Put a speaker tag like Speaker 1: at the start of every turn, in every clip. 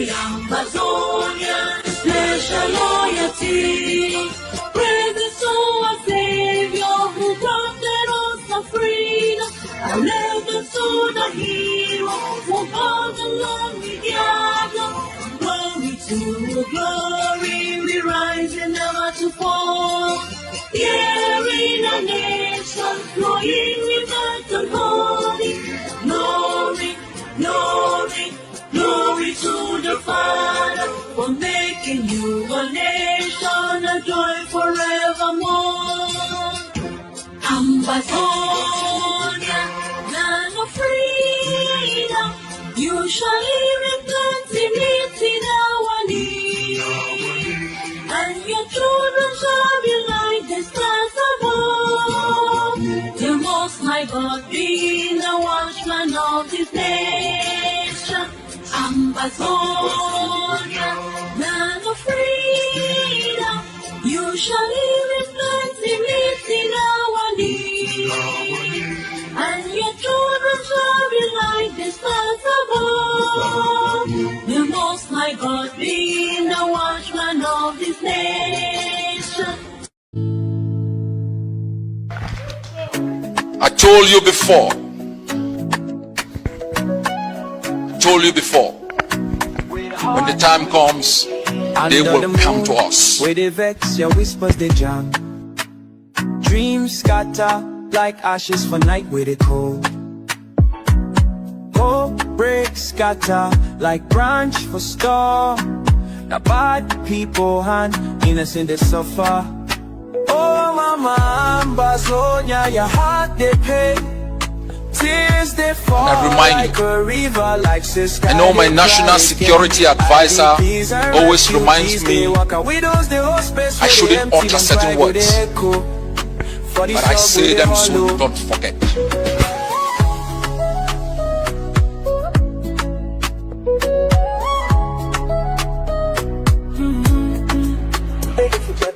Speaker 1: Ambazonian, special loyalty. Praise to our Savior who granted us the freedom. Allegiance to the hero for God alone we gather. Glory to glory, we rise and never to fall. Here in a nation, flowing with earth and holy. Glory, glory, glory to the Father for making you a nation, a joy forevermore. Ambazonia, land of freedom, you shall live in plenty, meeting our need, and your children shall be like the stars above. The Most High God be the watchman of this nation. Ambazonia, land of freedom, you shall live in plenty, meeting our need, and your children shall be like the stars above. The Most High God be the watchman of this nation.
Speaker 2: I told you before. When the time comes, they will come to us.
Speaker 3: Where they vex, your whispers they jam. Dreams scatter like ashes for night where they cold. Hope breaks scatter like branch for storm. The bad people and innocent they suffer. Oh mama, Ambazonia, your heart they pay. Tears they fall like a river, like
Speaker 2: I know my national security advisor always reminds me I shouldn't utter certain words, but I say them so don't forget.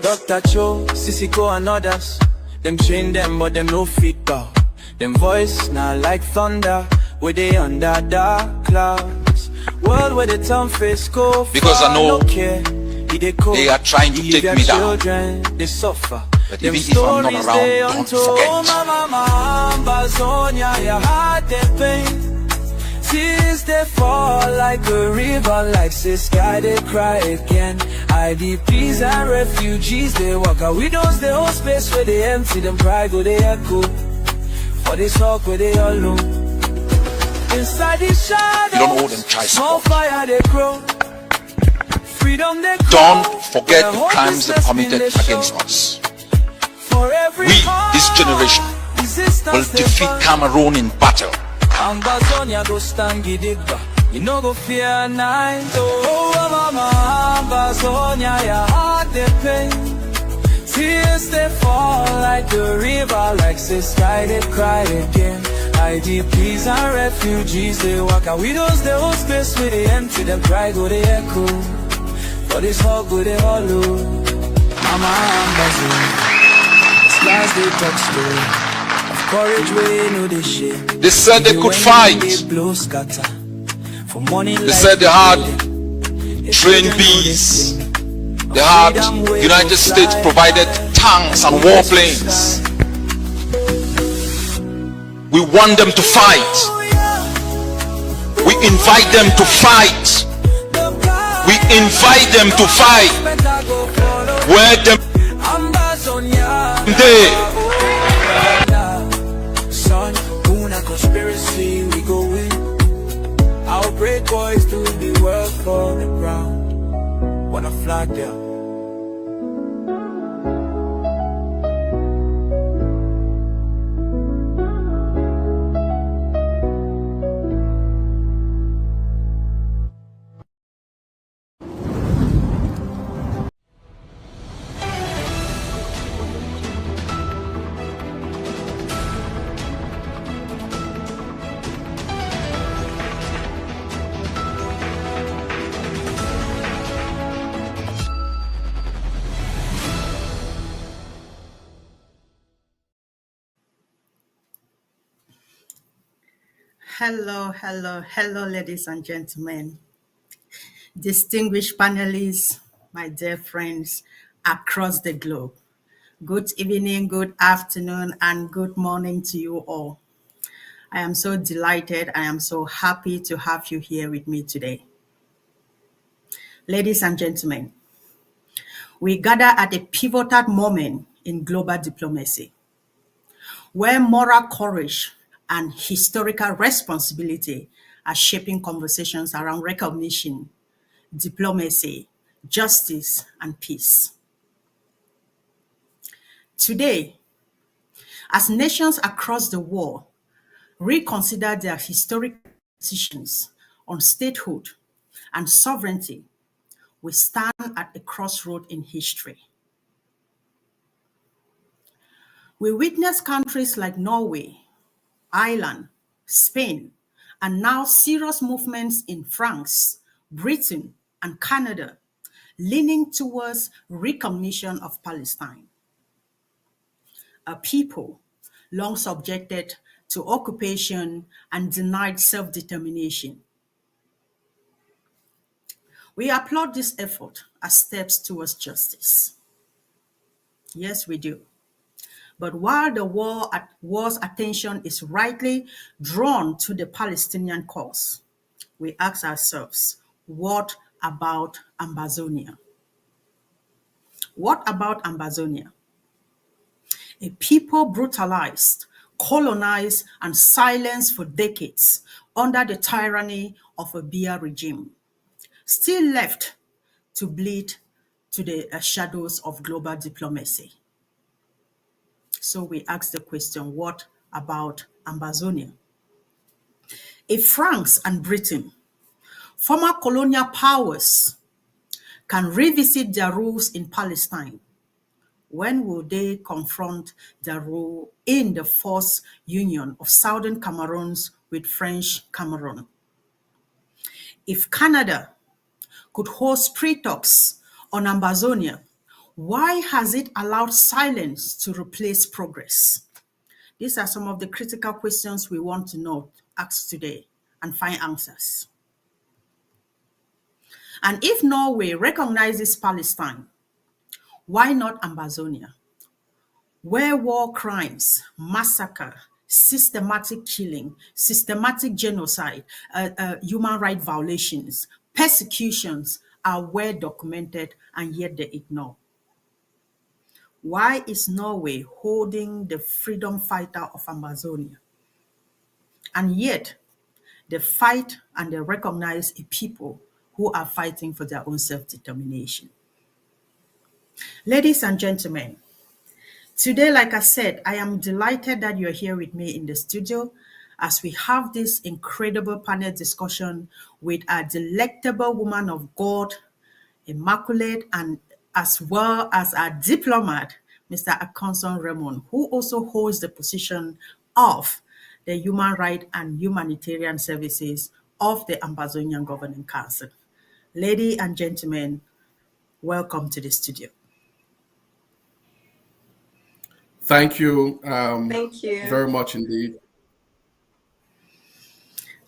Speaker 3: Dr. Cho, Sissiko and others, them train them but them no fit bow. Them voice now like thunder, where they under dark clouds. World where the town face go
Speaker 2: because I know
Speaker 3: they
Speaker 2: are trying to take me down.
Speaker 3: They suffer.
Speaker 2: But even if I'm not around, don't forget.
Speaker 3: Oh, mama, Ambazonia, your heart they pain. Tears they fall like a river, like say sky they cry again. IDPs and refugees they walk out widows, they hold space where they empty, them cry go they echo. For this talk where they all know. Inside these shadows,
Speaker 2: you don't owe them child
Speaker 3: small
Speaker 2: support.
Speaker 3: fire they grow. Freedom they grow.
Speaker 2: Don't forget the crimes they committed against us. We, this generation, will defeat Cameroon in battle.
Speaker 3: Ambazonia go stand gidigba, you no go fear night. Oh mama, Ambazonia, your heart they pain. Tears they fall like the river, like say sky they cry again. IDPs and refugees they walk out widows, they hold space where they empty, them cry go they echo. For this hug go they hollow. Mama Ambazonia, scars they touch the of courage where know they shame.
Speaker 2: They said they could fight. They said they had trained bees. They had United States provided tanks and warplanes. We want them to fight. We invite them to fight. We invite them to fight. Where them they
Speaker 3: conspiracy we go in. Our brave boys do the work for the ground. Wanna flag there.
Speaker 4: Hello, ladies and gentlemen. Distinguished panelists, my dear friends across the globe, good evening, good afternoon, and good morning to you all. I am so delighted, I am so happy to have you here with me today. Ladies and gentlemen, we gather at a pivotal moment in global diplomacy, where moral courage and historical responsibility are shaping conversations around recognition, diplomacy, justice, and peace. Today, as nations across the world reconsider their historic positions on statehood and sovereignty, we stand at a crossroad in history. We witness countries like Norway, Ireland, Spain, and now serious movements in France, Britain, and Canada leaning towards recognition of Palestine, a people long subjected to occupation and denied self-determination. We applaud this effort as steps towards justice. Yes, we do. But while the war's attention is rightly drawn to the Palestinian cause, we ask ourselves, what about Ambazonia? What about Ambazonia? A people brutalized, colonized, and silenced for decades under the tyranny of a Biya regime, still left to bleed to the shadows of global diplomacy. So we ask the question, what about Ambazonia? If France and Britain, former colonial powers, can revisit their rules in Palestine, when will they confront their role in the forced union of Southern Cameroons with French Cameroon? If Canada could host pre-talks on Ambazonia, why has it allowed silence to replace progress? These are some of the critical questions we want to know, ask today, and find answers. And if Norway recognizes Palestine, why not Ambazonia, where war crimes, massacre, systematic killing, systematic genocide, human rights violations, persecutions are well documented and yet they ignore? Why is Norway holding the freedom fighter of Ambazonia? And yet they fight and they recognize a people who are fighting for their own self-determination. Ladies and gentlemen, today, like I said, I am delighted that you're here with me in the studio as we have this incredible panel discussion with a delectable woman of God, immaculate, and as well as a diplomat, Mr. Akonson Raymond, who also holds the position of the Human Rights and Humanitarian Services of the Ambazonian Governing Council. Ladies and gentlemen, welcome to the studio.
Speaker 5: Thank you.
Speaker 6: Thank you
Speaker 5: very much indeed.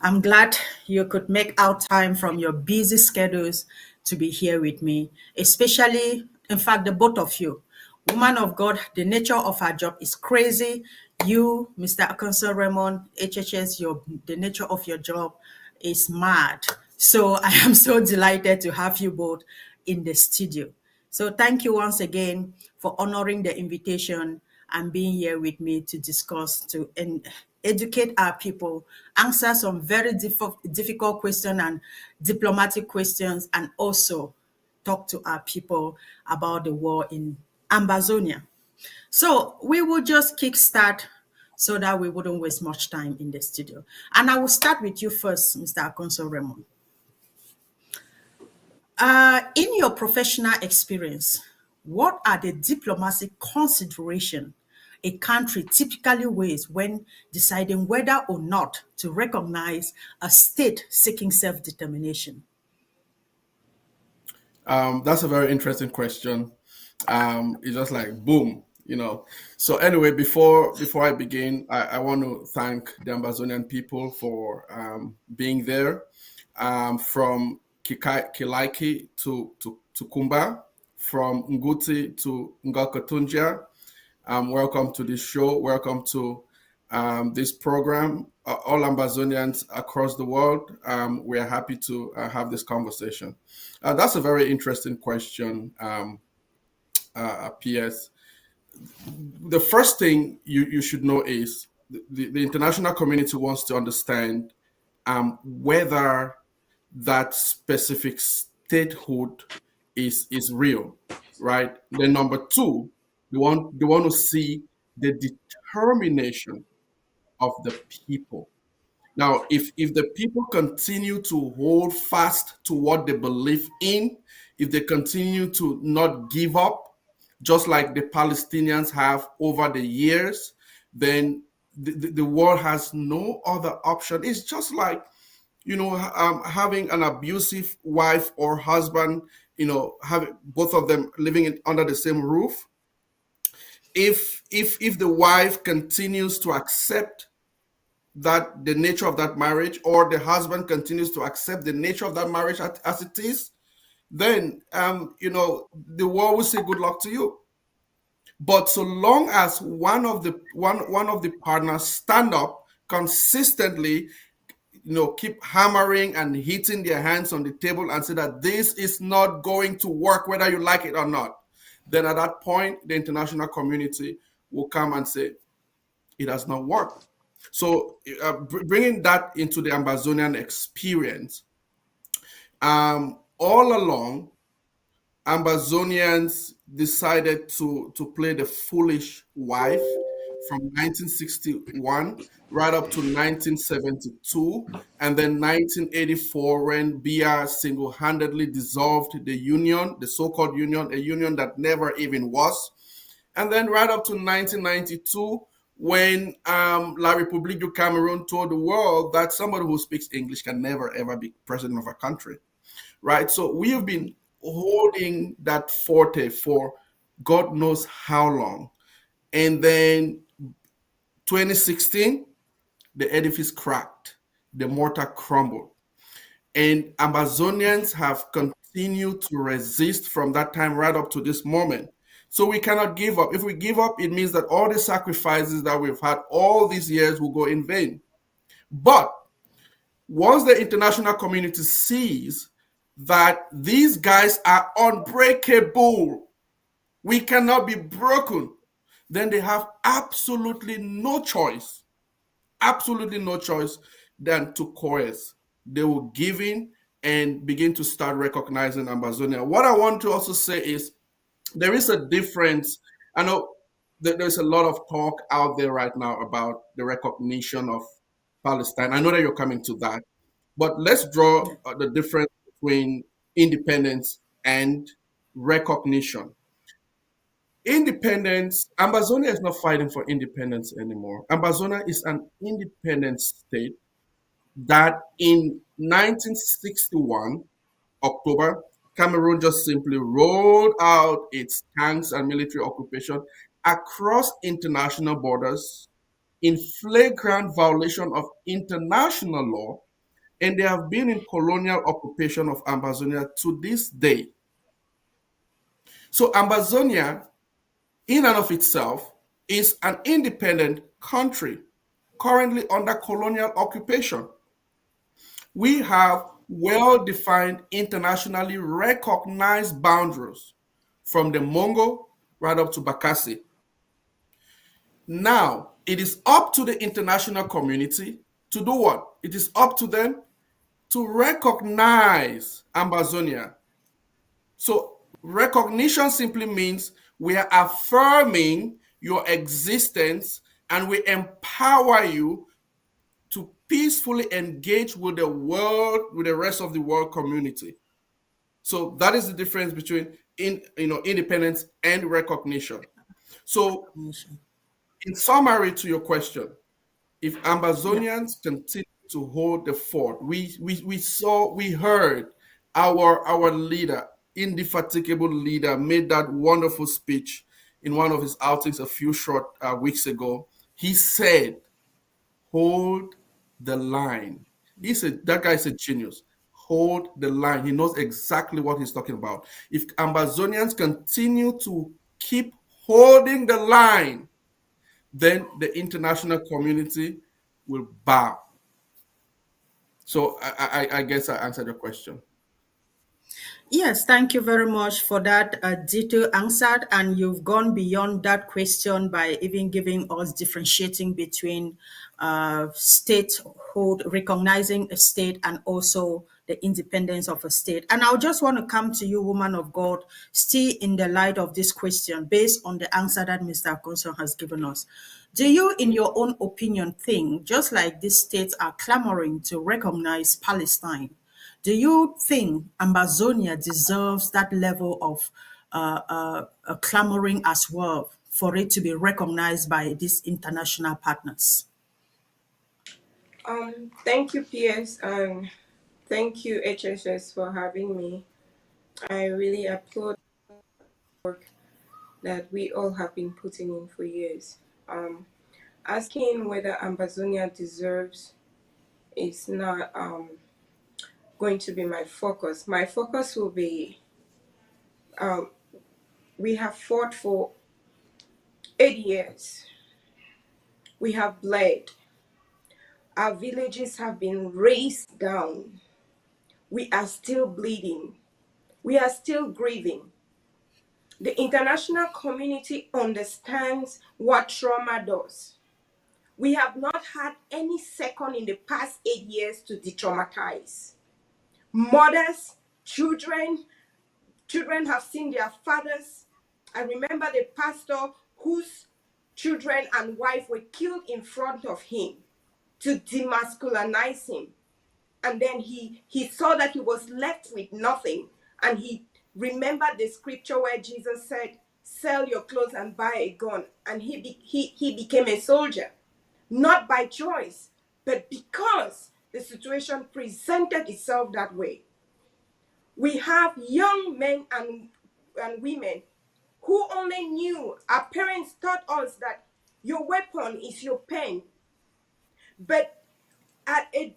Speaker 4: I'm glad you could make out time from your busy schedules to be here with me, especially, in fact, the both of you. Woman of God, the nature of our job is crazy. You, Mr. Akonson Raymond, HHS, the nature of your job is mad. So I am so delighted to have you both in the studio. So thank you once again for honoring the invitation and being here with me to discuss, to educate our people, answer some very difficult questions and diplomatic questions, and also talk to our people about the war in Ambazonia. So we will just kickstart so that we wouldn't waste much time in the studio. And I will start with you first, Mr. Akonson Raymond. In your professional experience, what are the diplomatic considerations a country typically weighs when deciding whether or not to recognize a state seeking self-determination?
Speaker 5: That's a very interesting question. It's just like, boom, So anyway, before I begin, I want to thank the Ambazonian people for being there. From Kilaiki to Kumba, from Nguti to Ngakatunja. Welcome to this show. Welcome to this program. All Ambazonians across the world, we are happy to have this conversation. That's a very interesting question, PS. The first thing you should know is the international community wants to understand whether that specific statehood is real, right? Then number two, they want to see the determination of the people. Now, if the people continue to hold fast to what they believe in, if they continue to not give up, just like the Palestinians have over the years, then the world has no other option. It's just like, having an abusive wife or husband, having both of them living under the same roof. If the wife continues to accept that the nature of that marriage, or the husband continues to accept the nature of that marriage as it is, then the world will say good luck to you. But so long as one of the partners stand up consistently, keep hammering and hitting their hands on the table and say that this is not going to work, whether you like it or not, then at that point, the international community will come and say, it has not worked. So bringing that into the Ambazonian experience, all along, Ambazonians decided to play the foolish wife from 1961 right up to 1972, and then 1984 when Biya single-handedly dissolved the union, the so-called union, a union that never even was, and then right up to 1992 when La République du Cameroon told the world that somebody who speaks English can never ever be president of a country, right? So we have been holding that forte for God knows how long. And then 2016, the edifice cracked, the mortar crumbled. And Ambazonians have continued to resist from that time right up to this moment. So we cannot give up. If we give up, it means that all the sacrifices that we've had all these years will go in vain. But once the international community sees that these guys are unbreakable, we cannot be broken, then they have absolutely no choice than to coerce. They will give in and begin to start recognizing Ambazonia. What I want to also say is there is a difference. I know that there's a lot of talk out there right now about the recognition of Palestine. I know that you're coming to that, but let's draw the difference between independence and recognition. Independence, Ambazonia is not fighting for independence anymore. Ambazonia is an independent state that in 1961, October, Cameroon just simply rolled out its tanks and military occupation across international borders in flagrant violation of international law, and they have been in colonial occupation of Ambazonia to this day. So Ambazonia, in and of itself, is an independent country currently under colonial occupation. We have well-defined, internationally recognized boundaries from the Mongo right up to Bakassi. Now, it is up to the international community to do what? It is up to them to recognize Ambazonia. So recognition simply means we are affirming your existence and we empower you to peacefully engage with the world, with the rest of the world community. So that is the difference between independence and recognition. So in summary to your question, if Ambazonians continue to hold the fort, we heard our leader, indefatigable leader, made that wonderful speech in one of his outings a few short weeks ago. He said, hold the line. That guy's a genius. hold the line. He knows exactly what he's talking about. If Ambazonians continue to keep holding the line, then the international community will bow. So I guess I answered your question.
Speaker 4: Yes, thank you very much for that detailed answer. And you've gone beyond that question by even giving us differentiating between statehood, recognizing a state, and also the independence of a state. And I just want to come to you, woman of God, still in the light of this question, based on the answer that Mr. Akonso has given us. Do you, in your own opinion, think, just like these states are clamoring to recognize Palestine, do you think Ambazonia deserves that level of clamoring as well for it to be recognized by these international partners?
Speaker 6: Thank you, PS, and thank you, HSS, for having me. I really applaud the work that we all have been putting in for years. Asking whether Ambazonia deserves is not going to be my focus. My focus will be we have fought for 8 years. We have bled. Our villages have been razed down. We are still bleeding. We are still grieving. The international community understands what trauma does. We have not had any second in the past 8 years to de-traumatize. Mothers, children have seen their fathers. I remember the pastor whose children and wife were killed in front of him to demasculinize him. And then he saw that he was left with nothing. And he remembered the scripture where Jesus said, sell your clothes and buy a gun. And he became a soldier, not by choice, but because the situation presented itself that way. We have young men and women who only knew, our parents taught us that your weapon is your pen. But at a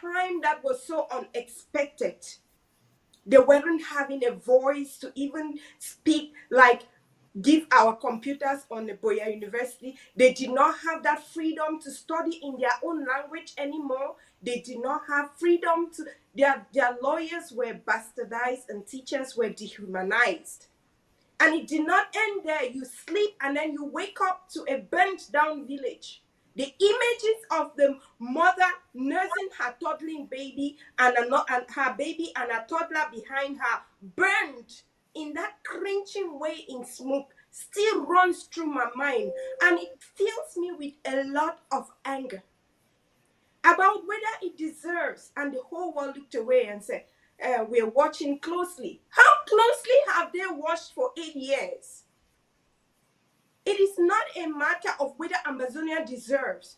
Speaker 6: time that was so unexpected, they weren't having a voice to even speak, like give our computers on the Boya University. They did not have that freedom to study in their own language anymore. They did not have freedom to, their lawyers were bastardized and teachers were dehumanized. And it did not end there. You sleep and then you wake up to a burnt down village. The images of the mother nursing her toddling baby and her baby and a toddler behind her burned in that cringing way in smoke still runs through my mind, and it fills me with a lot of anger about whether it deserves. And the whole world looked away and said, we're watching closely. How closely have they watched for 8 years? It is not a matter of whether Ambazonia deserves.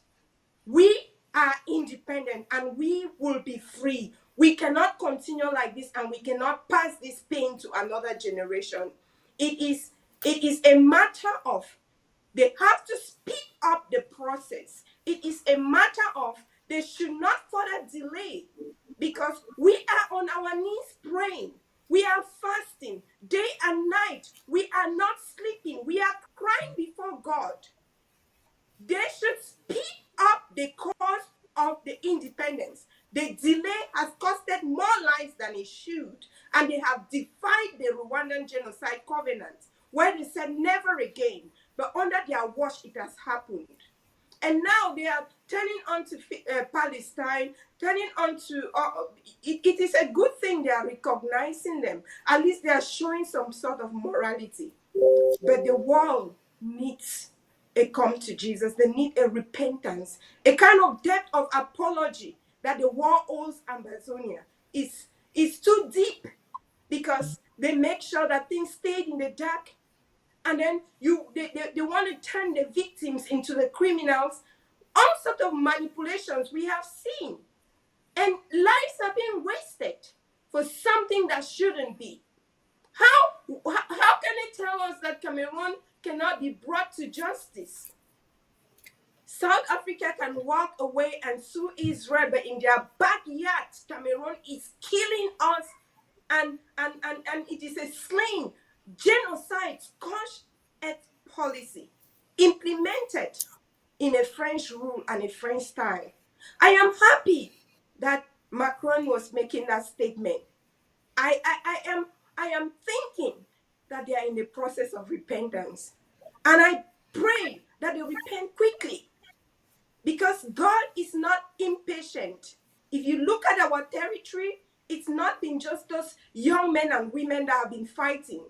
Speaker 6: We are independent and we will be free. We cannot continue like this, and we cannot pass this pain to another generation. It is a matter of they have to speed up the process. It is a matter of they should not further delay, because we are on our knees praying. We are fasting day and night. We are not sleeping. We are crying before God. They should speed up the cause of the independence. The delay has costed more lives than it should. And they have defied the Rwandan Genocide Covenant, where they said never again. But under their watch, it has happened. And now they are turning on to Palestine, turning on to, it is a good thing they are recognizing them. At least they are showing some sort of morality. But the world needs a come to Jesus. They need a repentance, a kind of depth of apology that the world owes Ambazonia is too deep, because they make sure that things stayed in the dark. And then they want to turn the victims into the criminals. All sorts of manipulations we have seen. And lives are being wasted for something that shouldn't be. How can they tell us that Cameroon cannot be brought to justice? South Africa can walk away and sue Israel, but in their backyard, Cameroon is killing us, and it is a slaying, genocide, scorched earth policy implemented in a French rule and a French style. I am happy that Macron was making that statement. I am thinking that they are in the process of repentance. And I pray that they repent quickly, because God is not impatient. If you look at our territory, it's not been just those young men and women that have been fighting.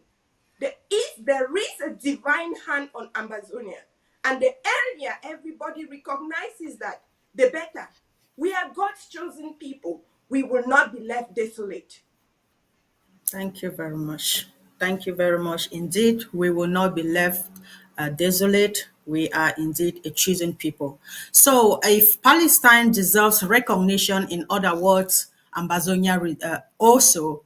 Speaker 6: There is a divine hand on Ambazonia. And the earlier everybody recognizes that, the better. We are God's chosen people. We will not be left desolate.
Speaker 4: Thank you very much. Thank you very much. Indeed, we will not be left desolate. We are indeed a chosen people. So, if Palestine deserves recognition, in other words, Ambazonia also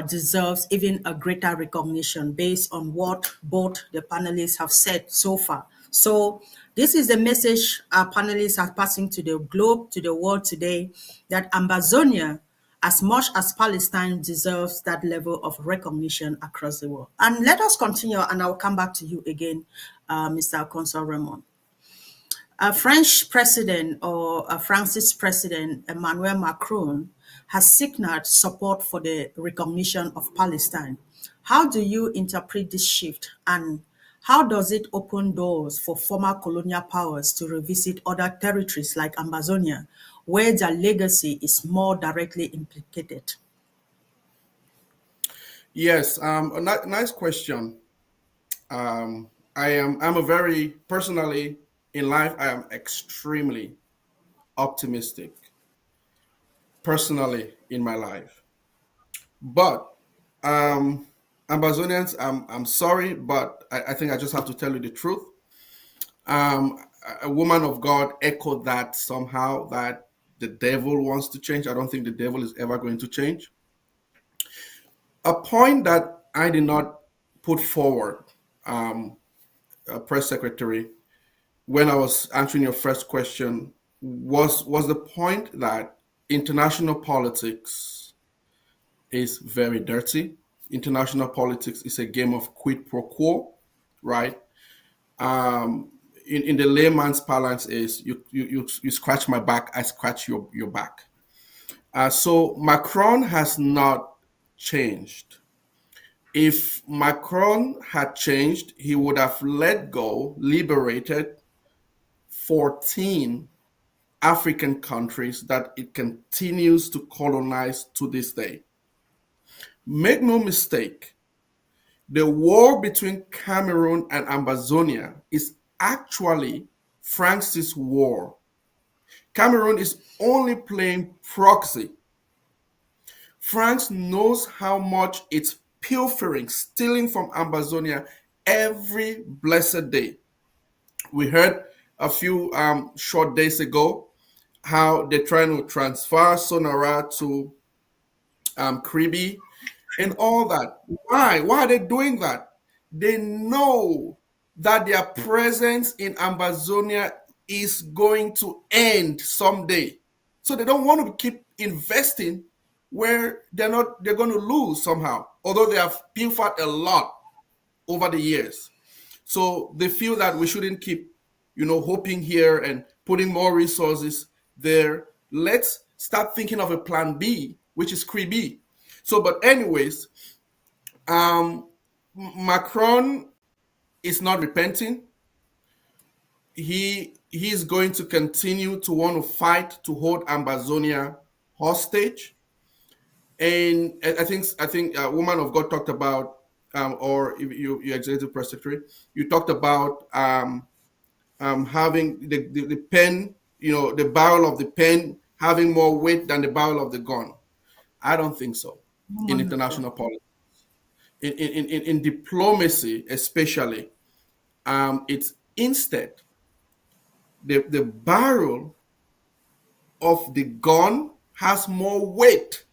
Speaker 4: deserves even a greater recognition based on what both the panelists have said so far. So, this is the message our panelists are passing to the globe, to the world today, that Ambazonia, as much as Palestine, deserves that level of recognition across the world. And let us continue, and I'll come back to you again, Mr. Alfonso Raymond. A French president, or a France's president, Emmanuel Macron, has signaled support for the recognition of Palestine. How do you interpret this shift, and how does it open doors for former colonial powers to revisit other territories like Ambazonia, where their legacy is more directly implicated?
Speaker 5: Yes, nice question. I'm a very, personally in life, I am extremely optimistic personally in my life. But Ambazonians, I'm sorry, but I think I just have to tell you the truth. A woman of God echoed that somehow, that the devil wants to change. I don't think the devil is ever going to change. A point that I did not put forward, Press Secretary, when I was answering your first question, was the point that international politics is very dirty. International politics is a game of quid pro quo, right? In the layman's parlance is you scratch my back, I scratch your back. So Macron has not changed. If Macron had changed, he would have let go, liberated 14 African countries that it continues to colonize to this day. Make no mistake, the war between Cameroon and Ambazonia is actually France's war. Cameroon is only playing proxy. France knows how much it's pilfering, stealing from Ambazonia every blessed day. We heard a few short days ago how they're trying to transfer Sonora to Kribi and all that. Why? Why are they doing that? They know that their presence in Ambazonia is going to end someday. So they don't want to keep investing where they're going to lose somehow, although they have pilfered a lot over the years. So they feel that we shouldn't keep, hoping here and putting more resources there. Let's start thinking of a plan B, which is Kribi. So, but anyways, Macron is not repenting. He's going to continue to want to fight to hold Ambazonia hostage. And I think a woman of God talked about, or you executive press secretary, you talked about having the pen, the barrel of the pen having more weight than the barrel of the gun. I don't think so. Wonderful. In international politics, in diplomacy especially, it's instead the barrel of the gun has more weight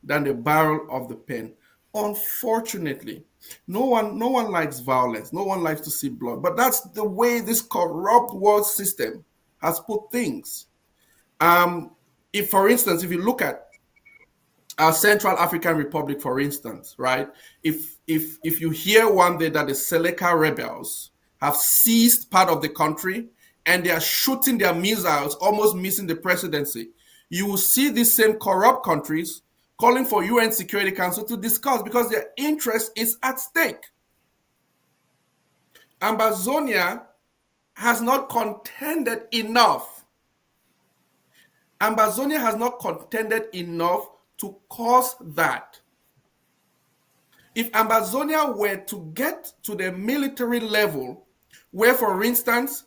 Speaker 5: than the barrel of the pen. Unfortunately, no one likes violence. No one likes to see blood. But that's the way this corrupt world system has put things. If, for instance, if you look at our Central African Republic, for instance, right? If you hear one day that the Seleka rebels have seized part of the country and they are shooting their missiles, almost missing the presidency, you will see these same corrupt countries calling for UN Security Council to discuss because their interest is at stake. Ambazonia has not contended enough. Ambazonia has not contended enough to cause that. If Ambazonia were to get to the military level, where, for instance,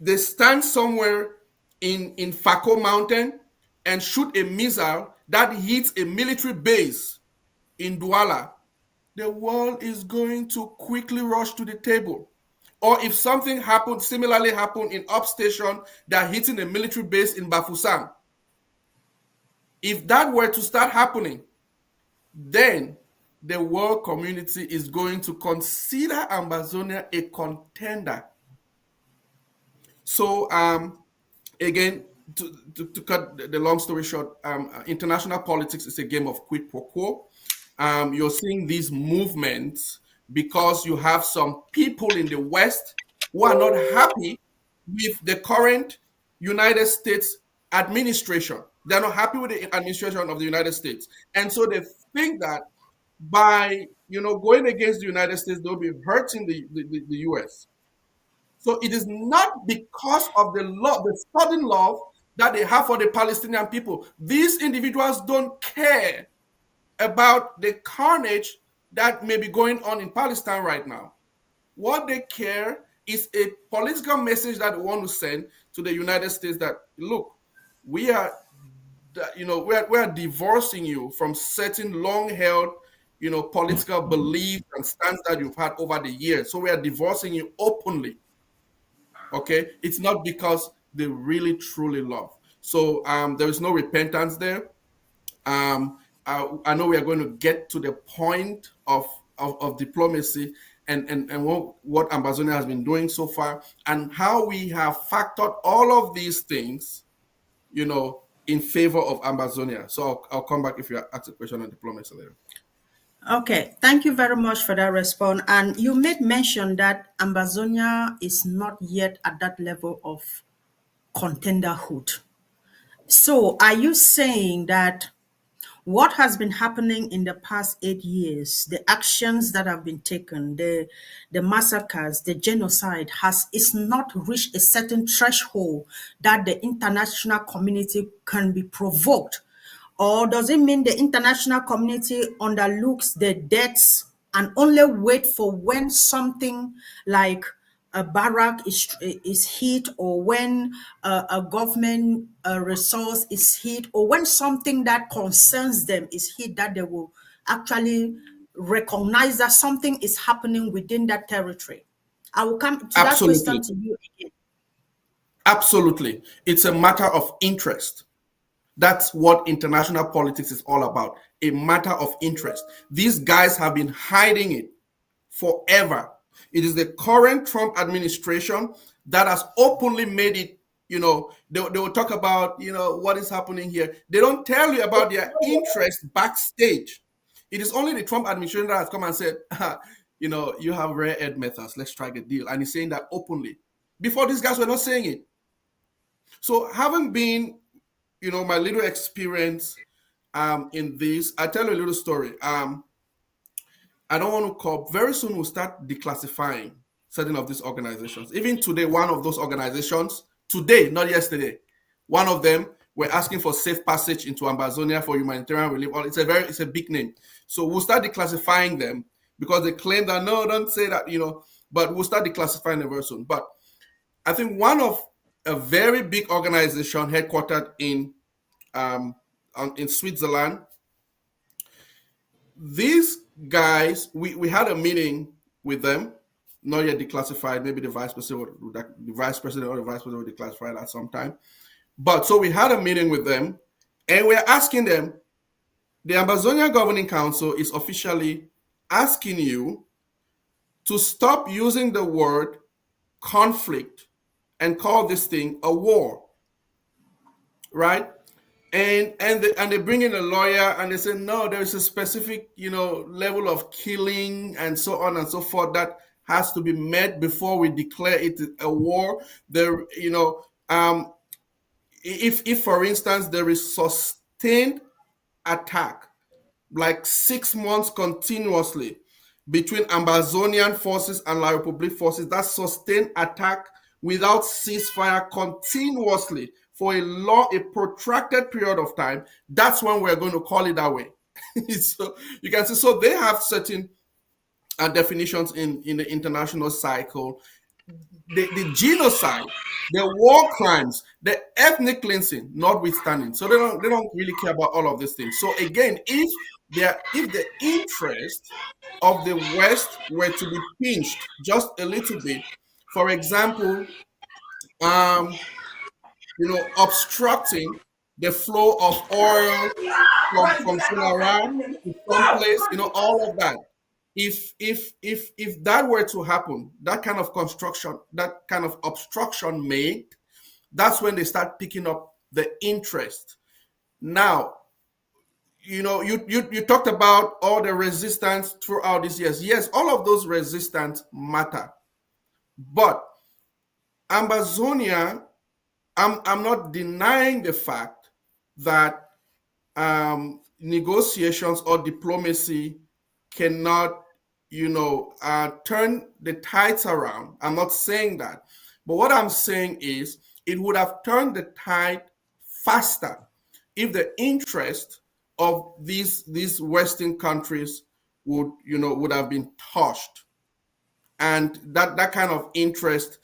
Speaker 5: they stand somewhere in Fako Mountain and shoot a missile that hits a military base in Douala, the world is going to quickly rush to the table. Or if something similarly happened in Upstation that hitting a military base in Bafoussam, if that were to start happening, then the world community is going to consider Ambazonia a contender. So, again, to cut the long story short, international politics is a game of quid pro quo. You're seeing these movements because you have some people in the West who are not happy with the current United States administration. They're not happy with the administration of the United States. And so they think that by going against the United States, they'll be hurting the US. So it is not because of the sudden love that they have for the Palestinian people. These individuals don't care about the carnage that may be going on in Palestine right now. What they care is a political message that they want to send to the United States that, look, we are divorcing you from certain long-held, political beliefs and stands that you've had over the years. So we are divorcing you openly. Okay, it's not because they really truly love. So there is no repentance there. I know we are going to get to the point of diplomacy and what Ambazonia has been doing so far and how we have factored all of these things, in favor of Ambazonia. So I'll come back if you ask a question on diplomacy later.
Speaker 4: Okay, thank you very much for that response. And you made mention that Ambazonia is not yet at that level of contenderhood. So are you saying that what has been happening in the past 8 years, the actions that have been taken, the massacres, the genocide is not reached a certain threshold that the international community can be provoked? Or does it mean the international community underlooks the deaths and only wait for when something like a barrack is hit, or when a government resource is hit, or when something that concerns them is hit, that they will actually recognize that something is happening within that territory? I will come to that question to you again.
Speaker 5: Absolutely. It's a matter of interest. That's what international politics is all about, a matter of interest. These guys have been hiding it forever. It is the current Trump administration that has openly made it, they will talk about, what is happening here. They don't tell you about their interest backstage. It is only the Trump administration that has come and said, you have rare earth methods, let's strike a deal. And he's saying that openly. Before, these guys were not saying it. So having been, my little experience in this, I tell you a little story. I don't want to call. Very soon we'll start declassifying certain of these organizations. Even today, one of those organizations, today, not yesterday, one of them were asking for safe passage into Ambazonia for humanitarian relief. It's a big name. So we'll start declassifying them because they claim that, no, don't say that, but we'll start declassifying them very soon. But I think one of a very big organization headquartered in Switzerland, these guys, we had a meeting with them, not yet declassified. Maybe the vice president or the vice president will declassify at some time. But so we had a meeting with them, and we're asking them, the Ambazonian Governing Council is officially asking you to stop using the word conflict and call this thing a war, right? And they bring in a lawyer and they say no, there is a specific level of killing and so on and so forth that has to be met before we declare it a war. There, if for instance there is sustained attack like 6 months continuously between Ambazonian forces and La Republic forces, that sustained attack without ceasefire continuously for a protracted period of time, that's when we're going to call it that way. So you can see, so they have certain definitions in the international cycle. The genocide, the war crimes, the ethnic cleansing, notwithstanding. So they don't really care about all of these things. So again, if the interest of the West were to be pinched just a little bit, for example, obstructing the flow of oil from Funara to someplace, all of that. If that were to happen, that kind of obstruction made, that's when they start picking up the interest. Now, you talked about all the resistance throughout these years. Yes, all of those resistance matter, but Ambazonia, I'm not denying the fact that negotiations or diplomacy cannot, turn the tides around. I'm not saying that. But what I'm saying is it would have turned the tide faster if the interest of these Western countries would have been touched. And that kind of interest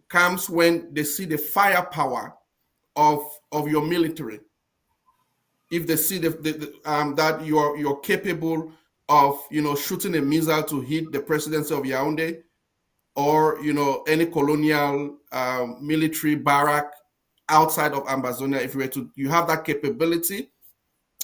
Speaker 5: comes when they see the firepower of your military. If they see that you're capable of shooting a missile to hit the presidency of Yaoundé, or any colonial military barrack outside of Ambazonia, if you have that capability,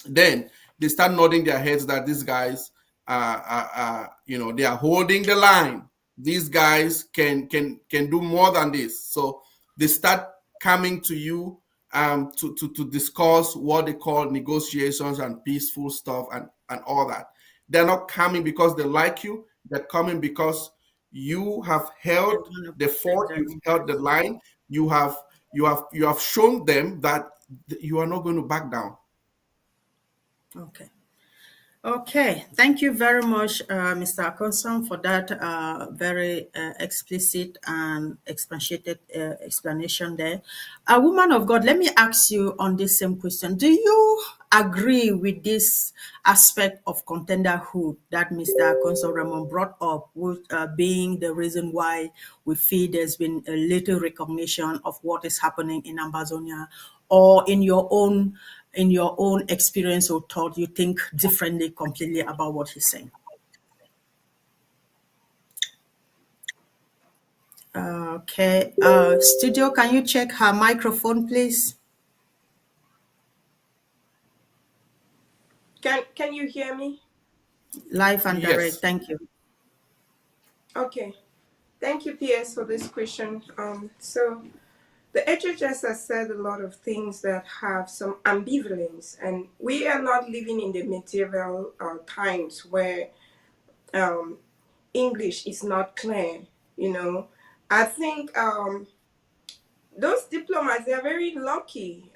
Speaker 5: then they start nodding their heads that these guys they are holding the line. These guys can do more than this. So they start coming to you to discuss what they call negotiations and peaceful stuff and all that. They're not coming because they like you. They're coming because you have held the fort, you've held the line, you have shown them that you are not going to back down.
Speaker 4: Okay, thank you very much, Mr. Akonson, for that very explicit and expatiated explanation there. A woman of God, let me ask you on this same question. Do you agree with this aspect of contenderhood that Mr. Akonson Ramon brought up, with being the reason why we feel there's been a little recognition of what is happening in Ambazonia, or in your own experience or thought, you think differently completely about what he's saying? Okay, studio, can you check her microphone, please?
Speaker 6: Can you hear me?
Speaker 4: Live and direct.
Speaker 5: Yes.
Speaker 4: Thank you.
Speaker 6: Okay. Thank you, PS, for this question. So the HHS has said a lot of things that have some ambivalence, and we are not living in the medieval times where English is not clear. I think those diplomats, they are very lucky,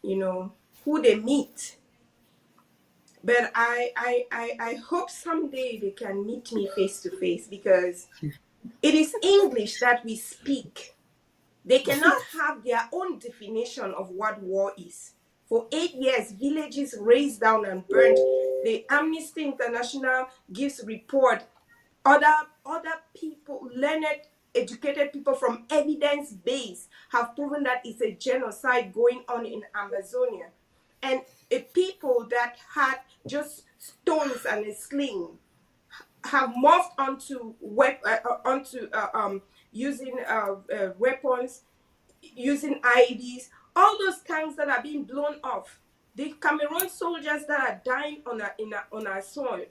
Speaker 6: who they meet. But I hope someday they can meet me face to face, because it is English that we speak. They cannot have their own definition of what war is. For 8 years, villages razed down and burned. The Amnesty International gives report. Other people, learned, educated people from evidence base, have proven that it's a genocide going on in Ambazonia. And a people that had just stones and a sling have morphed onto using weapons, using IEDs, all those tanks that are being blown off. The Cameroon soldiers that are dying on our soil,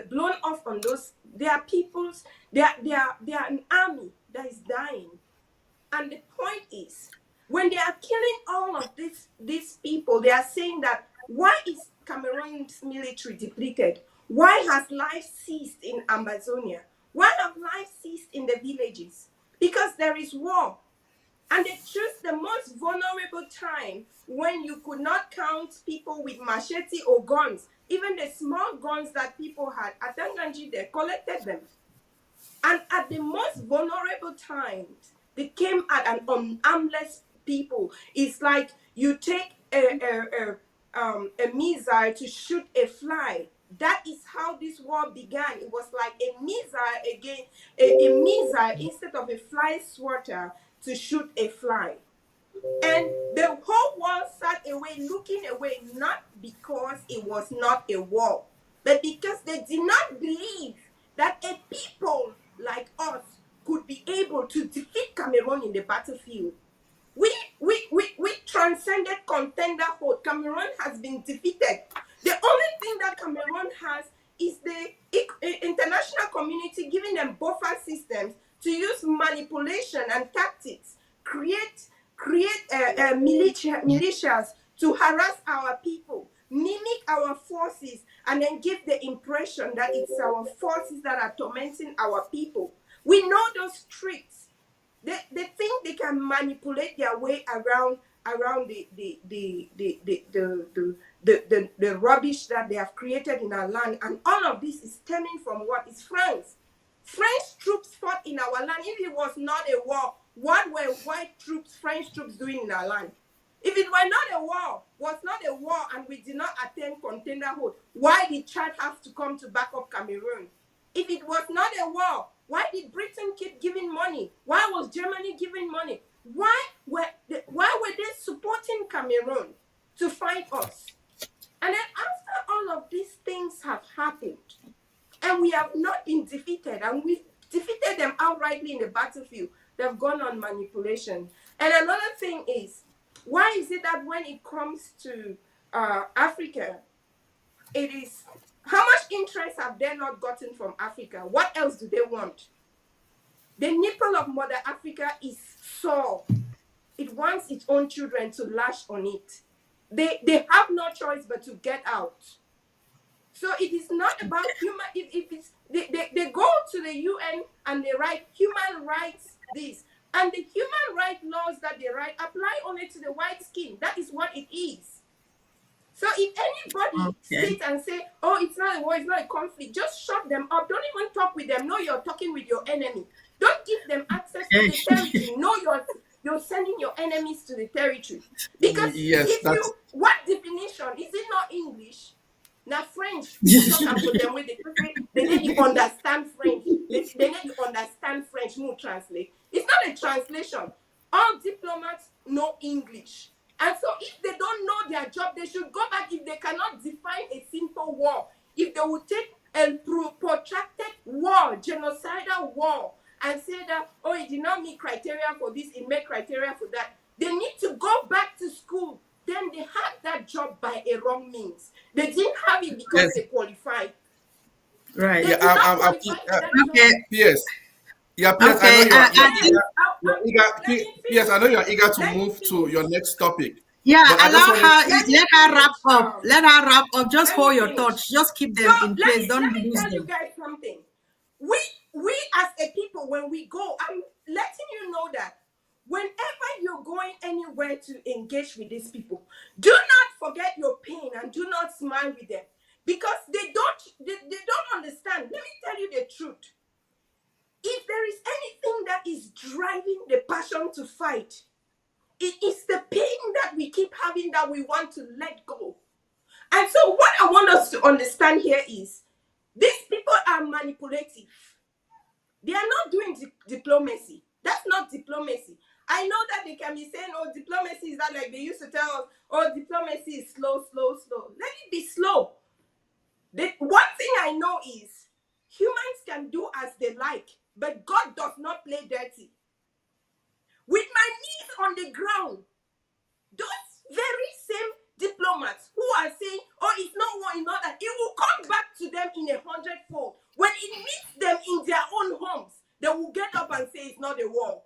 Speaker 6: blown off on those, they are peoples, they are an army that is dying. And the point is, when they are killing all of these people, they are saying that why is Cameroon's military depleted? Why has life ceased in Ambazonia? Why have life ceased in the villages? Because there is war. And they choose the most vulnerable time when you could not count people with machete or guns. Even the small guns that people had, at Tanganji, they collected them. And at the most vulnerable times, they came at an armless people. It's like you take a missile to shoot a fly. That is how this war began. It was like a missile again, a missile instead of a fly swatter to shoot a fly. And the whole world sat away, looking away, not because it was not a war, but because they did not believe that a people like us could be able to defeat Cameroon in the battlefield. We transcended Contenderhood. Cameroon has been defeated. The only thing that Cameroon has is the international community giving them buffer systems to use manipulation and tactics, create militias to harass our people, mimic our forces, and then give the impression that it's our forces that are tormenting our people. We know those tricks. They think they can manipulate their way around the rubbish that they have created in our land, and all of this is stemming from what is France. French troops fought in our land. If it was not a war, what were white troops, French troops doing in our land? If it were not a war, was not a war, and we did not attend Contenderhood, why did Chad have to come to back up Cameroon? If it was not a war, why did Britain keep giving money? Why was Germany giving money? Why were they supporting Cameroon to fight us? And then after all of these things have happened, and we have not been defeated, and we've defeated them outrightly in the battlefield, they've gone on manipulation. And another thing is, why is it that when it comes to Africa, it is, how much interest have they not gotten from Africa? What else do they want? The nipple of Mother Africa is sore. It wants its own children to lash on it. They have no choice but to get out. So it is not about human, they go to the UN and they write human rights this. And the human rights laws that they write apply only to the white skin. That is what it is. So if anybody sits and say, oh, it's not a war, it's not a conflict, just shut them up. Don't even talk with them. No, you're talking with your enemy. Don't give them access to the territory. No, you're sending your enemies to the territory. Because what definition? Is it not English? Now French, they need to understand French. They need to understand French, more translate. It's not a translation. All diplomats know English. And so if they don't know their job, they should go back. If they cannot define a simple war, if they would take a protracted war, genocidal war, and say that, oh, it did not meet criteria for this, it met criteria for that, they need to go back to school. Then they had that job by a wrong means. They didn't have it because they qualified.
Speaker 4: Right.
Speaker 5: Yes. Yeah, Piers,
Speaker 4: Okay.
Speaker 5: I know you're eager to move to your next topic.
Speaker 4: Yeah, let her wrap up. Let her wrap up. Just hold your thoughts. Just keep them in place. Don't lose them. Let me
Speaker 6: tell you guys something. We as a people, when we go, I'm letting you know that whenever you're going anywhere to engage with these people, do not forget your pain and do not smile with them, because they don't understand. Let me tell you the truth. If there is anything that is driving the passion to fight, it is the pain that we keep having that we want to let go. And so what I want us to understand here is, these people are manipulative. They are not doing diplomacy. That's not diplomacy. I know that they can be saying, oh, diplomacy is that, like they used to tell us, oh, diplomacy is slow. Let it be slow. One thing I know is, humans can do as they like, but God does not play dirty. With my knees on the ground, those very same diplomats who are saying, oh, it's not war, it's not that, it will come back to them in 100-fold. When it meets them in their own homes, they will get up and say it's not a war.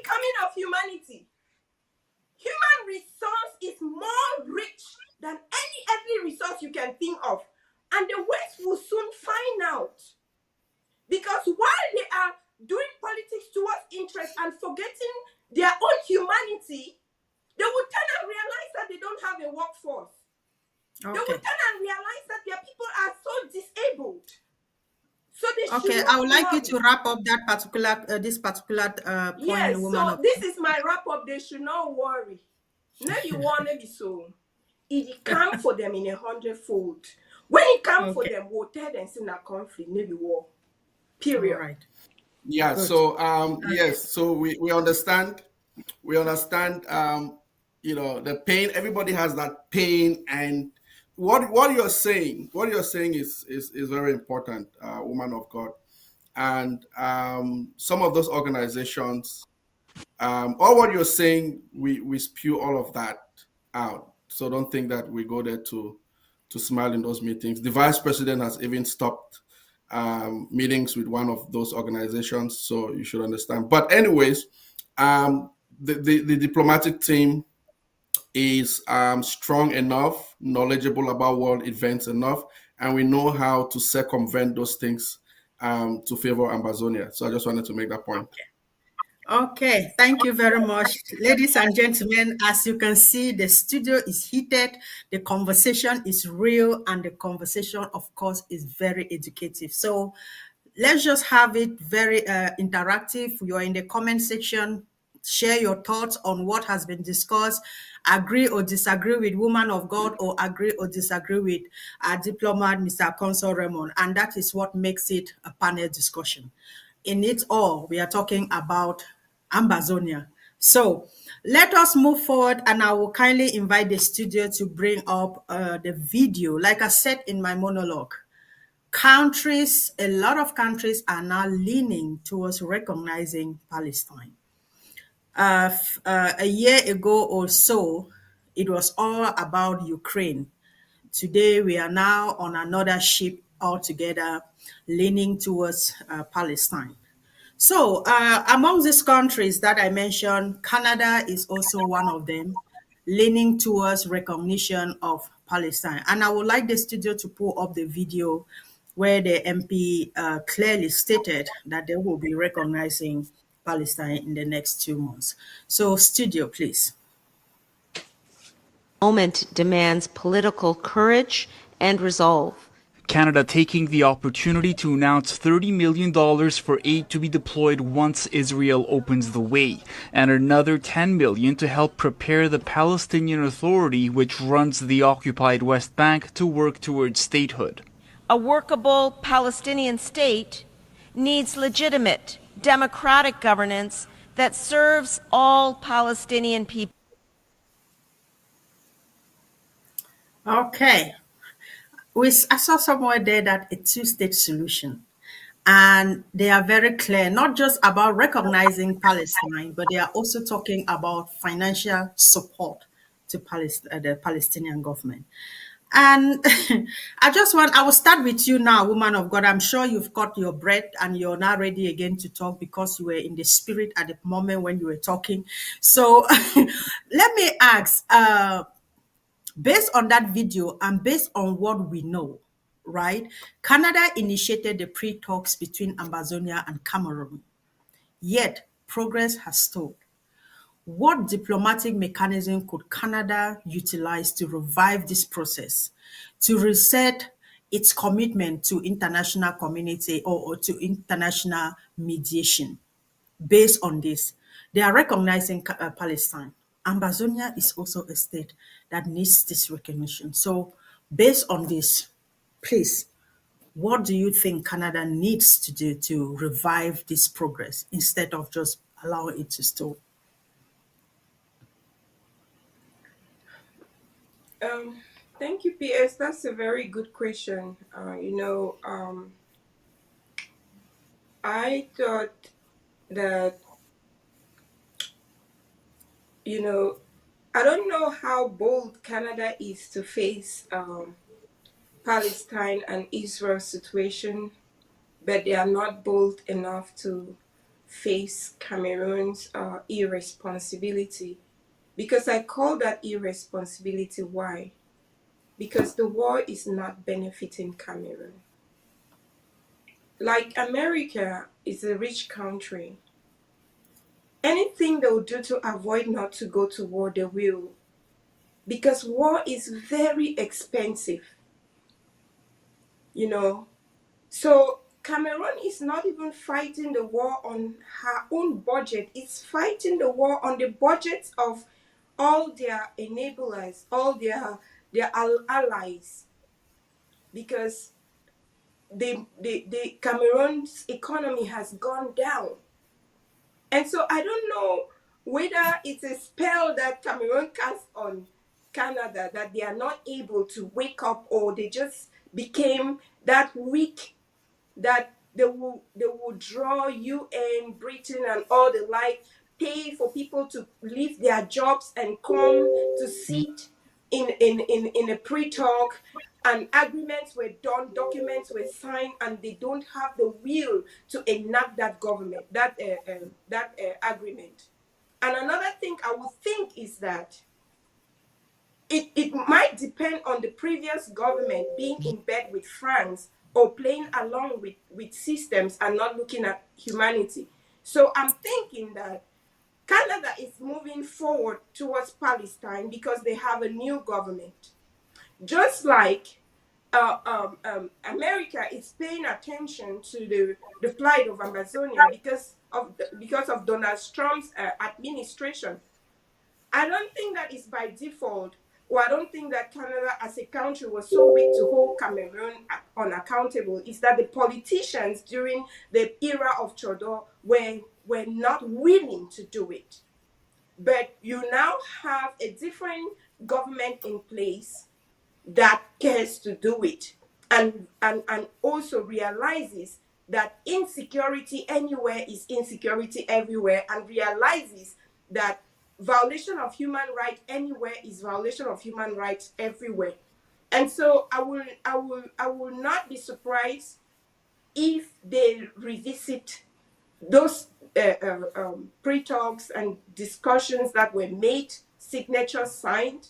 Speaker 6: becoming of humanity. Human resource is more rich than any earthly resource you can think of. And the West will soon find out. Because while they are doing politics towards interest and forgetting their own humanity, they will turn and realize that they don't have a workforce.
Speaker 4: Okay.
Speaker 6: They will turn and realize that their people are so disabled. So they should
Speaker 4: I would like you
Speaker 6: worry.
Speaker 4: to wrap up that particular this particular point,
Speaker 6: Yes,
Speaker 4: woman
Speaker 6: so
Speaker 4: of
Speaker 6: this is my wrap up. They should not worry. No, you want to be so. It come for them in 100-fold. When it comes for them, we'll tell them in a conflict, maybe war. Period.
Speaker 4: All right.
Speaker 5: Yeah.
Speaker 4: Good.
Speaker 5: So yes. So we understand. We understand. The pain. Everybody has that pain, and what you're saying. What you're saying is very important, woman of God, and some of those organizations. All what you're saying, we spew all of that out. So don't think that we go there to smile in those meetings. The vice president has even stopped meetings with one of those organizations, so you should understand. But anyways, the diplomatic team is strong enough, knowledgeable about world events enough, and we know how to circumvent those things to favor Ambazonia. So I just wanted to make that point.
Speaker 4: Okay, thank you very much. Ladies and gentlemen, as you can see, the studio is heated, the conversation is real, and the conversation, of course, is very educative. So let's just have it very interactive. You're in the comment section. Share your thoughts on what has been discussed. Agree or disagree with Woman of God, or agree or disagree with our diplomat, Mr. Consul Raymond. And that is what makes it a panel discussion. In it all, we are talking about Ambazonia. So let us move forward, and I will kindly invite the studio to bring up the video. Like I said in my monologue, a lot of countries are now leaning towards recognizing Palestine. A year ago or so, it was all about Ukraine. Today, we are now on another ship altogether, leaning towards Palestine. So, among these countries that I mentioned, Canada is also one of them, leaning towards recognition of Palestine. And I would like the studio to pull up the video where the MP clearly stated that they will be recognizing Palestine in the next 2 months. So, studio, please.
Speaker 7: Moment demands political courage and resolve.
Speaker 8: Canada taking the opportunity to announce $30 million for aid to be deployed once Israel opens the way, and another $10 million to help prepare the Palestinian Authority, which runs the occupied West Bank, to work towards statehood.
Speaker 7: A workable Palestinian state needs legitimate, democratic governance that serves all Palestinian people.
Speaker 4: Okay. I saw somewhere there that a two-state solution, and they are very clear, not just about recognizing Palestine, but they are also talking about financial support to the Palestinian government. And I will start with you now, woman of God. I'm sure you've got your breath and you're now ready again to talk, because you were in the spirit at the moment when you were talking. So let me ask, based on that video and based on what we know, right? Canada initiated the pre-talks between Ambazonia and Cameroon, yet progress has stalled. What diplomatic mechanism could Canada utilize to revive this process, to reset its commitment to international community or to international mediation? Based on this, they are recognizing Palestine. Ambazonia is also a state that needs this recognition. So based on this, please, what do you think Canada needs to do to revive this progress instead of just allowing it to stall?
Speaker 6: Thank you, PS. That's a very good question. I thought that, I don't know how bold Canada is to face Palestine and Israel situation, but they are not bold enough to face Cameroon's irresponsibility. Because I call that irresponsibility. Why? Because the war is not benefiting Cameroon. Like America is a rich country. Anything they will do to avoid not to go to war, they will. Because war is very expensive. You know, so Cameroon is not even fighting the war on her own budget. It's fighting the war on the budgets of all their enablers, all their allies. Because the Cameroon's economy has gone down. And so I don't know whether it's a spell that Cameroon casts on Canada, that they are not able to wake up, or they just became that weak that they will draw UN, Britain, and all the like, pay for people to leave their jobs and come to sit in a pre-talk, and agreements were done, documents were signed, and they don't have the will to enact that agreement. And another thing I would think is that it might depend on the previous government being in bed with France or playing along with systems and not looking at humanity. So I'm thinking that Canada is moving forward towards Palestine because they have a new government. Just like America is paying attention to the plight of Ambazonia because of Donald Trump's administration. I don't think that is by default, or I don't think that Canada as a country was so weak to hold Cameroon unaccountable. It's that the politicians during the era of Trudeau were not willing to do it. But you now have a different government in place that cares to do it, and also realizes that insecurity anywhere is insecurity everywhere, and realizes that violation of human rights anywhere is violation of human rights everywhere. And so I will not be surprised if they revisit those pre-talks and discussions that were made, signatures signed,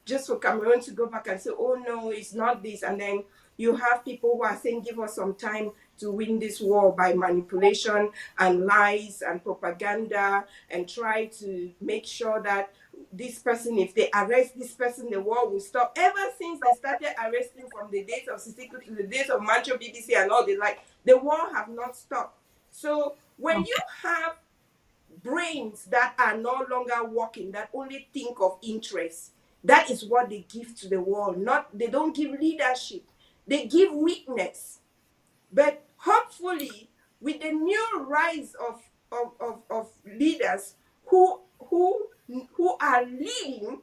Speaker 6: just for Cameroon to go back and say, oh no, it's not this. And then you have people who are saying, give us some time to win this war by manipulation and lies and propaganda, and try to make sure that this person, if they arrest this person, the war will stop. Ever since they started arresting from the days of Sisiku to the days of Mancho BBC and all the like, the war have not stopped. So when you have brains that are no longer working, that only think of interest, that is what they give to the world. They don't give leadership, they give weakness. But hopefully, with the new rise of leaders who are leading,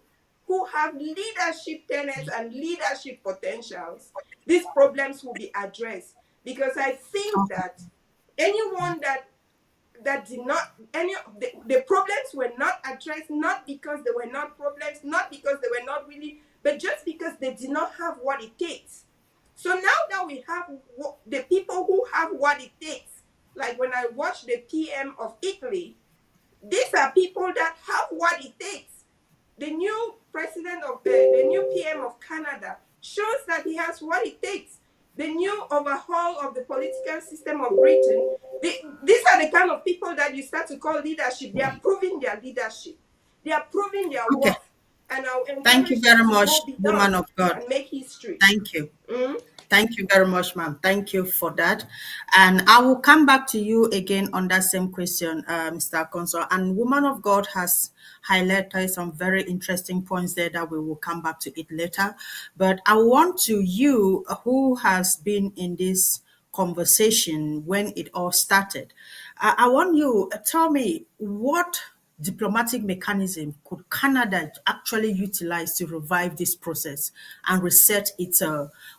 Speaker 6: who have leadership tenets and leadership potentials, these problems will be addressed. Because I think that anyone that did not, the problems were not addressed, not because they were not problems, not because they were not really, but just because they did not have what it takes. So now that we have the people who have what it takes, like when I watch the PM of Italy, these are people that have what it takes. The new president of the new PM of Canada shows that he has what it takes. The new overhaul of the political system of Britain, these are the kind of people that you start to call leadership. They are proving their leadership. They are proving their worth. And I'll
Speaker 4: Thank you very much, woman of God.
Speaker 6: And make history.
Speaker 4: Thank you. Thank you very much, ma'am. Thank you for that. And I will come back to you again on that same question, Mr. Consul. And woman of God has highlighted some very interesting points there that we will come back to it later. But I want to you, who has been in this conversation when it all started, I want you tell me, what diplomatic mechanism could Canada actually utilize to revive this process and reset its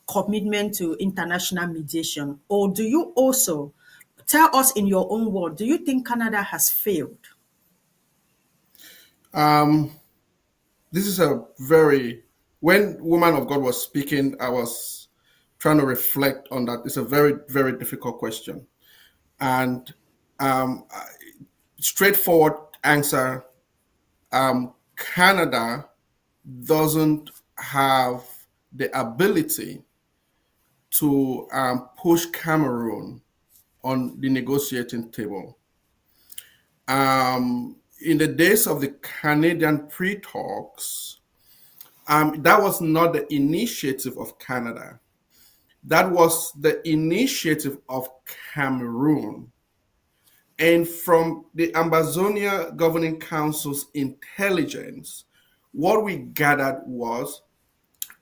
Speaker 4: commitment to international mediation? Or do you also tell us in your own word, do you think Canada has failed?
Speaker 5: This is when woman of God was speaking, I was trying to reflect on that. It's a very, very difficult question. And Um, Straightforward answer: Canada doesn't have the ability to push Cameroon on the negotiating table. In the days of the Canadian pre-talks, that was not the initiative of Canada. That was the initiative of Cameroon. And from the Ambazonia Governing Council's intelligence, what we gathered was,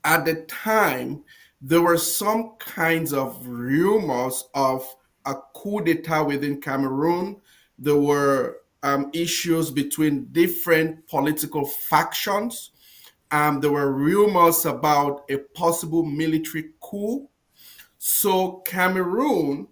Speaker 5: at the time, there were some kinds of rumors of a coup d'etat within Cameroon. There were issues between different political factions. There were rumors about a possible military coup. So Cameroon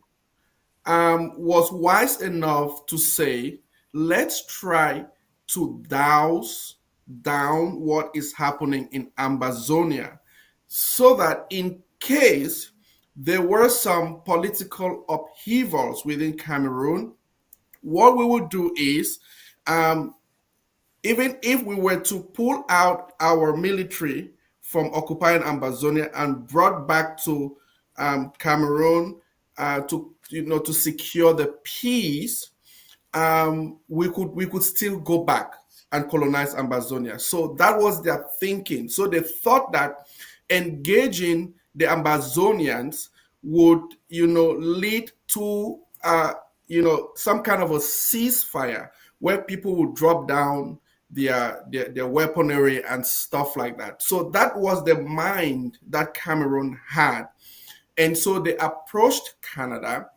Speaker 5: was wise enough to say, let's try to douse down what is happening in Ambazonia, so that in case there were some political upheavals within Cameroon, what we would do is, even if we were to pull out our military from occupying Ambazonia and brought back to Cameroon to secure the peace, we could still go back and colonize Ambazonia. So that was their thinking. So they thought that engaging the Ambazonians would lead to some kind of a ceasefire where people would drop down their weaponry and stuff like that. So that was the mind that Cameroon had. And so they approached Canada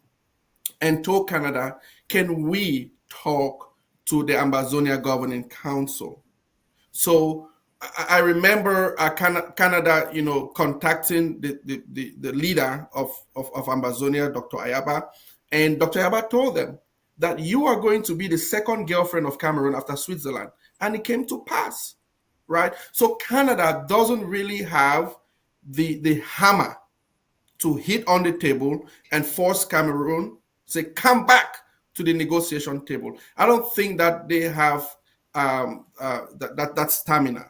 Speaker 5: and told Canada, can we talk to the Ambazonia Governing Council? So I remember Canada, contacting the leader of Ambazonia, Dr. Ayaba, and Dr. Ayaba told them that you are going to be the second girlfriend of Cameroon after Switzerland. And it came to pass, right? So Canada doesn't really have the hammer to hit on the table and force Cameroon, say, come back to the negotiation table. I don't think that they have that stamina.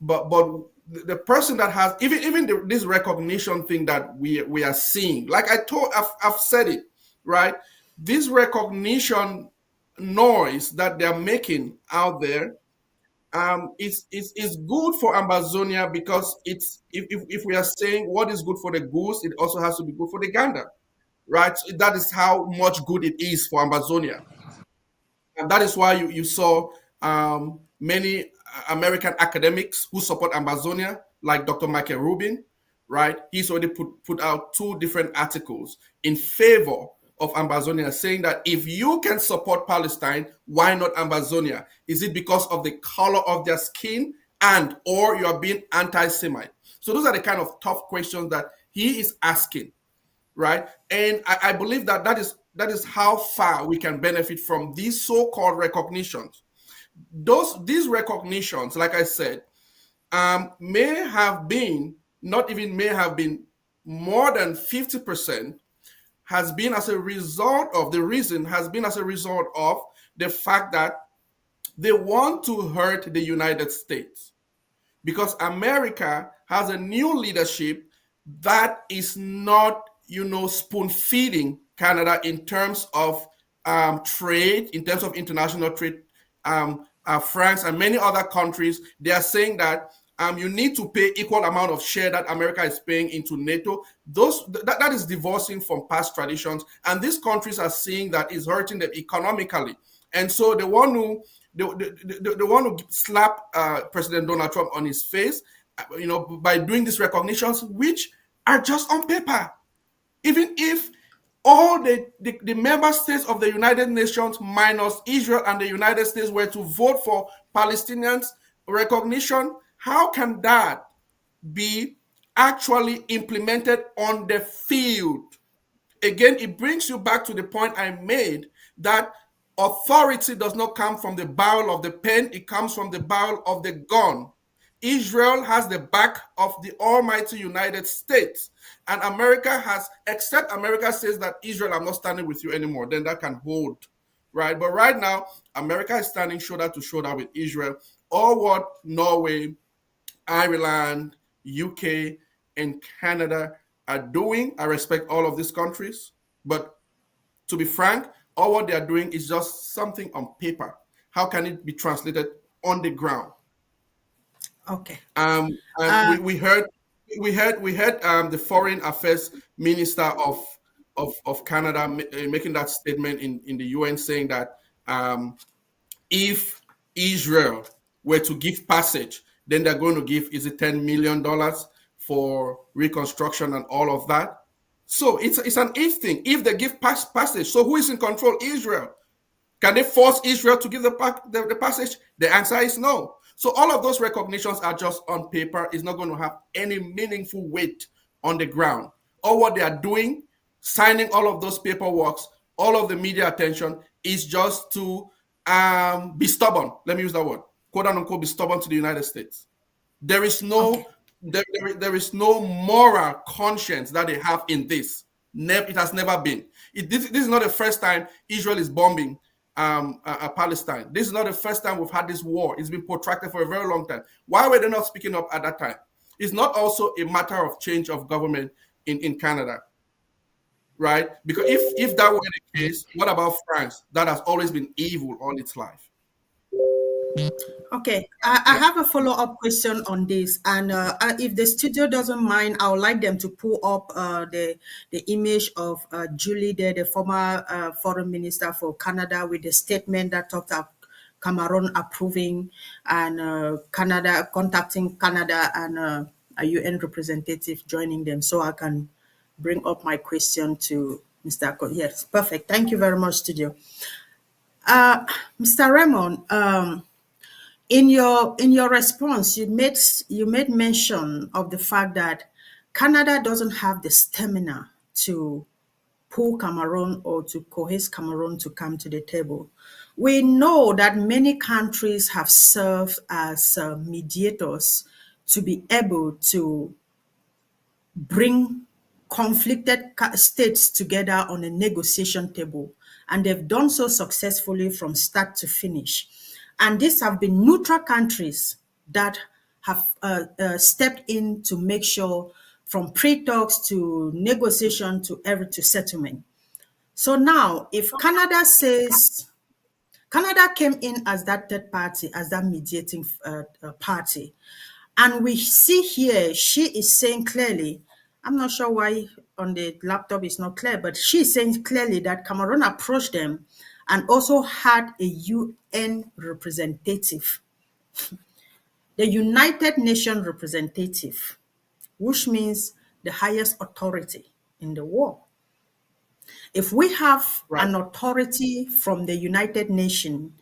Speaker 5: But the person that has even this recognition thing that we are seeing, like I've said it, right? This recognition noise that they're making out there is good for Ambazonia, because it's if we are saying what is good for the goose, it also has to be good for the gander, right? That is how much good it is for Ambazonia. And that is why you saw many American academics who support Ambazonia, like Dr. Michael Rubin, right? He's already put out 2 different articles in favor of Ambazonia, saying that if you can support Palestine, why not Ambazonia? Is it because of the color of their skin or you are being anti-Semite? So those are the kind of tough questions that he is asking, right? And I believe that is how far we can benefit from these so-called recognitions. These recognitions, like I said, may have been, not even may have been, more than 50% has been as a result of the fact that they want to hurt the United States, because America has a new leadership that is not, spoon feeding Canada in terms of trade, in terms of international trade. France and many other countries, they are saying that you need to pay equal amount of share that America is paying into NATO. That is divorcing from past traditions, and these countries are seeing that is hurting them economically, and so they want to slap President Donald Trump on his face, by doing these recognitions, which are just on paper. Even if all the member states of the United Nations minus Israel and the United States were to vote for Palestinians recognition, how can that be actually implemented on the field? Again, it brings you back to the point I made, that authority does not come from the barrel of the pen, it comes from the barrel of the gun. Israel has the back of the almighty United States. And America has, except America says that Israel, I'm not standing with you anymore, then that can hold, right? But right now, America is standing shoulder to shoulder with Israel. All what Norway, Ireland, UK, and Canada are doing, I respect all of these countries, but to be frank, all what they are doing is just something on paper. How can it be translated on the ground?
Speaker 4: Okay.
Speaker 5: And we heard the foreign affairs minister of Canada making that statement in the UN, saying that if Israel were to give passage, then they're going to give, is it $10 million for reconstruction and all of that? So it's an if thing. If they give passage, so who is in control? Israel. Can they force Israel to give the passage? The answer is no. So all of those recognitions are just on paper. It's not going to have any meaningful weight on the ground. All what they are doing, signing all of those paperwork, all of the media attention, is just to be stubborn. Let me use that word, quote unquote, be stubborn to the United States. There is no there is no moral conscience that they have in this. It has never been. This is not the first time Israel is bombing Palestine. This is not the first time we've had this war. It's been protracted for a very long time. Why were they not speaking up at that time? It's not also a matter of change of government in Canada, right? Because if that were the case, what about France? That has always been evil all its life.
Speaker 4: Okay, I have a follow-up question on this, and if the studio doesn't mind, I would like them to pull up the image of Julie there, the former foreign minister for Canada, with the statement that talked about Cameroon approving and Canada contacting Canada and a UN representative joining them, so I can bring up my question to Mr. Yes, perfect. Thank you very much, studio. Mr. Raymond, in your response, you made mention of the fact that Canada doesn't have the stamina to pull Cameroon or to coerce Cameroon to come to the table. We know that many countries have served as mediators to be able to bring conflicted states together on a negotiation table, and they've done so successfully from start to finish. And these have been neutral countries that have stepped in to make sure, from pre-talks to negotiation to settlement. So now, if Canada says, Canada came in as that third party, as that mediating party, and we see here, she is saying clearly, I'm not sure why on the laptop it's not clear, but she's saying clearly that Cameroon approached them and also had a UN representative, the United Nations representative, which means the highest authority in the world. If we have an authority from the United Nations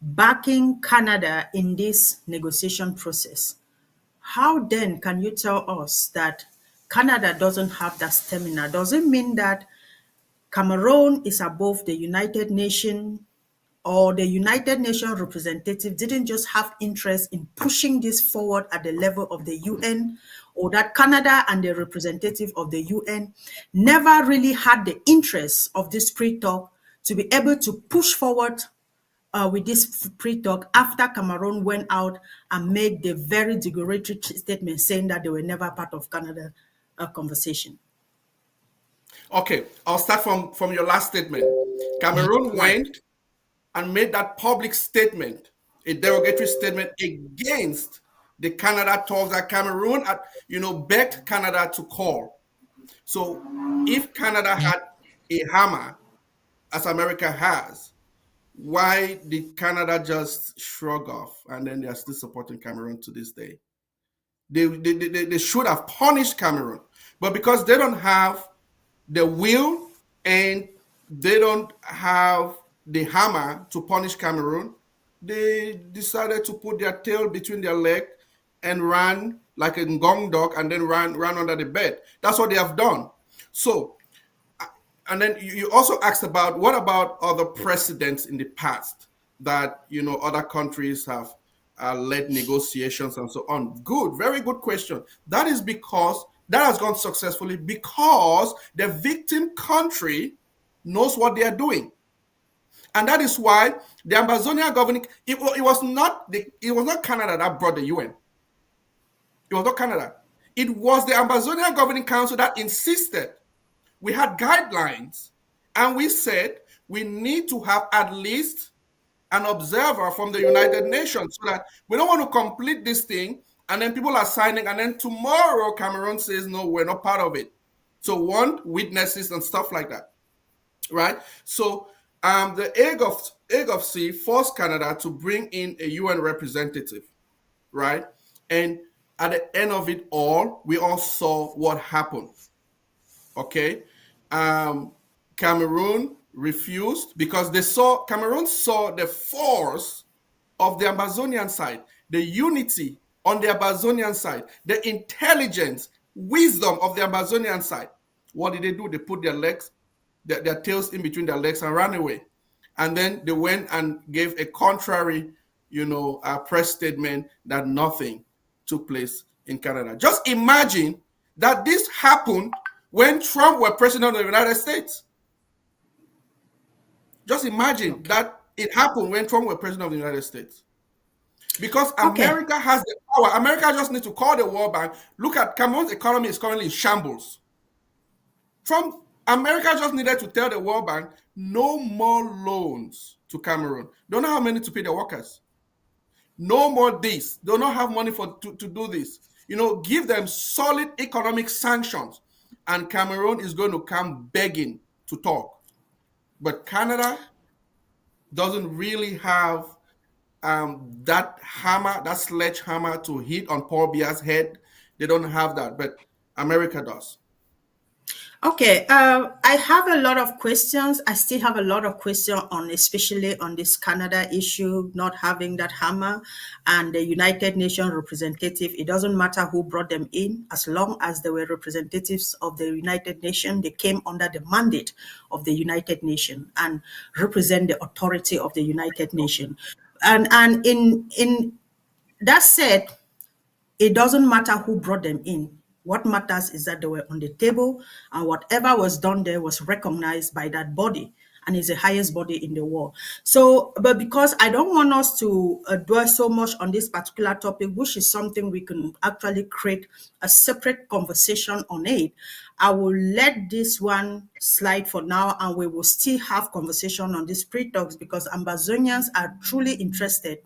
Speaker 4: backing Canada in this negotiation process, how then can you tell us that Canada doesn't have that stamina? Does it mean that Cameroon is above the United Nations, or the United Nations representative didn't just have interest in pushing this forward at the level of the UN, or that Canada and the representative of the UN never really had the interest of this pre-talk to be able to push forward with this pre-talk after Cameroon went out and made the very derogatory statement saying that they were never part of Canada conversation?
Speaker 5: Okay, I'll start from your last statement. Cameroon went and made that public statement, a derogatory statement against the Canada talks that Cameroon, begged Canada to call. So if Canada had a hammer, as America has, why did Canada just shrug off and then they're still supporting Cameroon to this day? They should have punished Cameroon, but because they don't have the will and they don't have the hammer to punish Cameroon, they decided to put their tail between their legs and run like a gong dog and then run under the bed. That's what they have done. So, and then you also asked about what about other precedents in the past that other countries have led negotiations and so on. Good, very good question. That is because that has gone successfully because the victim country knows what they are doing. And that is why the Ambazonian governing, it was not Canada that brought the UN. It was not Canada. It was the Ambazonian Governing Council that insisted. We had guidelines, and we said we need to have at least an observer from the United Nations, so that we don't want to complete this thing, and then people are signing, and then tomorrow Cameroon says, no, we're not part of it. So want witnesses and stuff like that, right? So the AGOFC forced Canada to bring in a UN representative, right? And at the end of it all, we all saw what happened. Okay, Cameroon refused because Cameroon saw the force of the Ambazonian side, the unity on the Ambazonian side, the intelligence, wisdom of the Ambazonian side. What did they do? They put their tails in between their legs and ran away. And then they went and gave a contrary, press statement that nothing took place in Canada. Just imagine that this happened when Trump was president of the United States. Just imagine that it happened when Trump was president of the United States. Because America has the power. America just needs to call the World Bank. Look at Cameroon's economy is currently in shambles. America just needed to tell the World Bank no more loans to Cameroon. Don't know how many to pay the workers. No more this. They don't have money to do this. Give them solid economic sanctions, and Cameroon is going to come begging to talk. But Canada doesn't really have that hammer, that sledgehammer to hit on Paul Biya's head. They don't have that, but America does.
Speaker 4: Okay, I have a lot of questions. I still have a lot of questions especially on this Canada issue, not having that hammer, and the United Nations representative. It doesn't matter who brought them in, as long as they were representatives of the United Nations, they came under the mandate of the United Nations and represent the authority of the United Nations. And in that said, it doesn't matter who brought them in. What matters is that they were on the table, and whatever was done there was recognized by that body, and is the highest body in the world. So, but because I don't want us to dwell so much on this particular topic, which is something we can actually create a separate conversation on it, I will let this one slide for now, and we will still have conversation on these pre-talks, because Ambazonians are truly interested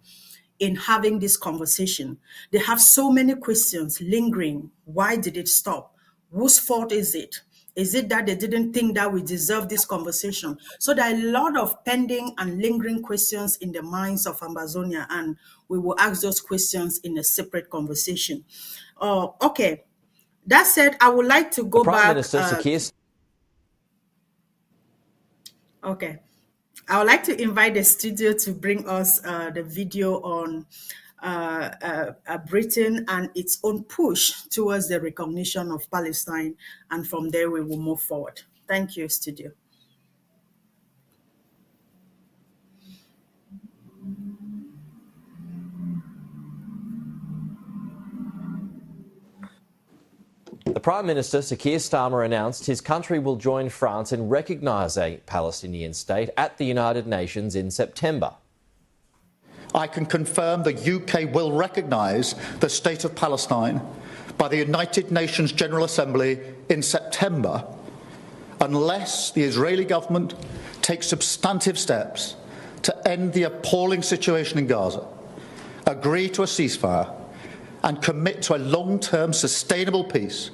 Speaker 4: in having this conversation. They have so many questions lingering. Why did it stop? Whose fault is it? Is it that they didn't think that we deserve this conversation? So there are a lot of pending and lingering questions in the minds of Ambazonia, and we will ask those questions in a separate conversation. Okay. That said, I would like to go back. Okay. I would like to invite the studio to bring us the video on Britain and its own push towards the recognition of Palestine. And from there, we will move forward. Thank you, studio.
Speaker 9: The Prime Minister, Sir Keir Starmer, announced his country will join France in recognising a Palestinian state at the United Nations in September.
Speaker 10: I can confirm the UK will recognise the State of Palestine by the United Nations General Assembly in September, unless the Israeli government takes substantive steps to end the appalling situation in Gaza, agree to a ceasefire, and commit to a long-term sustainable peace,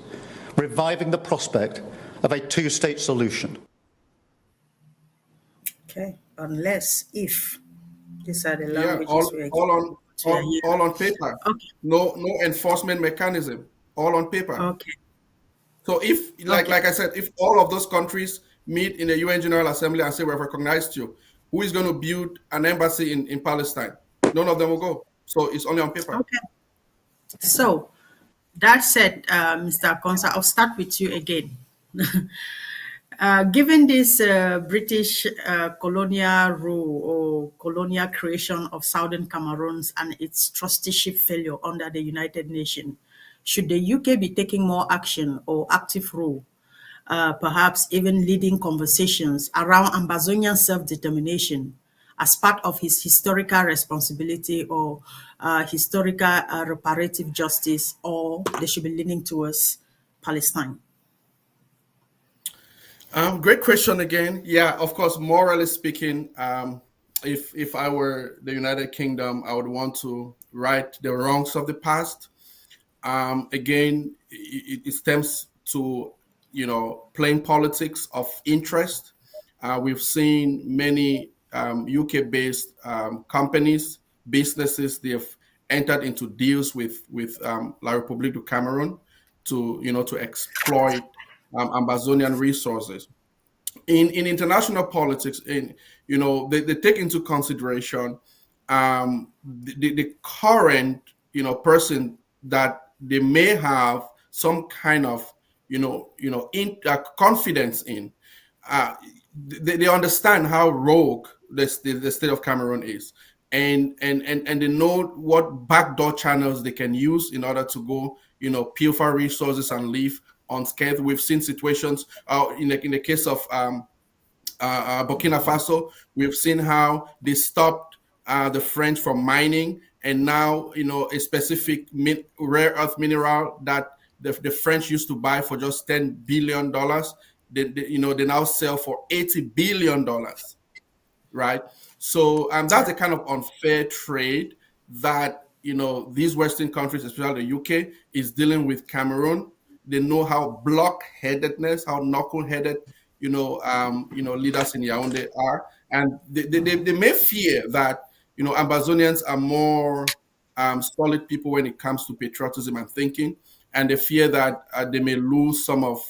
Speaker 10: reviving the prospect of a two-state solution.
Speaker 4: Okay, unless, if. These are the languages
Speaker 5: all on paper. Okay. No enforcement mechanism. All on paper.
Speaker 4: Okay.
Speaker 5: So if, like I said, if all of those countries meet in the UN General Assembly and say we've recognized you, who is going to build an embassy in Palestine? None of them will go. So it's only on paper.
Speaker 4: Okay. So that said, Mr. Konsa, I'll start with you again. Given this British colonial rule or colonial creation of Southern Cameroons and its trusteeship failure under the United Nations, should the UK be taking more action or active role, perhaps even leading conversations around Ambazonian self-determination as part of his historical responsibility or historical reparative justice, or they should be leaning towards Palestine?
Speaker 5: Great question again. Yeah, of course, morally speaking, if I were the United Kingdom, I would want to right the wrongs of the past. Again, it stems to playing politics of interest. We've seen many UK-based companies, businesses. They have entered into deals with La République du Cameroon to exploit Ambazonian resources. In international politics, they take into consideration the current person that they may have some kind of confidence in. They understand how rogue the state of Cameroon is, and they know what backdoor channels they can use in order to go pilfer resources and leave unscathed. We've seen situations in the case of Burkina Faso. We've seen how they stopped the French from mining, and now a specific rare earth mineral that the French used to buy for just $10 billion, they now sell for $80 billion, right? So that's a kind of unfair trade that these Western countries, especially the UK, is dealing with Cameroon. They know how block-headedness, how knuckle-headed leaders in Yaoundé are, and they may fear that Ambazonians are more solid people when it comes to patriotism and thinking, and they fear that they may lose some of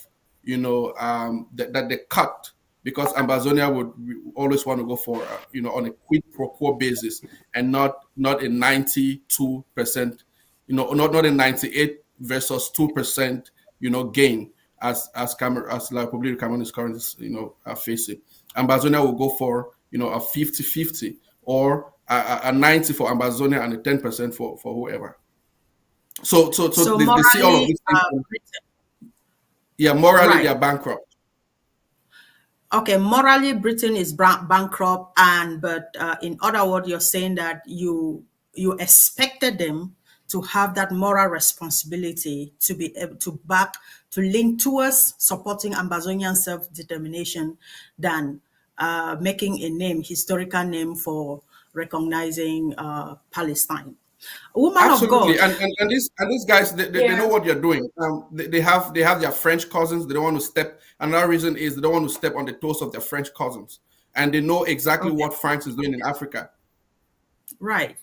Speaker 5: that they cut, because Ambazonia would always want to go for on a quid pro quo basis, and not a 92%, not a 98 versus 2% gain as La République du Cameroon is currently facing. Ambazonia will go for a 50-50, or a 90 for Ambazonia and a 10% for whoever. So they see all of these things. Yeah, morally
Speaker 4: Right.
Speaker 5: they are bankrupt.
Speaker 4: Okay, morally Britain is bankrupt, but in other words, you're saying that you expected them to have that moral responsibility to be able to link towards supporting Ambazonian self-determination than making a historical name for recognizing Palestine. A woman of
Speaker 5: Absolutely,
Speaker 4: God.
Speaker 5: and these guys, they know what they're doing. They have their French cousins. They don't want to step. Another reason is they don't want to step on the toes of their French cousins, and they know exactly what France is doing in Africa.
Speaker 4: Right.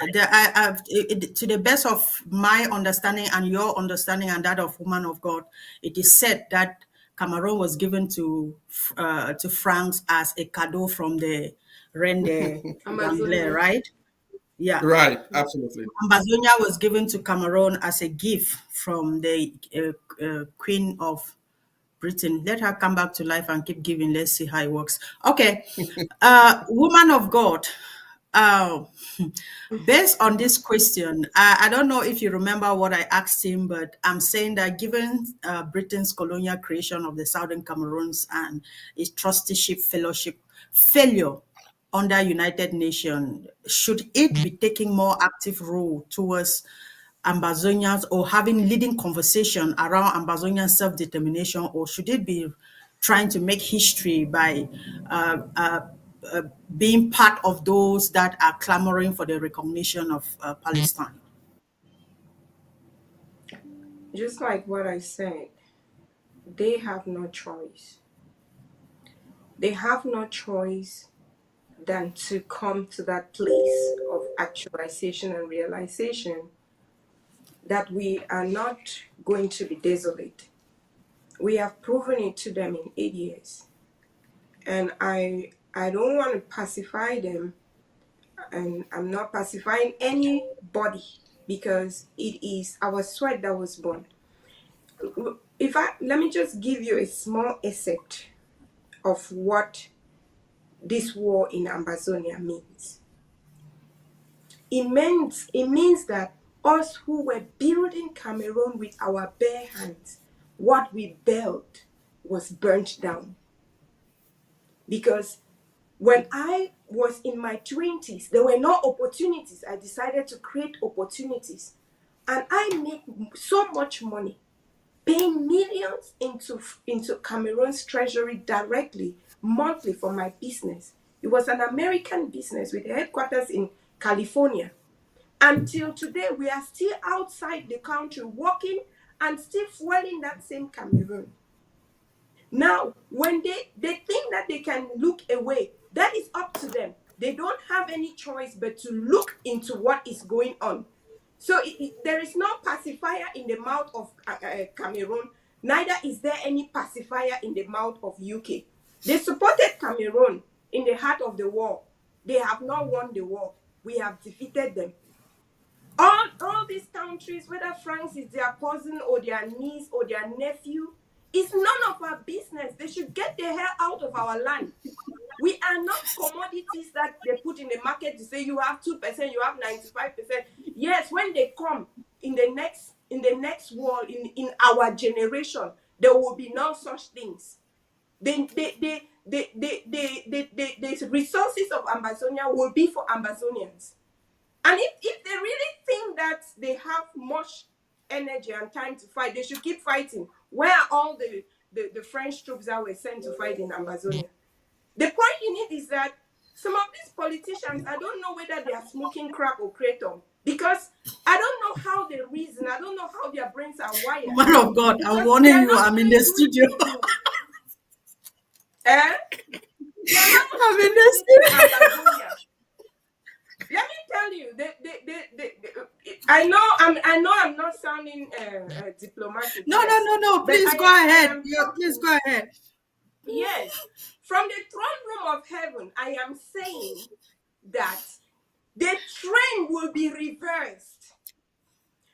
Speaker 4: To the best of my understanding and your understanding and that of woman of God, it is said that Cameroon was given to France as a cadeau from the Rende Anglais, right? Yeah.
Speaker 5: Right, absolutely.
Speaker 4: Ambazonia was given to Cameroon as a gift from the Queen of Britain. Let her come back to life and keep giving. Let's see how it works. Okay. Woman of God, based on this question, I don't know if you remember what I asked him, but I'm saying that given Britain's colonial creation of the Southern Cameroons and its trusteeship fellowship failure under United Nations, should it be taking more active role towards Ambazonians or having leading conversation around Ambazonian self-determination, or should it be trying to make history by being part of those that are clamoring for the recognition of Palestine?
Speaker 6: Just like what I said, they have no choice. They have no choice than to come to that place of actualization and realization that we are not going to be desolate. We have proven it to them in 8 years. And I don't want to pacify them, and I'm not pacifying anybody, because it is our sweat that was born. Let me just give you a small excerpt of what this war in Ambazonia means. It means that us who were building Cameroon with our bare hands, what we built was burnt down. Because when I was in my 20s, there were no opportunities. I decided to create opportunities. And I made so much money, paying millions into Cameroon's treasury directly, monthly for my business. It was an American business with headquarters in California. Until today, we are still outside the country working and still fueling that same Cameroon. Now, when they think that they can look away, that is up to them. They don't have any choice but to look into what is going on. So there is no pacifier in the mouth of Cameroon, neither is there any pacifier in the mouth of UK. They supported Cameroon in the heart of the war. They have not won the war. We have defeated them. All these countries, whether France is their cousin or their niece or their nephew, it's none of our business. They should get the hell out of our land. We are not commodities that they put in the market to say you have 2%, you have 95%. Yes, when they come in the next world, in our generation, there will be no such things. The resources of Ambazonia will be for Ambazonians. And if they really think that they have much energy and time to fight, they should keep fighting. Where are all the French troops that were sent to fight in Ambazonia? The point in it is that some of these politicians, I don't know whether they are smoking crack or kratom, because I don't know how they reason. I don't know how their brains are wired.
Speaker 4: Man of God, I'm warning you, I'm in the studio.
Speaker 6: I'm
Speaker 4: in the studio.
Speaker 6: Let me tell you, I know I'm not sounding diplomatic.
Speaker 4: No. Please go ahead. Please go ahead.
Speaker 6: Yes. From the throne room of heaven, I am saying that the trend will be reversed.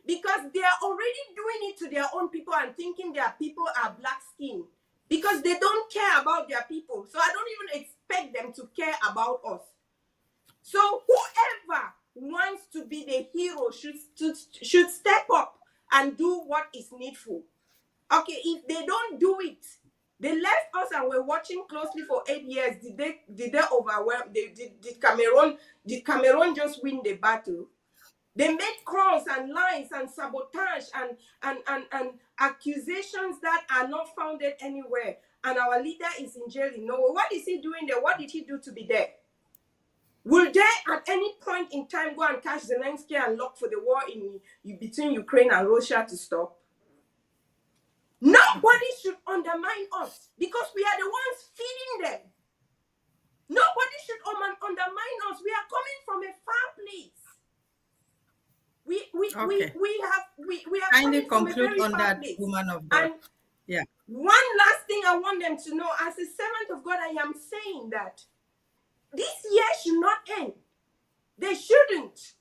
Speaker 6: Because they are already doing it to their own people and thinking their people are black skin. Because they don't care about their people. So I don't even expect them to care about us. So whoever wants to be the hero should step up and do what is needful. Okay, if they don't do it, they left us and were watching closely for 8 years. Did they overwhelm? Did Cameroon just win the battle? They made calls and lies and sabotage and accusations that are not founded anywhere. And our leader is in jail in Norway. What is he doing there? What did he do to be there? Will they at any point in time go and catch Zelensky and look for the war between Ukraine and Russia to stop? Nobody should undermine us because we are the ones feeding them. Nobody should undermine us. We are coming from a far place. We are
Speaker 4: kindly
Speaker 6: coming from a
Speaker 4: conclude
Speaker 6: very
Speaker 4: on
Speaker 6: far
Speaker 4: that,
Speaker 6: place.
Speaker 4: woman of God.
Speaker 6: And
Speaker 4: yeah.
Speaker 6: one last thing I want them to know, as a servant of God, I am saying that this year should not end. They shouldn't.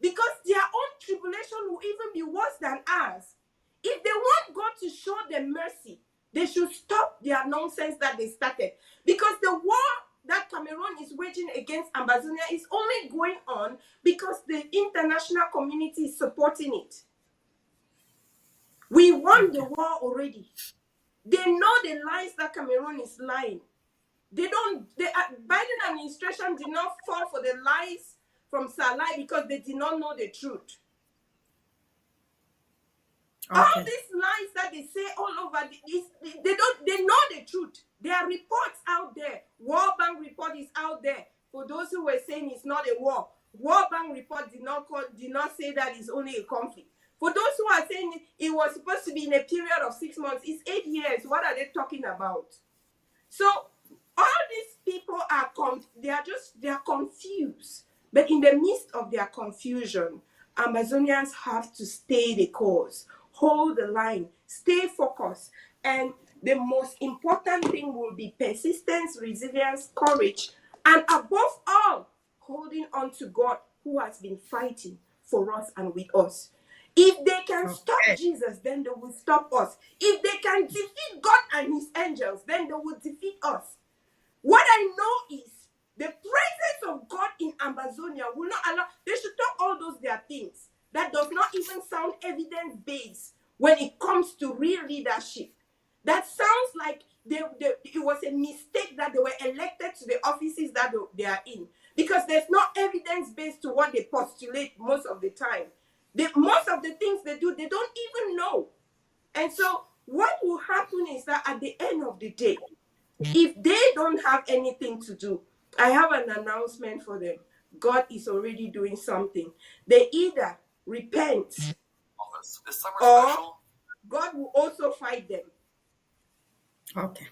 Speaker 6: Because their own tribulation will even be worse than ours. If they want God to show them mercy, they should stop their nonsense that they started. Because the war that Cameroon is waging against Ambazonia is only going on because the international community is supporting it. We won the war already. They know the lies that Cameroon is lying. Biden administration did not fall for the lies from Salai because they did not know the truth. Okay. All these lies that they say all over, they know the truth. There are reports out there. World Bank report is out there. For those who were saying it's not a war, World Bank report did not say that it's only a conflict. For those who are saying it was supposed to be in a period of 6 months, it's 8 years. What are they talking about? So all these people are confused. But in the midst of their confusion, Ambazonians have to stay the course, hold the line, stay focused. And the most important thing will be persistence, resilience, courage, and above all, holding on to God who has been fighting for us and with us. If they can stop
Speaker 4: Okay.
Speaker 6: Jesus, then they will stop us. If they can defeat God and his angels, then they will defeat us. What I know is the presence of God in Ambazonia will not allow, they should talk all those their things. That does not even sound evidence-based when it comes to real leadership. That sounds like it was a mistake that they were elected to the offices that they are in. Because there's no evidence-based to what they postulate most of the time. Most of the things they do, they don't even know. And so what will happen is that at the end of the day, if they don't have anything to do, I have an announcement for them. God is already doing something. They either repent or God will also fight them.
Speaker 4: Okay.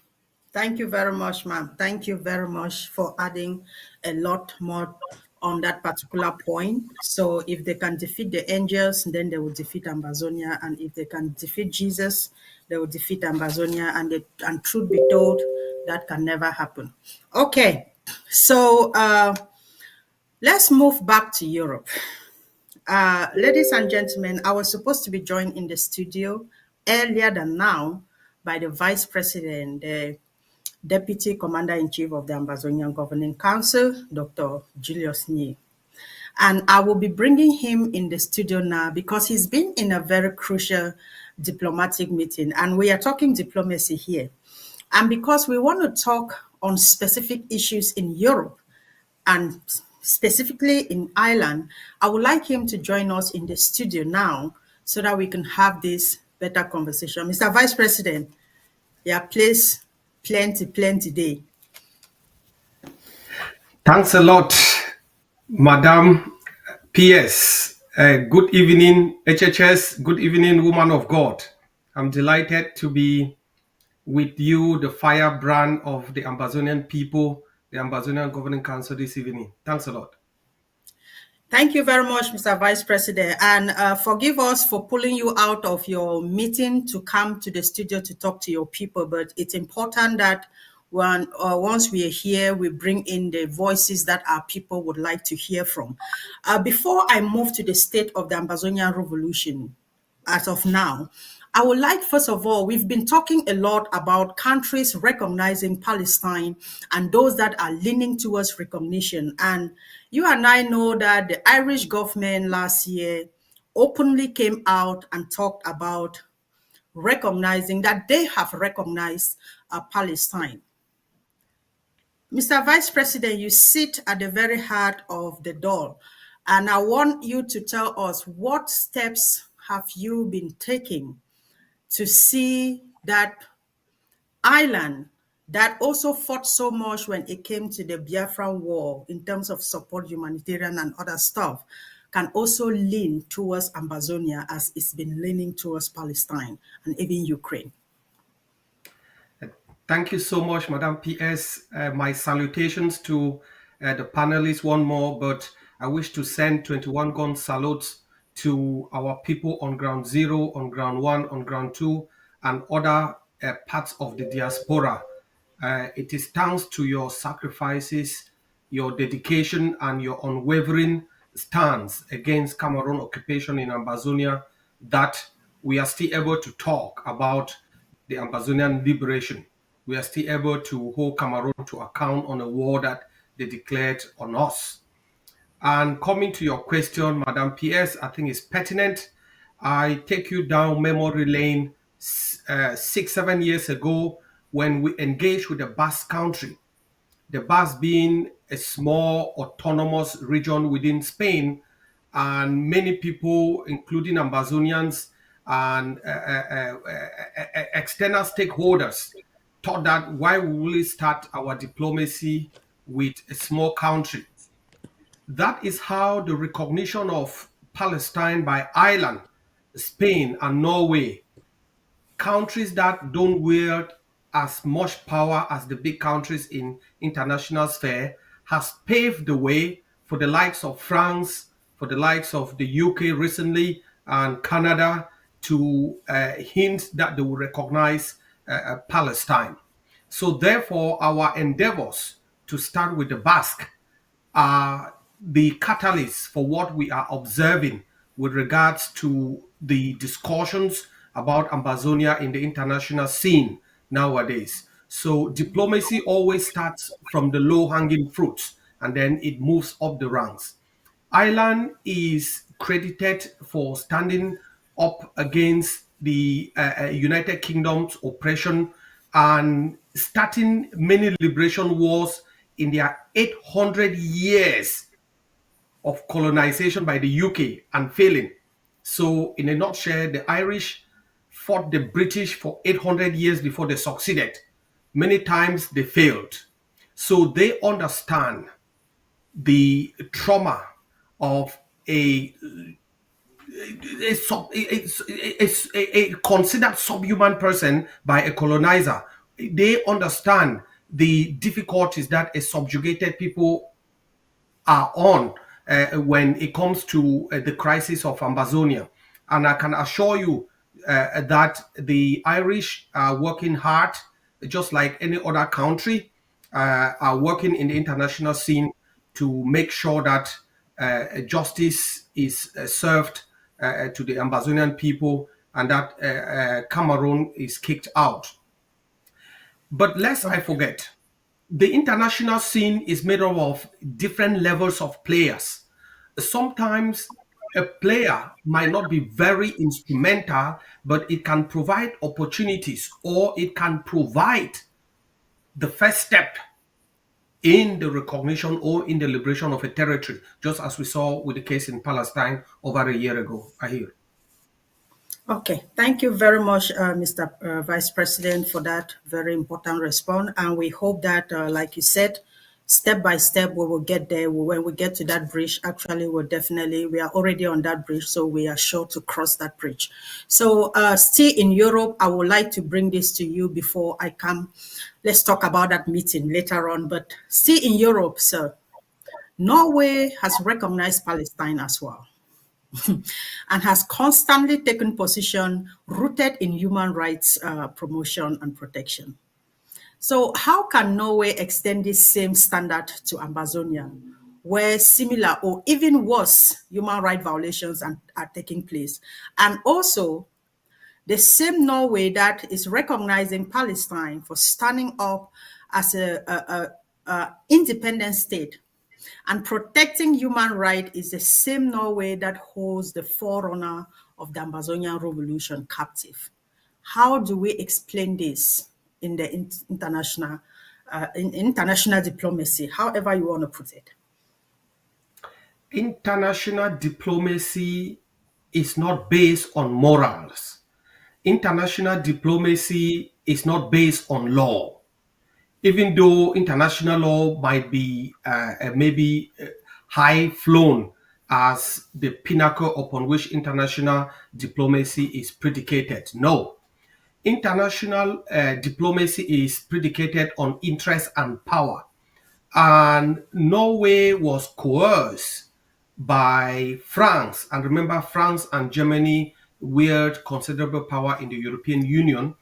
Speaker 4: Thank you very much, ma'am. Thank you very much for adding a lot more on that particular point. So if they can defeat the angels, then they will defeat Ambazonia. And if they can defeat Jesus, they will defeat Ambazonia. And truth be told, that can never happen. Okay. So let's move back to Europe. Ladies and gentlemen, I was supposed to be joined in the studio earlier than now by the Vice President, the Deputy Commander-in-Chief of the Ambazonian Governing Council, Dr. Julius Nye. And I will be bringing him in the studio now because he's been in a very crucial diplomatic meeting, and we are talking diplomacy here. And because we want to talk on specific issues in Europe and specifically in Ireland, I would like him to join us in the studio now so that we can have this better conversation. Mr. Vice President, yeah, please, plenty day.
Speaker 11: Thanks a lot, Madam PS. Good evening, HHS. Good evening, woman of God. I'm delighted to be with you, the firebrand of the Ambazonian people, the Ambazonian Governing Council this evening. Thanks a lot.
Speaker 4: Thank you very much, Mr. Vice President. And forgive us for pulling you out of your meeting to come to the studio to talk to your people. But it's important that once we are here, we bring in the voices that our people would like to hear from. Before I move to the state of the Ambazonian revolution, as of now, I would like, first of all, we've been talking a lot about countries recognizing Palestine and those that are leaning towards recognition. And you and I know that the Irish government last year openly came out and talked about recognizing that they have recognized Palestine. Mr. Vice President, you sit at the very heart of the door, and I want you to tell us what steps have you been taking to see that Ireland, that also fought so much when it came to the Biafran war in terms of support, humanitarian and other stuff, can also lean towards Ambazonia as it's been leaning towards Palestine and even Ukraine.
Speaker 11: Thank you so much, Madam PS. My salutations to the panelists one more, but I wish to send 21 gun salutes to our people on ground zero, on ground one, on ground two, and other parts of the diaspora. It is thanks to your sacrifices, your dedication, and your unwavering stance against Cameroon occupation in Ambazonia that we are still able to talk about the Ambazonian liberation. We are still able to hold Cameroon to account on a war that they declared on us. And coming to your question, Madam PS, I think it's pertinent. I take you down memory lane 6-7 years ago when we engaged with the Basque country. The Basque being a small autonomous region within Spain, and many people, including Ambazonians and external stakeholders, thought that why would we start our diplomacy with a small country? That is how the recognition of Palestine by Ireland, Spain, and Norway, countries that don't wield as much power as the big countries in international sphere, has paved the way for the likes of France, for the likes of the UK recently, and Canada to hint that they will recognize Palestine. So therefore, our endeavors to start with the Basque are the catalyst for what we are observing with regards to the discussions about Ambazonia in the international scene nowadays. So diplomacy always starts from the low-hanging fruits and then it moves up the ranks. Ireland is credited for standing up against the United Kingdom's oppression and starting many liberation wars in their 800 years of colonization by the UK and failing. So, in a nutshell, the Irish fought the British for 800 years before they succeeded. Many times they failed. So, they understand the trauma of a considered subhuman person by a colonizer. They understand the difficulties that a subjugated people are on when it comes to the crisis of Ambazonia. And I can assure you that the Irish are working hard, just like any other country, are working in the international scene to make sure that justice is served to the Ambazonian people and that Cameroon is kicked out. But lest I forget, the international scene is made up of different levels of players. Sometimes a player might not be very instrumental, but it can provide opportunities or it can provide the first step in the recognition or in the liberation of a territory, just as we saw with the case in Palestine over a year ago. I hear.
Speaker 4: Okay, thank you very much, Mr. Vice President, for that very important response. And we hope that, like you said, step by step, we will get there. When we get to that bridge, actually, we are already on that bridge, so we are sure to cross that bridge. So still in Europe, I would like to bring this to you before I come. Let's talk about that meeting later on. But still in Europe, sir, Norway has recognized Palestine as well. And has constantly taken position rooted in human rights promotion and protection. So how can Norway extend this same standard to Ambazonia, where similar or even worse human rights violations are taking place? And also, the same Norway that is recognizing Palestine for standing up as a independent state and protecting human rights is the same Norway that holds the forerunner of the Ambazonian revolution captive. How do we explain this in the international diplomacy, however you want to put it?
Speaker 11: International diplomacy is not based on morals. International diplomacy is not based on law. Even though international law might be maybe high flown as the pinnacle upon which international diplomacy is predicated. No. International diplomacy is predicated on interest and power. And Norway was coerced by France. And remember, France and Germany wield considerable power in the European Union.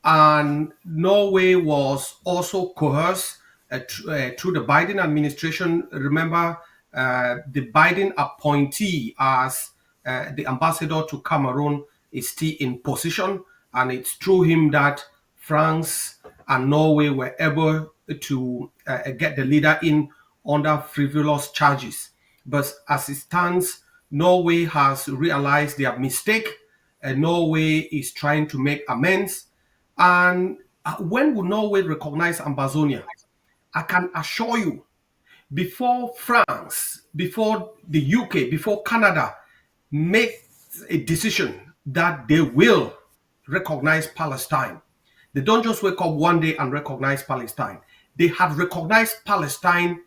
Speaker 11: And Norway was also coerced through the Biden administration. Remember, the Biden appointee as the ambassador to Cameroon is still in position, and it's through him that France and Norway were able to get the leader in under frivolous charges. But as it stands, Norway has realized their mistake, and Norway is trying to make amends. And when will Norway recognize Ambazonia? I can assure you, before France, before the UK, before Canada make a decision that they will recognize Palestine, they don't just wake up one day and recognize Palestine. They have recognized Palestine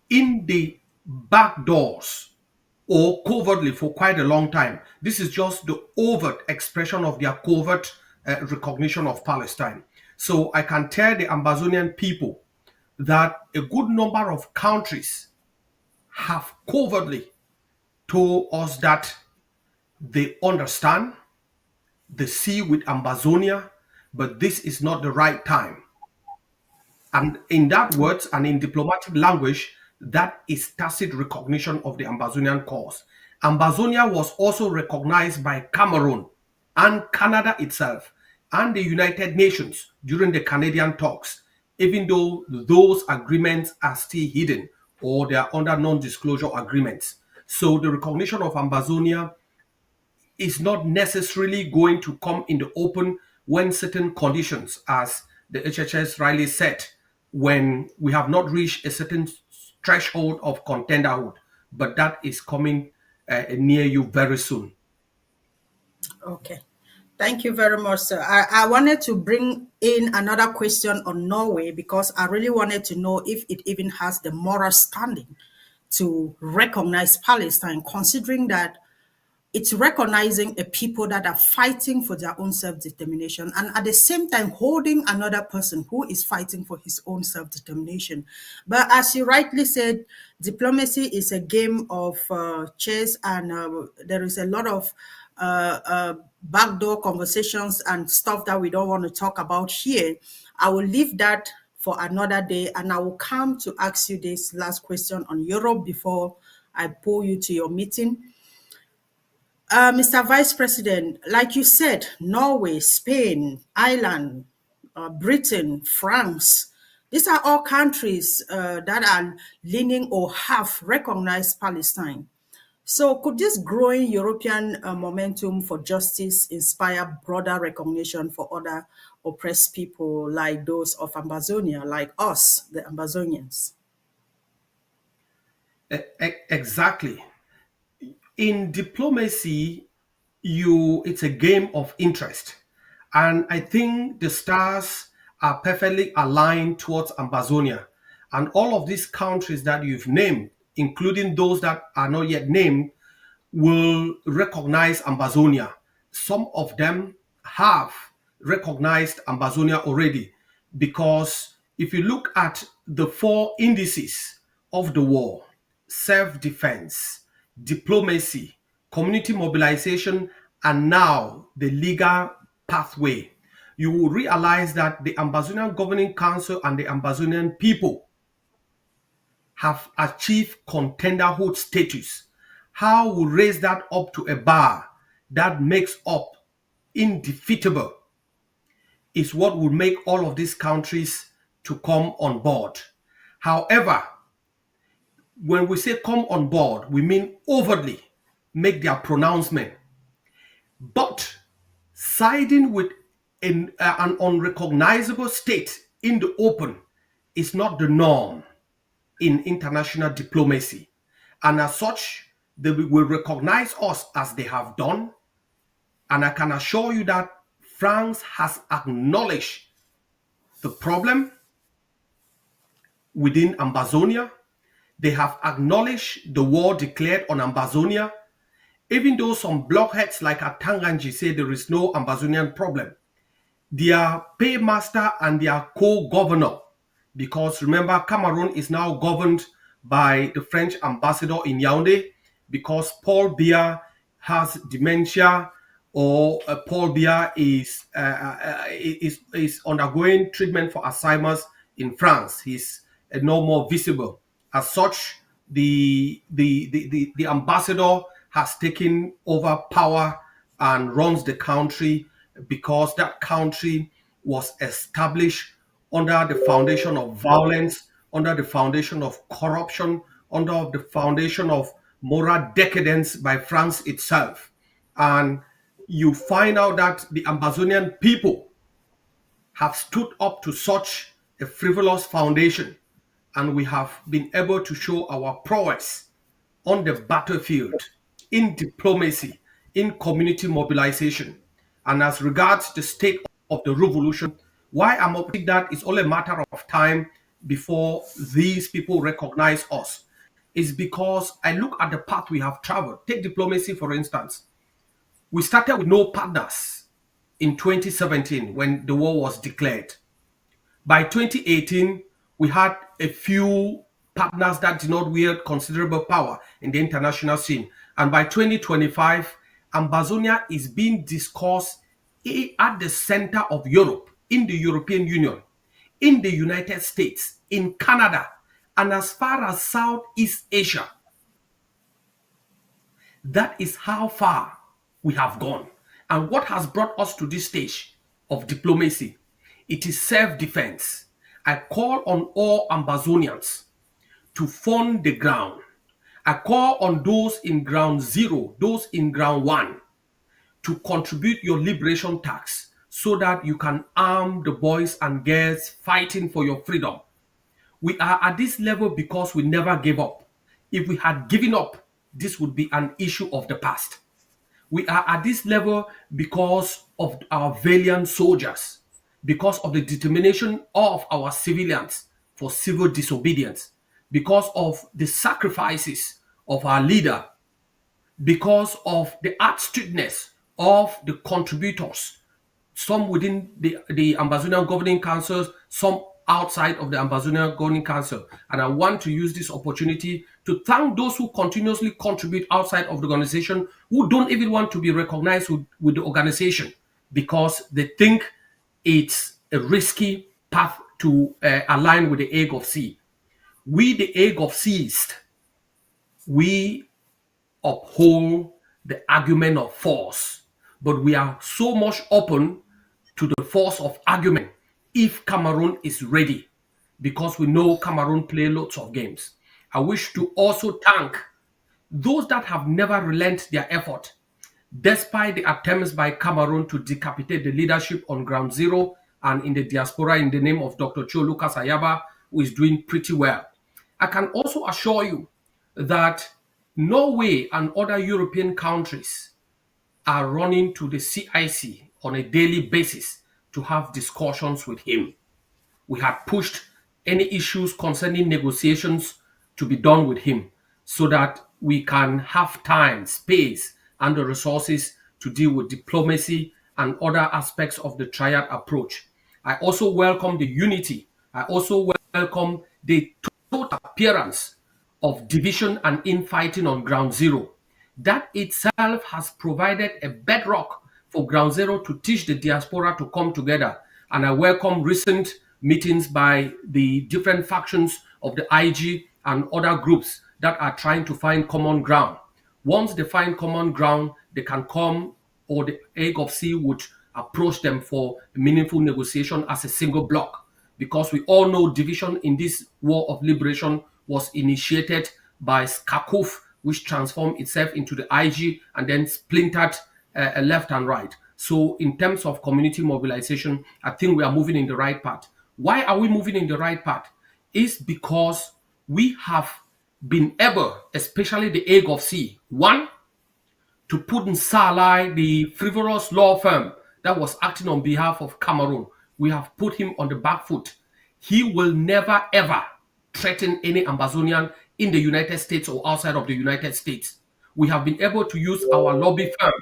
Speaker 11: in the back doors or covertly for quite a long time. This is just the overt expression of their covert recognition of Palestine. So I can tell the Ambazonian people that a good number of countries have covertly told us that they understand, they see with Ambazonia, but this is not the right time. And in that words and in diplomatic language, that is tacit recognition of the Ambazonian cause. Ambazonia was also recognized by Cameroon and Canada itself and the United Nations during the Canadian talks, even though those agreements are still hidden or they are under non-disclosure agreements. So the recognition of Ambazonia is not necessarily going to come in the open when certain conditions, as the HHS rightly said, when we have not reached a certain threshold of contenderhood, but that is coming near you very soon.
Speaker 4: Okay. Thank you very much, sir. I wanted to bring in another question on Norway because I really wanted to know if it even has the moral standing to recognize Palestine, considering that it's recognizing a people that are fighting for their own self-determination and at the same time holding another person who is fighting for his own self-determination. But as you rightly said, diplomacy is a game of chess, and there is a lot of backdoor conversations and stuff that we don't want to talk about here. I will leave that for another day, and I will come to ask you this last question on Europe before I pull you to your meeting. Mr. Vice President, like you said, Norway, Spain, Ireland, Britain, France, these are all countries that are leaning or have recognized Palestine. So could this growing European momentum for justice inspire broader recognition for other oppressed people like those of Ambazonia, like us, the Ambazonians?
Speaker 11: Exactly. In diplomacy, it's a game of interest. And I think the stars are perfectly aligned towards Ambazonia. And all of these countries that you've named, including those that are not yet named, will recognize Ambazonia. Some of them have recognized Ambazonia already, because if you look at the four indices of the war: self-defense, diplomacy, community mobilization, and now the legal pathway, you will realize that the Ambazonian Governing Council and the Ambazonian people have achieved contenderhood status. How we raise that up to a bar that makes up indefeatable is what will make all of these countries to come on board. However, when we say come on board, we mean overtly make their pronouncement. But siding with an unrecognizable state in the open is not the norm in international diplomacy. And as such, they will recognize us as they have done. And I can assure you that France has acknowledged the problem within Ambazonia. They have acknowledged the war declared on Ambazonia. Even though some blockheads like Atanganji say there is no Ambazonian problem, their paymaster and their co-governor, because remember, Cameroon is now governed by the French ambassador in Yaoundé, because Paul Biya has dementia, or Paul Biya is undergoing treatment for Alzheimer's in France. He's no more visible. As such, the ambassador has taken over power and runs the country, because that country was established under the foundation of violence, under the foundation of corruption, under the foundation of moral decadence by France itself. And you find out that the Ambazonian people have stood up to such a frivolous foundation, and we have been able to show our prowess on the battlefield, in diplomacy, in community mobilization. And as regards the state of the revolution, why I'm optimistic that it's only a matter of time before these people recognize us is because I look at the path we have traveled. Take diplomacy, for instance. We started with no partners in 2017 when the war was declared. By 2018, we had a few partners that did not wield considerable power in the international scene. And by 2025, Ambazonia is being discussed at the center of Europe, in the European Union, in the United States, in Canada, and as far as Southeast Asia. That is how far we have gone. And what has brought us to this stage of diplomacy? It is self-defense. I call on all Ambazonians to fund the ground. I call on those in ground zero, those in ground one, to contribute your liberation tax so that you can arm the boys and girls fighting for your freedom. We are at this level because we never gave up. If we had given up, this would be an issue of the past. We are at this level because of our valiant soldiers, because of the determination of our civilians for civil disobedience, because of the sacrifices of our leader, because of the attitudeness of the contributors, some within the Ambazonian Governing Council, some outside of the Ambazonian Governing Council. And I want to use this opportunity to thank those who continuously contribute outside of the organization, who don't even want to be recognized with the organization because they think it's a risky path to align with the egg of sea. We, the egg of seas, we uphold the argument of force, but we are so much open to the force of argument if Cameroon is ready, because we know Cameroon play lots of games. I wish to also thank those that have never relent their effort, despite the attempts by Cameroon to decapitate the leadership on ground zero and in the diaspora in the name of Dr. Cho Lucas Ayaba, who is doing pretty well. I can also assure you that Norway and other European countries are running to the CIC on a daily basis to have discussions with him. We have pushed any issues concerning negotiations to be done with him so that we can have time, space, and the resources to deal with diplomacy and other aspects of the triad approach. I also welcome the unity. I also welcome the total appearance of division and infighting on ground zero. That itself has provided a bedrock for ground zero to teach the diaspora to come together. And I welcome recent meetings by the different factions of the IG and other groups that are trying to find common ground. Once they find common ground, they can come, or the egg of sea would approach them for meaningful negotiation as a single block. Because we all know division in this war of liberation was initiated by Skakov, which transformed itself into the IG and then splintered left and right. So in terms of community mobilization, I think we are moving in the right path. Why are we moving in the right path? It's because we have been able, especially the egg of sea, one, to put in Salai, the frivolous law firm that was acting on behalf of Cameroon. We have put him on the back foot. He will never, ever threaten any Ambazonian in the United States or outside of the United States. We have been able to use our lobby firm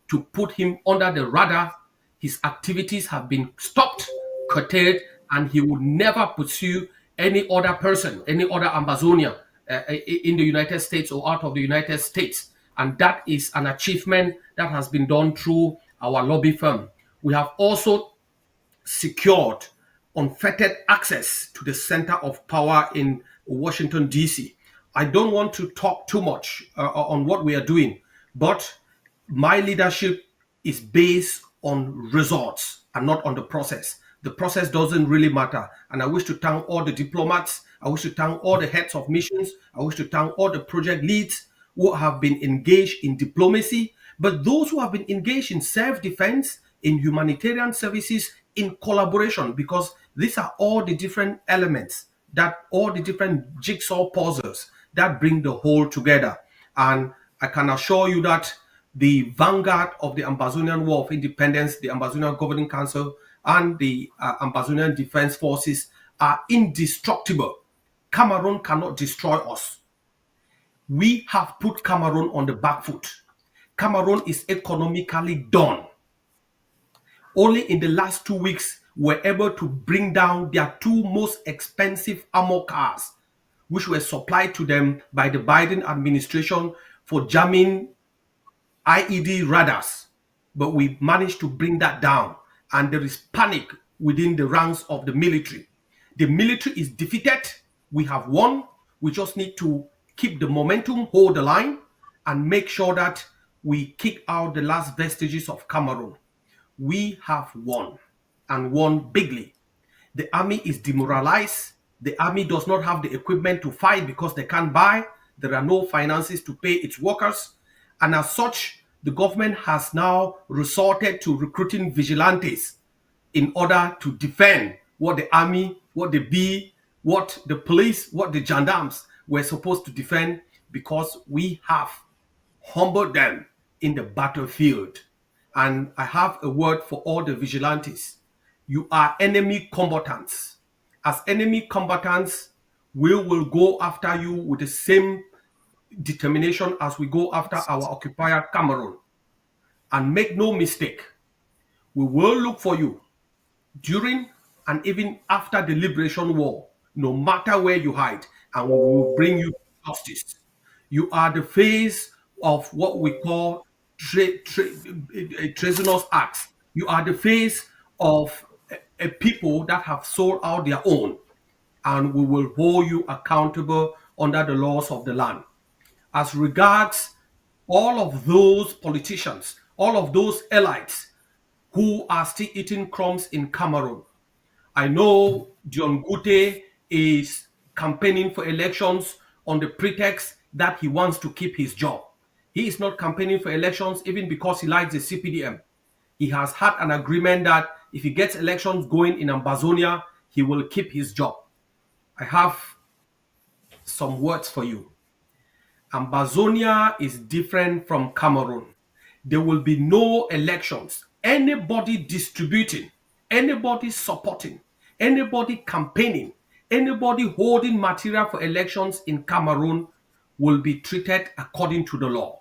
Speaker 11: to put him under the radar. His activities have been stopped, curtailed, and he would never pursue any other person, any other Ambazonian in the United States or out of the United States. And that is an achievement that has been done through our lobby firm. We have also secured unfettered access to the center of power in Washington, D.C. I don't want to talk too much on what we are doing, but my leadership is based on results and not on the process. The process doesn't really matter. And I wish to thank all the diplomats. I wish to thank all the heads of missions. I wish to thank all the project leads who have been engaged in diplomacy, but those who have been engaged in self-defense, in humanitarian services, in collaboration, because these are all the different elements, that all the different jigsaw puzzles that bring the whole together. And I can assure you that the vanguard of the Ambazonian War of Independence, the Ambazonian Governing Council, and the Ambazonian Defense Forces are indestructible. Cameroon cannot destroy us. We have put Cameroon on the back foot. Cameroon is economically done. Only in the last 2 weeks, we're able to bring down their two most expensive armor cars, which were supplied to them by the Biden administration for jamming IED radars. But we managed to bring that down. And there is panic within the ranks of the military. The military is defeated. We have won. We just need to keep the momentum, hold the line, and make sure that we kick out the last vestiges of Cameroon. We have won, and won bigly. The army is demoralized. The army does not have the equipment to fight because they can't buy. There are no finances to pay its workers. And as such, the government has now resorted to recruiting vigilantes in order to defend what the army, what the B, what the police, what the gendarmes were supposed to defend, because we have humbled them in the battlefield. And I have a word for all the vigilantes. You are enemy combatants. As enemy combatants, we will go after you with the same determination as we go after our occupier Cameroon. And make no mistake, we will look for you during and even after the liberation war, no matter where you hide, and we will bring you justice. You are the face of what we call treasonous acts. You are the face of a people that have sold out their own, and we will hold you accountable under the laws of the land. As regards all of those politicians, all of those elites who are still eating crumbs in Cameroon, I know John Gute is campaigning for elections on the pretext that he wants to keep his job. He is not campaigning for elections even because he likes the CPDM. He has had an agreement that if he gets elections going in Ambazonia, he will keep his job. I have some words for you. Ambazonia is different from Cameroon. There will be no elections. Anybody distributing, anybody supporting, anybody campaigning, anybody holding material for elections in Cameroon will be treated according to the law.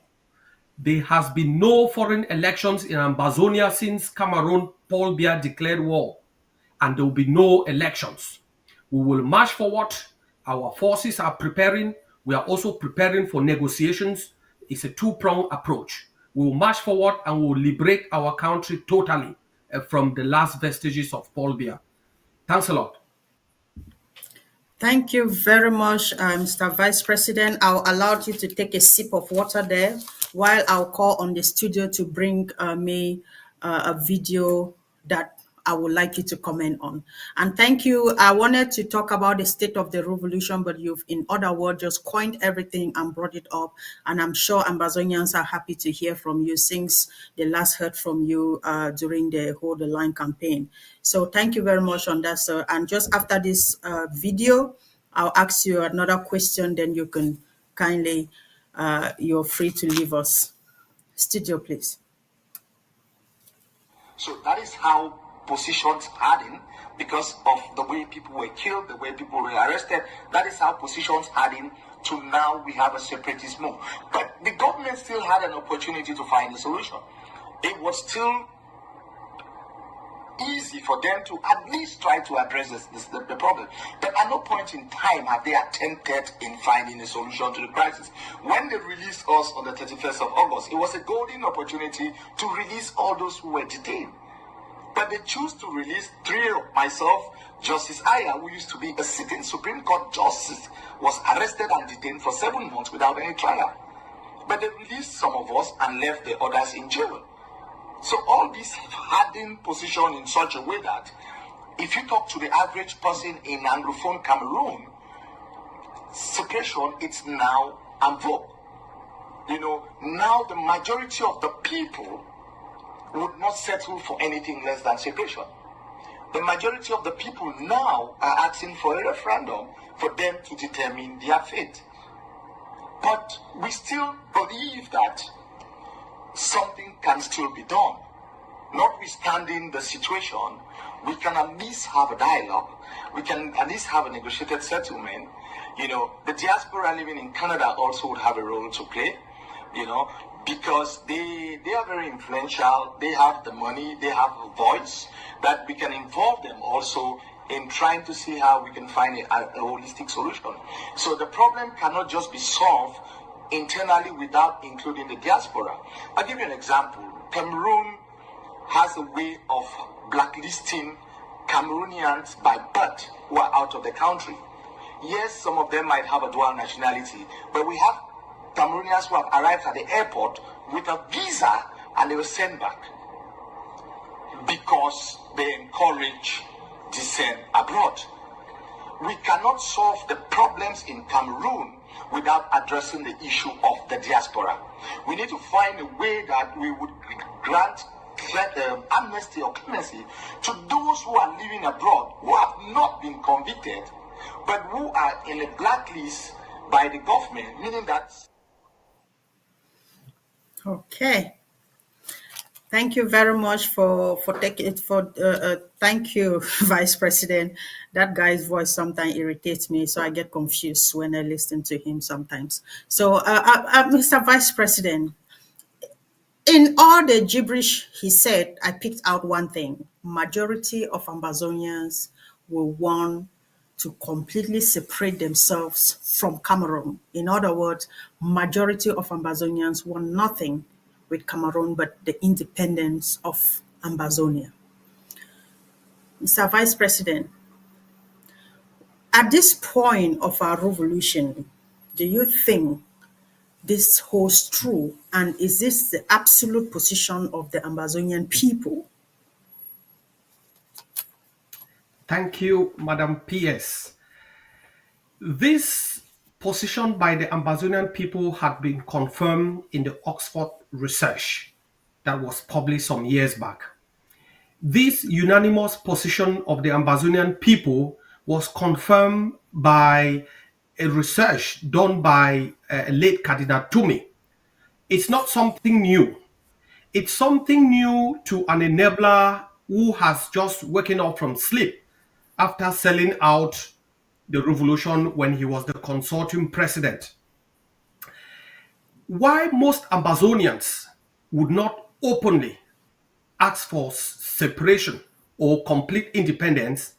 Speaker 11: There has been no foreign elections in Ambazonia since Cameroon Paul Biya declared war, and there will be no elections. We will march forward. Our forces are preparing. We are also preparing for negotiations. It's a two-pronged approach. We will march forward and we will liberate our country totally from the last vestiges of Paul Biya. Thanks a lot.
Speaker 4: Thank you very much, Mr. Vice President. I'll allow you to take a sip of water there while I'll call on the studio to bring me a video that I would like you to comment on. And thank you. I wanted to talk about the state of the revolution, but you've, in other words, just coined everything and brought it up. And I'm sure Ambazonians are happy to hear from you since they last heard from you during the Hold the Line campaign. So thank you very much on that, sir. And just after this video, I'll ask you another question, then you can kindly, you're free to leave us. Studio, please.
Speaker 12: So that is how positions harden because of the way people were killed, the way people were arrested. That is how positions harden to now we have a separatist move. But the government still had an opportunity to find a solution. It was still easy for them to at least try to address the problem. But at no point in time have they attempted in finding a solution to the crisis. When they released us on the 31st of August, it was a golden opportunity to release all those who were detained. But they choose to release three of myself, Justice Aya, who used to be a sitting Supreme Court justice, was arrested and detained for 7 months without any trial. But they released some of us and left the others in jail. So all this hardened position in such a way that if you talk to the average person in Anglophone Cameroon, separation is now en vogue. You know, now the majority of the people would not settle for anything less than separation. The majority of the people now are asking for a referendum for them to determine their fate. But we still believe that something can still be done. Notwithstanding the situation, we can at least have a dialogue. We can at least have a negotiated settlement. You know, the diaspora living in Canada also would have a role to play, you know, because they are very influential. They have the money, they have a voice, that we can involve them also in trying to see how we can find a holistic solution. So the problem cannot just be solved internally without including the diaspora. I'll give you an example. Cameroon has a way of blacklisting Cameroonians by birth who are out of the country. Yes, some of them might have a dual nationality, but we have Cameroonians who have arrived at the airport with a visa and they were sent back because they encourage descent abroad. We cannot solve the problems in Cameroon without addressing the issue of the diaspora. We need to find a way that we would grant amnesty or clemency to those who are living abroad, who have not been convicted, but who are in a blacklist by the government, meaning that...
Speaker 4: Okay. Thank you very much for taking it for. Thank you, Vice President. That guy's voice sometimes irritates me, so I get confused when I listen to him sometimes. So, Mr. Vice President, in all the gibberish he said, I picked out one thing. Majority of Ambazonians will want to completely separate themselves from Cameroon. In other words, majority of Ambazonians want nothing with Cameroon but the independence of Ambazonia. Mr. Vice President, at this point of our revolution, do you think this holds true, and is this the absolute position of the Ambazonian people?
Speaker 11: Thank you, Madam PS. This position by the Ambazonian people had been confirmed in the Oxford research that was published some years back. This unanimous position of the Ambazonian people was confirmed by a research done by late Cardinal Toomey. It's not something new. It's something new to an enabler who has just woken up from sleep after selling out the revolution when he was the consortium president. Why most Ambazonians would not openly ask for separation or complete independence,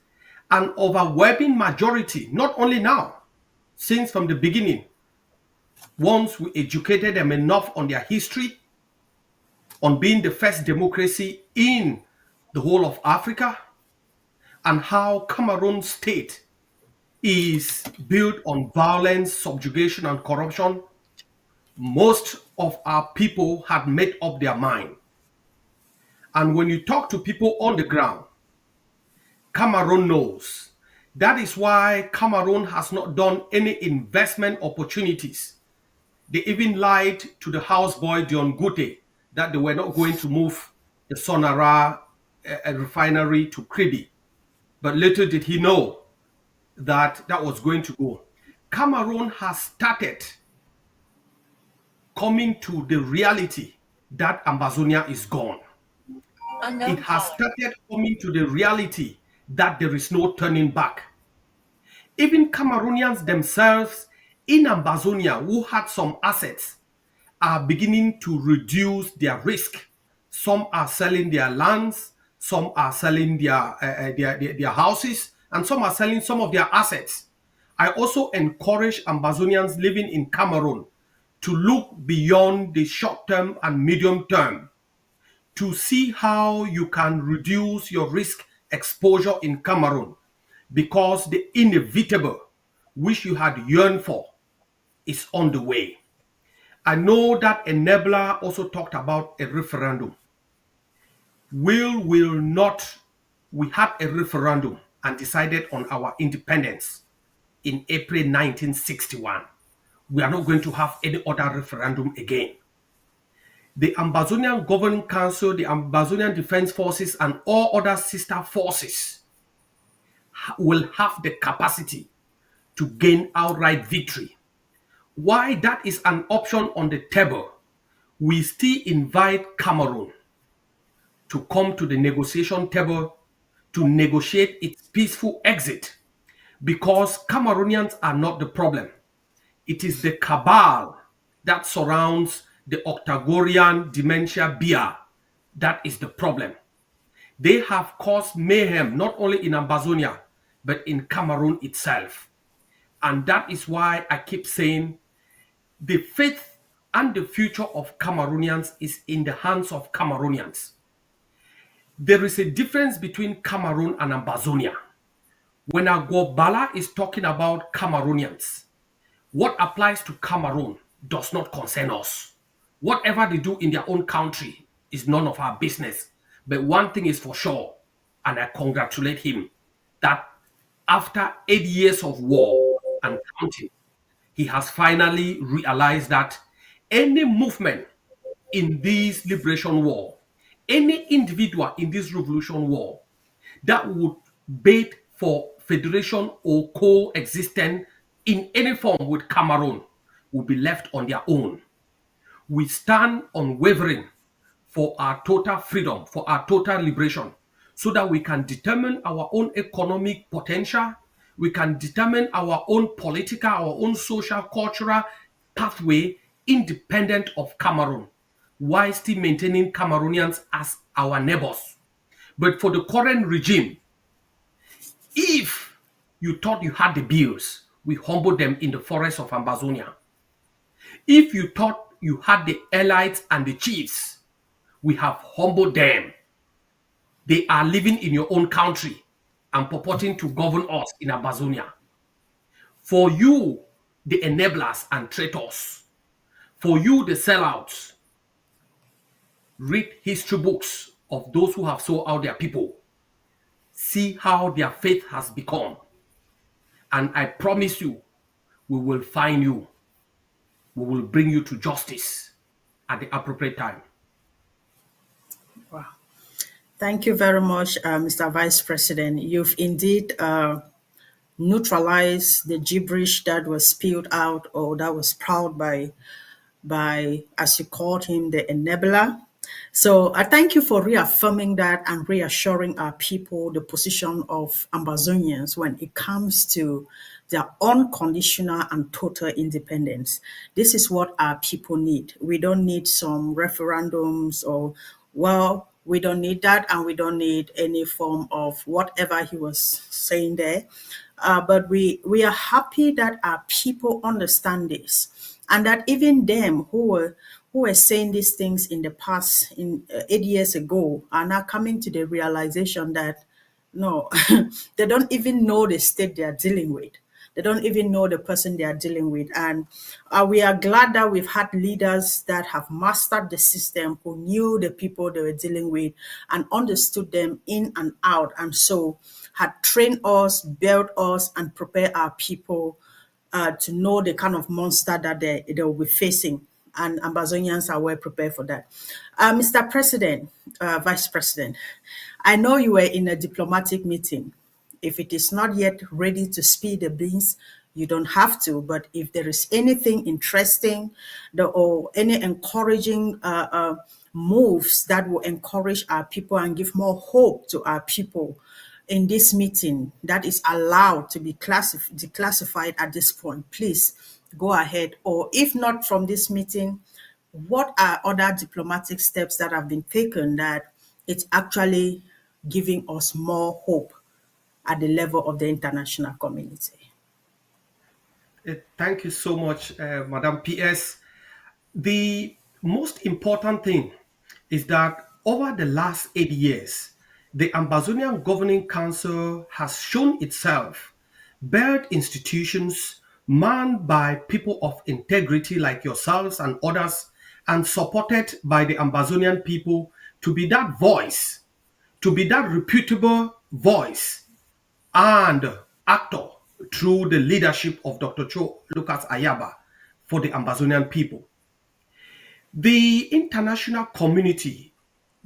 Speaker 11: an overwhelming majority, not only now, since from the beginning, once we educated them enough on their history, on being the first democracy in the whole of Africa, and how Cameroon state is built on violence, subjugation, and corruption, most of our people had made up their mind. And when you talk to people on the ground, Cameroon knows. That is why Cameroon has not done any investment opportunities. They even lied to the houseboy Dion Gute that they were not going to move the Sonara refinery to Kribi. But little did he know that that was going to go. Cameroon has started coming to the reality that Ambazonia is gone. It has started coming to the reality that there is no turning back. Even Cameroonians themselves in Ambazonia who had some assets are beginning to reduce their risk. Some are selling their lands, some are selling their houses, and some are selling some of their assets. I also encourage Ambazonians living in Cameroon to look beyond the short term and medium term to see how you can reduce your risk exposure in Cameroon, because the inevitable, which you had yearned for, is on the way. I know that Enabler also talked about a referendum. Will not, we had a referendum and decided on our independence in April 1961. We are not going to have any other referendum again. The Ambazonian Governing Council, the Ambazonian Defense Forces, and all other sister forces will have the capacity to gain outright victory. Why that is an option on the table, we still invite Cameroon to come to the negotiation table to negotiate its peaceful exit, because Cameroonians are not the problem. It is the cabal that surrounds the Octagorian dementia beer that is the problem. They have caused mayhem not only in Ambazonia, but in Cameroon itself. And that is why I keep saying the fate and the future of Cameroonians is in the hands of Cameroonians. There is a difference between Cameroon and Ambazonia. When Agobala is talking about Cameroonians, what applies to Cameroon does not concern us. Whatever they do in their own country is none of our business. But one thing is for sure, and I congratulate him, that after 8 years of war and counting, he has finally realized that any movement in this liberation war, any individual in this revolution war that would bid for federation or coexistence in any form with Cameroon will be left on their own. We stand unwavering for our total freedom, for our total liberation, so that we can determine our own economic potential, we can determine our own political, our own social, cultural pathway independent of Cameroon, while still maintaining Cameroonians as our neighbors. But for the current regime, if you thought you had the bills, we humbled them in the forests of Ambazonia. If you thought you had the elites and the chiefs, we have humbled them. They are living in your own country and purporting to govern us in Ambazonia. For you, the enablers and traitors, for you, the sellouts, read history books of those who have sold out their people. See how their faith has become. And I promise you, we will find you. We will bring you to justice at the appropriate time.
Speaker 4: Wow. Thank you very much, Mr. Vice President. You've indeed neutralized the gibberish that was spewed out or that was sprouted by, as you called him, the enabler. So I thank you for reaffirming that and reassuring our people the position of Ambazonians when it comes to their unconditional and total independence. This is what our people need. We don't need some referendums or, well, we don't need that, and we don't need any form of whatever he was saying there. But we are happy that our people understand this, and that even them who were saying these things in the past, 8 years ago, are now coming to the realization that no, they don't even know the state they are dealing with. They don't even know the person they are dealing with. And we are glad that we've had leaders that have mastered the system, who knew the people they were dealing with and understood them in and out. And so had trained us, built us, and prepared our people to know the kind of monster that they will be facing. And Ambazonians are well prepared for that. Mr. President, Vice President, I know you were in a diplomatic meeting. If it is not yet ready to spill the beans, you don't have to. But if there is anything interesting or any encouraging moves that will encourage our people and give more hope to our people in this meeting that is allowed to be declassified at this point, please go ahead. Or if not from this meeting, what are other diplomatic steps that have been taken that it's actually giving us more hope at the level of the international community?
Speaker 11: Thank you so much, Madam PS. The most important thing is that over the last 8 years, the Ambazonian Governing Council has shown itself built institutions manned by people of integrity like yourselves and others, and supported by the Ambazonian people to be that voice, to be that reputable voice and actor through the leadership of Dr. Cho Lucas Ayaba for the Ambazonian people. The international community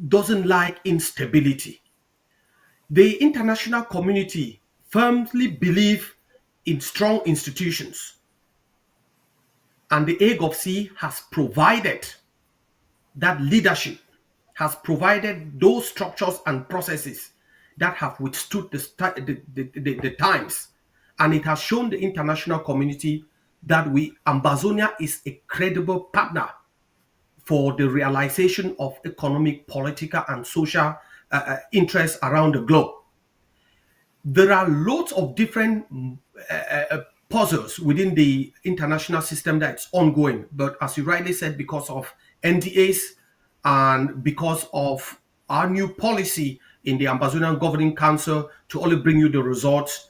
Speaker 11: doesn't like instability. The international community firmly believes in strong institutions. And the AGOPC has provided that leadership, has provided those structures and processes that have withstood the times. And it has shown the international community that Ambazonia is a credible partner for the realization of economic, political, and social interests around the globe. There are lots of different puzzles within the international system that's ongoing. But as you rightly said, because of NDAs and because of our new policy in the Ambazonian Governing Council to only bring you the results,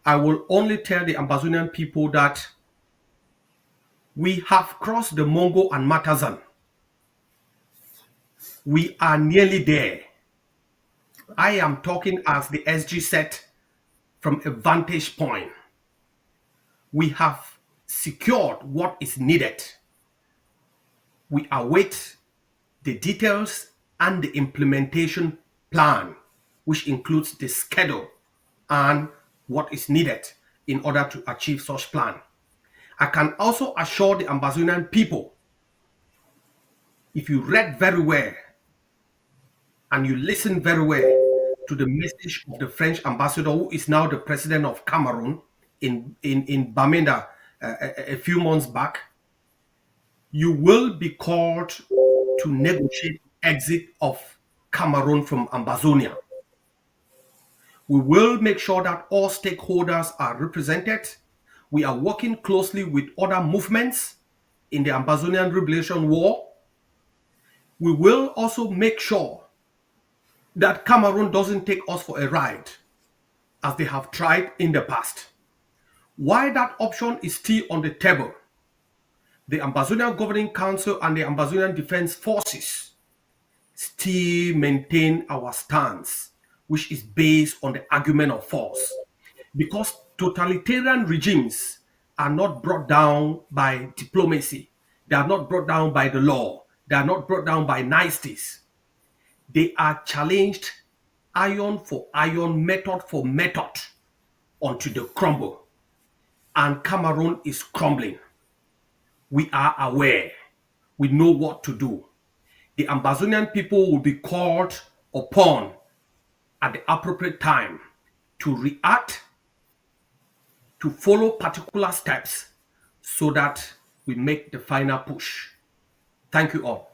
Speaker 11: I will only tell the Ambazonian people that We have crossed the Mongo and Matazan. We are nearly there. I am talking as the SG set from a vantage point. We have secured what is needed. We await the details and the implementation plan, which includes the schedule and what is needed in order to achieve such plan. I can also assure the Ambazonian people, if you read very well and you listen very well to the message of the French ambassador, who is now the president of Cameroon, in Bamenda a few months back, you will be called to negotiate exit of Cameroon from Ambazonia. We will make sure that all stakeholders are represented. We are working closely with other movements in the Ambazonian Liberation War. We will also make sure that Cameroon doesn't take us for a ride, as they have tried in the past. While that option is still on the table, the Ambazonian Governing Council and the Ambazonian Defense Forces still maintain our stance, which is based on the argument of force. Because totalitarian regimes are not brought down by diplomacy. They are not brought down by the law. They are not brought down by niceties. They are challenged iron for iron, method for method, until they crumble. And Cameroon is crumbling. We are aware. We know what to do. The Ambazonian people will be called upon at the appropriate time to react, to follow particular steps so that we make the final push. Thank you all.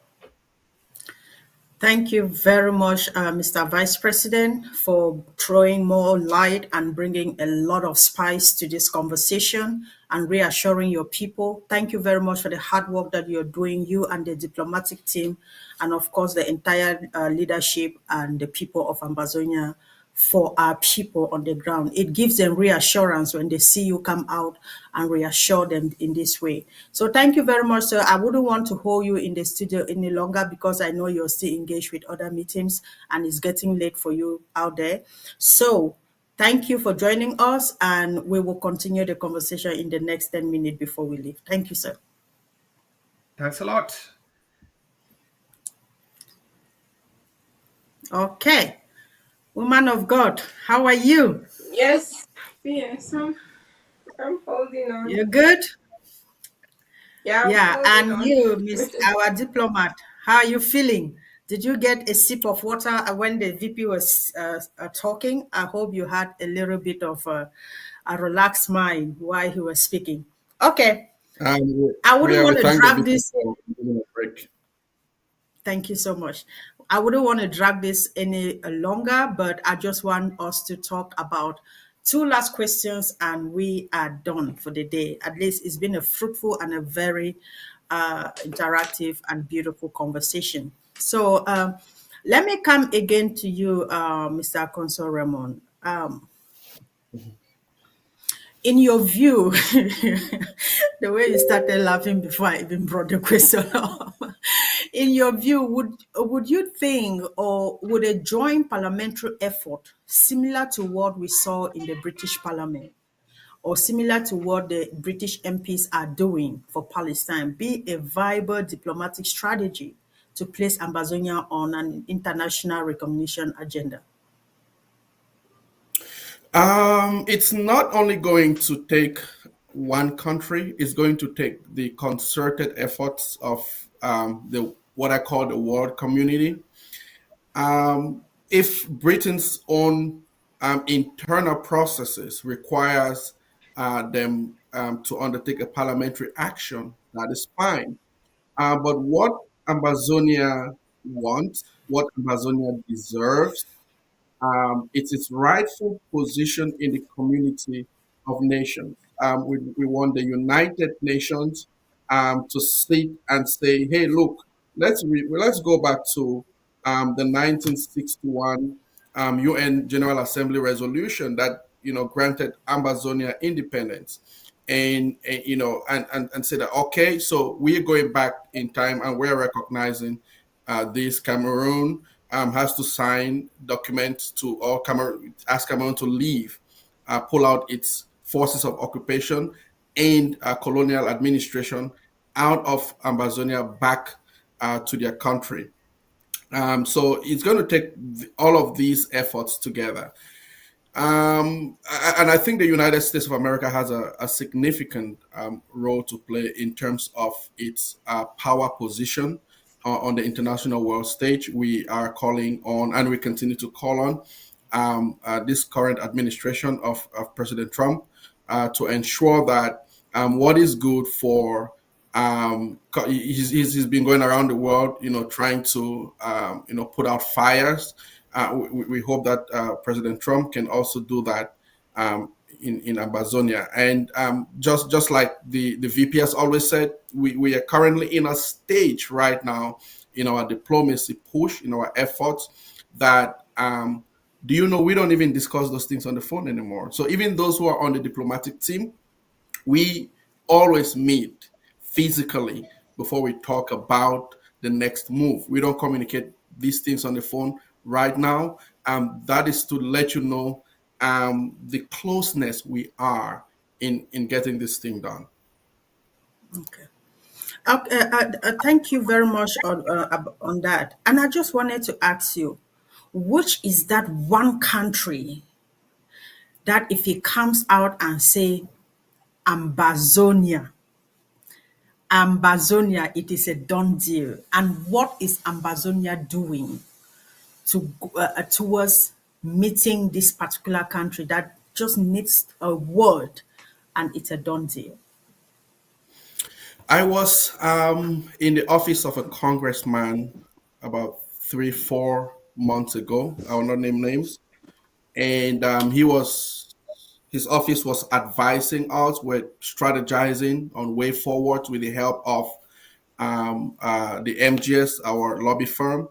Speaker 4: Thank you very much, Mr. Vice President, for throwing more light and bringing a lot of spice to this conversation and reassuring your people. Thank you very much for the hard work that you're doing, you and the diplomatic team, and of course, the entire leadership and the people of Ambazonia, for our people on the ground. It gives them reassurance when they see you come out and reassure them in this way. So thank you very much, sir. I wouldn't want to hold you in the studio any longer because I know you're still engaged with other meetings and it's getting late for you out there. So thank you for joining us, and we will continue the conversation in the next 10 minutes before we leave. Thank you, sir.
Speaker 11: Thanks a lot.
Speaker 4: Okay. Woman of God, how are you?
Speaker 6: Yes, I'm holding on.
Speaker 4: You're good?
Speaker 6: Yeah,
Speaker 4: and you, Miss our diplomat, how are you feeling? Did you get a sip of water when the VP was talking? I hope you had a little bit of a relaxed mind while he was speaking. Okay. I wouldn't want to drag this. Thank you so much. I wouldn't want to drag this any longer, but I just want us to talk about two last questions and we are done for the day. At least it's been a fruitful and a very interactive and beautiful conversation. So let me come again to you, Mr. Consul Ramon. In your view, the way you started laughing before I even brought the question up, in your view, would you think, or would a joint parliamentary effort similar to what we saw in the British Parliament, or similar to what the British MPs are doing for Palestine, be a viable diplomatic strategy to place Ambazonia on an international recognition agenda?
Speaker 5: It's not only going to take one country, it's going to take the concerted efforts of what I call the world community. If Britain's own internal processes requires them to undertake a parliamentary action, that is fine. But what Ambazonia wants, what Ambazonia deserves, it's its rightful position in the community of nations. We want the United Nations to sit and say, hey, look, let's go back to the 1961 UN General Assembly resolution that granted Ambazonia independence. and you know, and say that, okay, so we're going back in time and we're recognizing this Cameroon has to sign documents to, or Cameroon, ask Cameroon to leave, pull out its forces of occupation and colonial administration out of Ambazonia back to their country. So it's going to take all of these efforts together. And I think the United States of America has a significant role to play in terms of its power position on the international world stage. We are calling on, and we continue to call on, this current administration of President Trump to ensure that what is good for he's been going around the world, you know, trying to put out fires. We hope that President Trump can also do that in Ambazonia. And just like the VP has always said, we are currently in a stage right now in our diplomacy push, in our efforts, that do you know, we don't even discuss those things on the phone anymore. So even those who are on the diplomatic team, we always meet physically before we talk about the next move. We don't communicate these things on the phone right now. That is to let you know the closeness we are in getting this thing done.
Speaker 4: Okay. Thank you very much on that. And I just wanted to ask you, which is that one country that if it comes out and say Ambazonia, it is a done deal. And what is Ambazonia doing towards meeting this particular country that just needs a word and it's a done deal?
Speaker 5: I was in the office of a congressman about 3-4 months ago. I will not name names. And his office was advising us with strategizing on way forward with the help of the MGS, our lobby firm.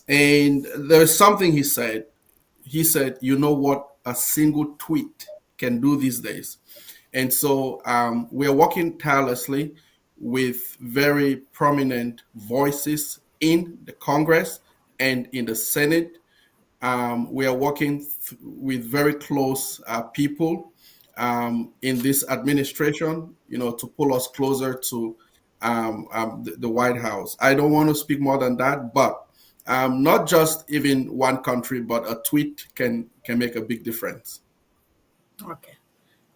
Speaker 5: And there's something he said. He said, you know what a single tweet can do these days. And so we are working tirelessly with very prominent voices in the Congress and in the Senate. We are working with very close people in this administration, you know, to pull us closer to the White House. I don't want to speak more than that, but not just even one country, but a tweet can make a big difference.
Speaker 4: Okay.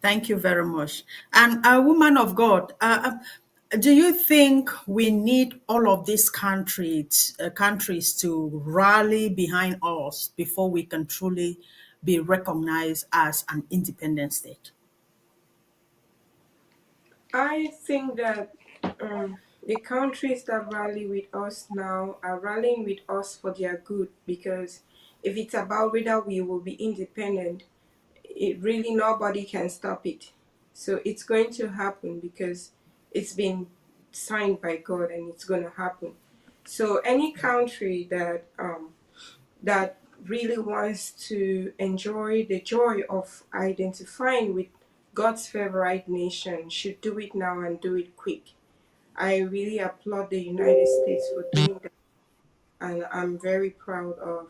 Speaker 4: Thank you very much. And a woman of God, do you think we need all of these countries to rally behind us before we can truly be recognized as an independent state?
Speaker 6: I think that the countries that rally with us now are rallying with us for their good, because if it's about whether we will be independent, it really nobody can stop it. So it's going to happen because it's been signed by God and it's going to happen. So any country that really wants to enjoy the joy of identifying with God's favorite nation should do it now and do it quick. I really applaud the United States for doing that, and I'm very proud of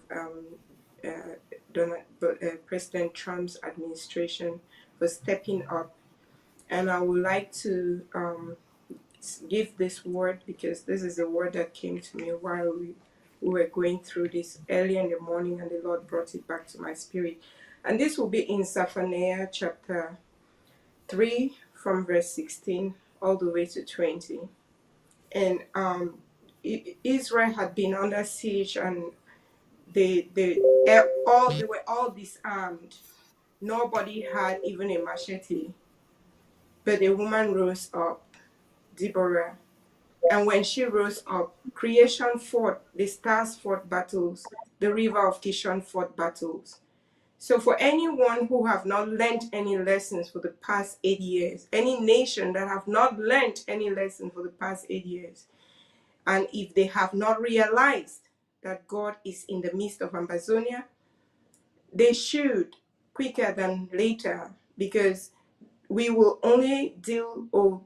Speaker 6: President Trump's administration for stepping up. And I would like to give this word, because this is a word that came to me while we were going through this early in the morning, and the Lord brought it back to my spirit. And this will be in Zephaniah chapter 3 from verse 16 all the way to 20. And Israel had been under siege, and they were all disarmed. Nobody had even a machete. But a woman rose up, Deborah. And when she rose up, creation fought, the stars fought battles, the river of Kishon fought battles. So for anyone who have not learned any lessons for the past 8 years, any nation that have not learned any lesson for the past 8 years, and if they have not realized that God is in the midst of Ambazonia, they should quicker than later, because we will only deal or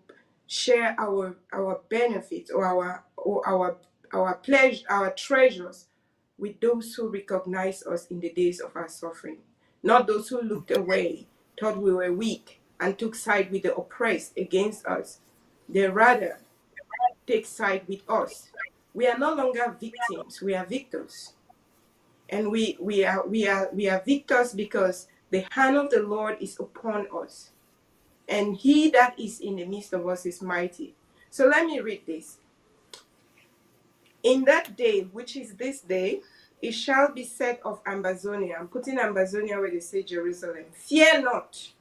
Speaker 6: share our benefits or our pleasure, our treasures with those who recognize us in the days of our suffering, not those who looked away, thought we were weak, and took side with the oppressed against us. They rather take side with us. We are no longer victims, we are victors. And we are victors because the hand of the Lord is upon us. And he that is in the midst of us is mighty. So let me read this. In that day, which is this day, it shall be said of Ambazonia, I'm putting Ambazonia where they say Jerusalem, fear not.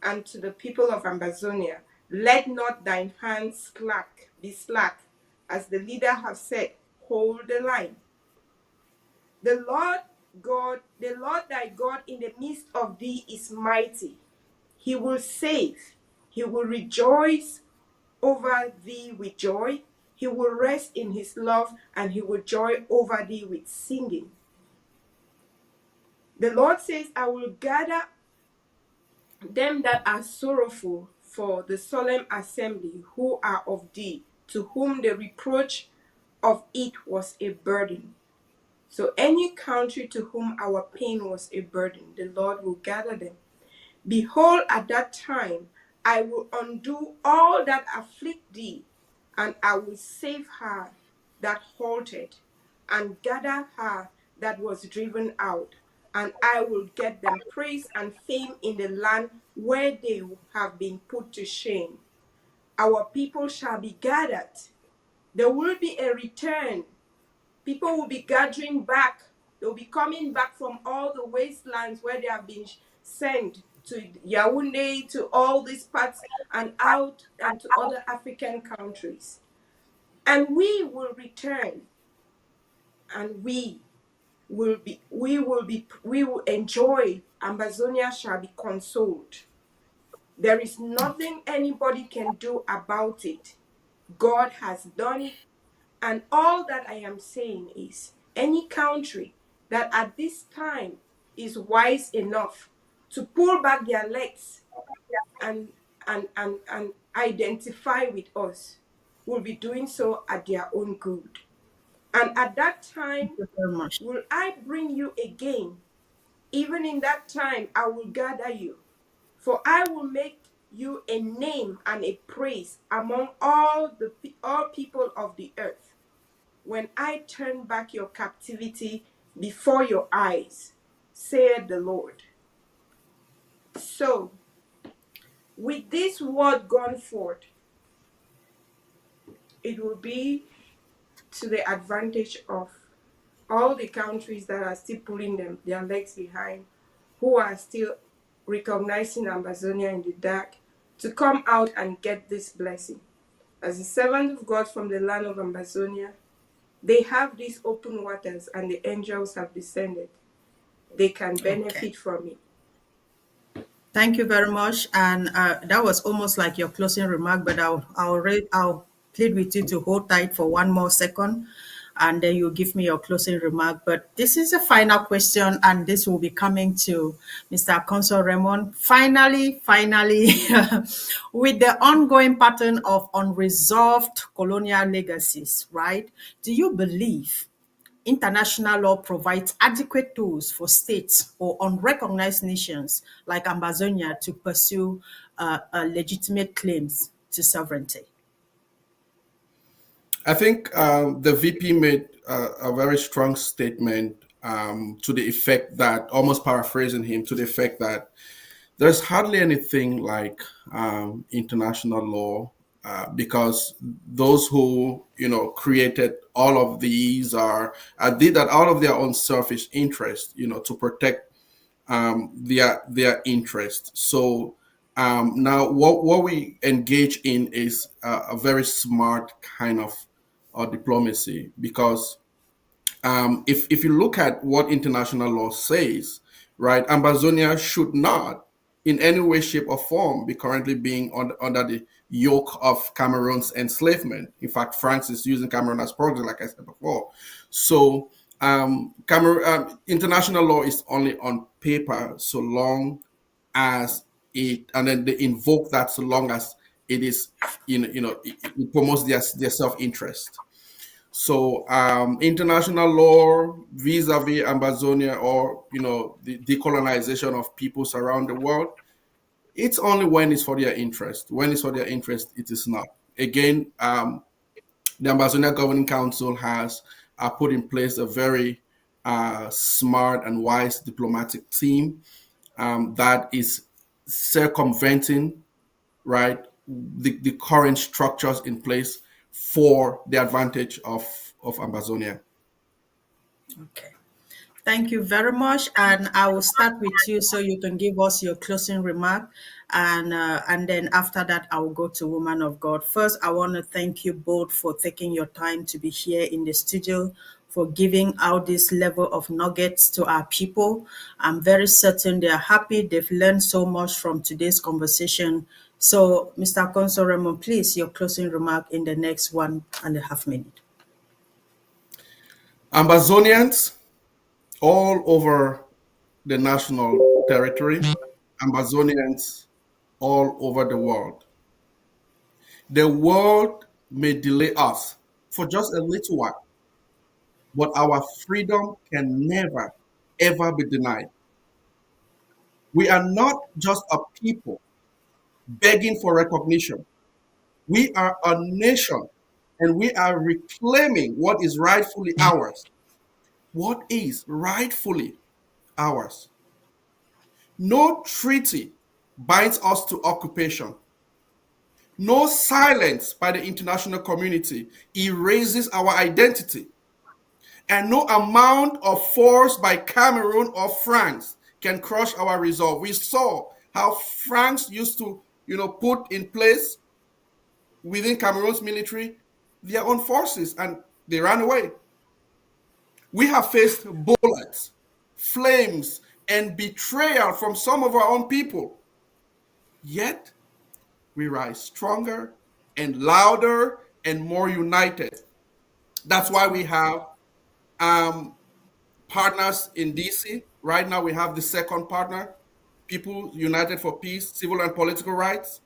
Speaker 6: And to the people of Ambazonia, let not thine hands be slack, as the leader have said, hold the line. The Lord thy God in the midst of thee is mighty. He will save. He will rejoice over thee with joy. He will rest in his love, and he will joy over thee with singing. The Lord says, I will gather them that are sorrowful for the solemn assembly, who are of thee, to whom the reproach of it was a burden. So any country to whom our pain was a burden, the Lord will gather them. Behold, at that time, I will undo all that afflict thee, and I will save her that halted, and gather her that was driven out, and I will get them praise and fame in the land where they have been put to shame. Our people shall be gathered. There will be a return. People will be gathering back. They'll be coming back from all the wastelands where they have been sent, to Yaoundé, to all these parts and out and to other African countries. And we will return, and we will enjoy. Ambazonia shall be consoled. There is nothing anybody can do about it. God has done it. And all that I am saying is, any country that at this time is wise enough to pull back their legs and identify with us will be doing so at their own good. And at that time, will I bring you again. Even in that time, I will gather you. For I will make you a name and a praise among all people of the earth, when I turn back your captivity before your eyes, saith the Lord. So, with this word gone forth, it will be to the advantage of all the countries that are still pulling their legs behind, who are still recognizing Ambazonia in the dark, to come out and get this blessing. As a servant of God from the land of Ambazonia, they have these open waters and the angels have descended. They can benefit from it.
Speaker 4: Thank you very much. And that was almost like your closing remark, but I'll plead with you to hold tight for one more second, and then you give me your closing remark. But this is a final question, and this will be coming to Mr. Consul Raymond. Finally, with the ongoing pattern of unresolved colonial legacies, right? Do you believe international law provides adequate tools for states or unrecognized nations like Ambazonia to pursue legitimate claims to sovereignty?
Speaker 5: I think the VP made a very strong statement to the effect that, almost paraphrasing him, to the effect that there's hardly anything like international law because those who created all of these did that out of their own selfish interest, to protect their interest. So now what we engage in is a very smart kind of diplomacy, because if you look at what international law says, right, Ambazonia should not in any way, shape, or form be currently being under the yoke of Cameroon's enslavement. In fact, France is using Cameroon as proxy, like I said before. So international law is only on paper so long as it, and then they invoke that so long as it is, it promotes their self-interest. So international law vis-a-vis Ambazonia, or the decolonization of peoples around the world, it's only when it's for their interest. When it's for their interest, it is not. Again, the Ambazonia Governing Council has put in place a very smart and wise diplomatic team that is circumventing, right, the current structures in place for the advantage of Ambazonia.
Speaker 4: Okay. Thank you very much. And I will start with you so you can give us your closing remark. And then after that, I will go to Woman of God. First, I want to thank you both for taking your time to be here in the studio, for giving out this level of nuggets to our people. I'm very certain they are happy. They've learned so much from today's conversation. So, Mr. Consul Raymond, please, your closing remark in the next 1.5 minutes.
Speaker 5: Ambazonians all over the national territory, Ambazonians all over the world. The world may delay us for just a little while, but our freedom can never, ever be denied. We are not just a people begging for recognition. We are a nation, and we are reclaiming what is rightfully ours. What is rightfully ours? No treaty binds us to occupation. No silence by the international community erases our identity. And no amount of force by Cameroon or France can crush our resolve. We saw how France used to, put in place within Cameroon's military their own forces, and they ran away. We have faced bullets, flames, and betrayal from some of our own people. Yet, we rise stronger and louder and more united. That's why we have partners in DC. Right now, we have the second partner, People United for Peace, Civil and Political Rights.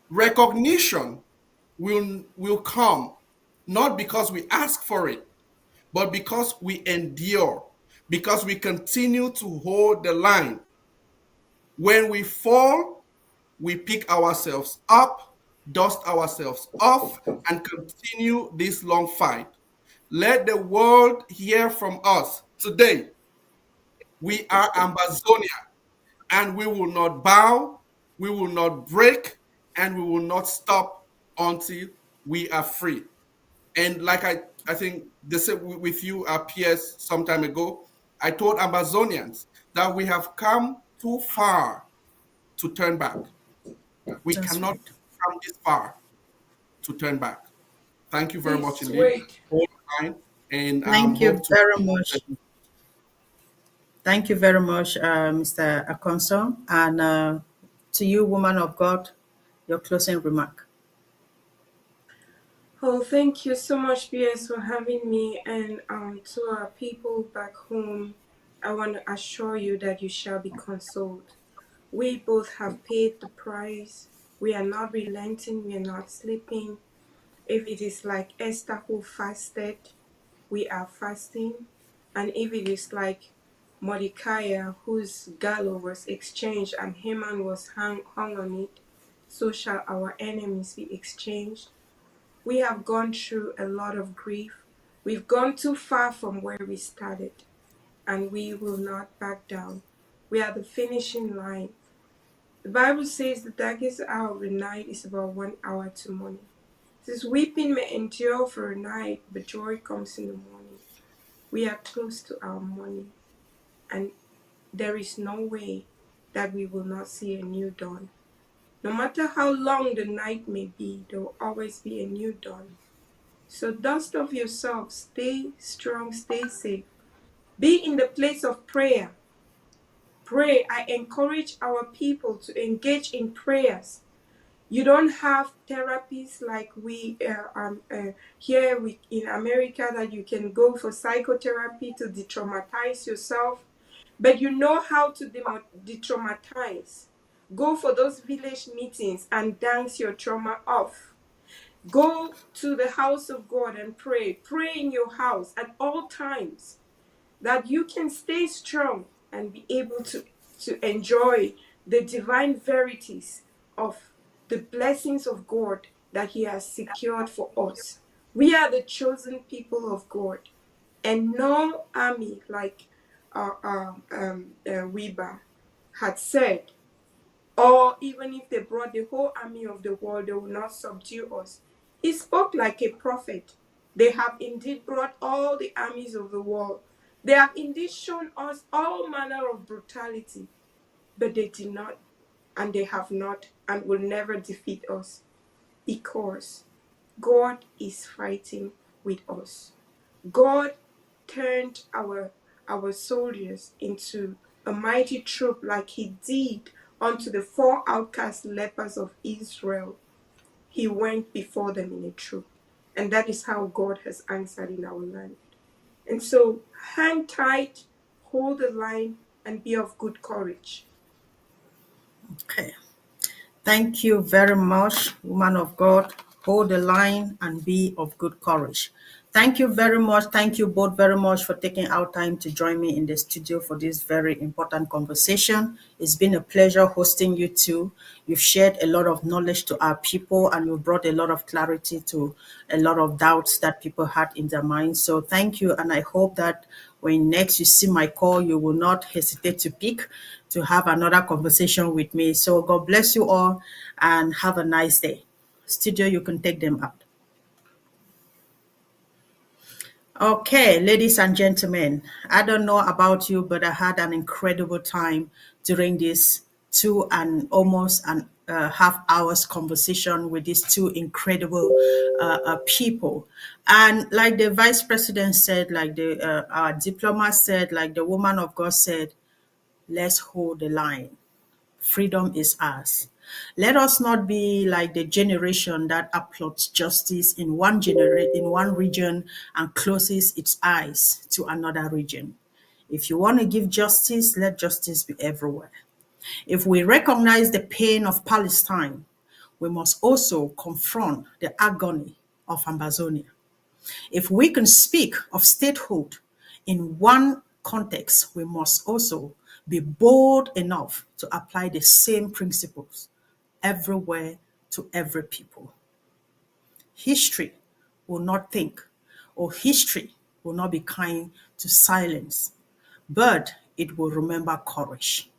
Speaker 5: Recognition will come, not because we ask for it, but because we endure, because we continue to hold the line. When we fall, we pick ourselves up, dust ourselves off, and continue this long fight. Let the world hear from us today. We are Ambazonia, and we will not bow, we will not break, and we will not stop until we are free. And like I think they said with you, PS, some time ago, I told Ambazonians that we have come too far to turn back. We cannot come this far to turn back. Thank you very much indeed. Hold the line, and
Speaker 4: thank you very much. Thank you very much, Mr. Akonso. And to you, Woman of God, your closing remark.
Speaker 6: Oh, thank you so much, PS, for having me. And to our people back home, I want to assure you that you shall be consoled. We both have paid the price. We are not relenting. We are not sleeping. If it is like Esther who fasted, we are fasting. And if it is like Mordecai, whose gallows was exchanged and Haman was hung on it, so shall our enemies be exchanged. We have gone through a lot of grief. We've gone too far from where we started, and we will not back down. We are the finishing line. The Bible says the darkest hour of the night is about 1 hour to morning. It says weeping may endure for a night, but joy comes in the morning. We are close to our morning, and there is no way that we will not see a new dawn. No matter how long the night may be, there will always be a new dawn. So dust off yourself, stay strong, stay safe. Be in the place of prayer. Pray. I encourage our people to engage in prayers. You don't have therapies like we here in America, that you can go for psychotherapy to de-traumatize yourself. But you know how to de-traumatize. Go for those village meetings and dance your trauma off. Go to the house of God and pray. Pray in your house at all times, that you can stay strong and be able to enjoy the divine verities of the blessings of God that He has secured for us. We are the chosen people of God, and no army, like Weber had said, or even if they brought the whole army of the world, they will not subdue us. He spoke like a prophet. They have indeed brought all the armies of the world. They have indeed shown us all manner of brutality, but they did not, and they have not, and will never defeat us, because God is fighting with us. God turned our soldiers into a mighty troop, like He did unto the 4 outcast lepers of Israel. He went before them in a troop. And that is how God has answered in our land. And so hang tight, hold the line, and be of good courage.
Speaker 4: Okay. Thank you very much, woman of God. Hold the line and be of good courage. Thank you very much. Thank you both very much for taking out time to join me in the studio for this very important conversation. It's been a pleasure hosting you two. You've shared a lot of knowledge to our people, and you've brought a lot of clarity to a lot of doubts that people had in their minds. So thank you, and I hope that when next you see my call, you will not hesitate to pick to have another conversation with me. So God bless you all and have a nice day. Studio, you can take them out. Okay, ladies and gentlemen, I don't know about you, but I had an incredible time during this 2 and almost an half hours conversation with these two incredible people. And like the vice president said, like the our diplomat said, like the woman of God said, let's hold the line. Freedom is ours. Let us not be like the generation that applauds justice in one region and closes its eyes to another region. If you want to give justice, let justice be everywhere. If we recognize the pain of Palestine, we must also confront the agony of Ambazonia. If we can speak of statehood in one context, we must also be bold enough to apply the same principles everywhere to every people. History will not think, or history will not be kind to silence, but it will remember courage.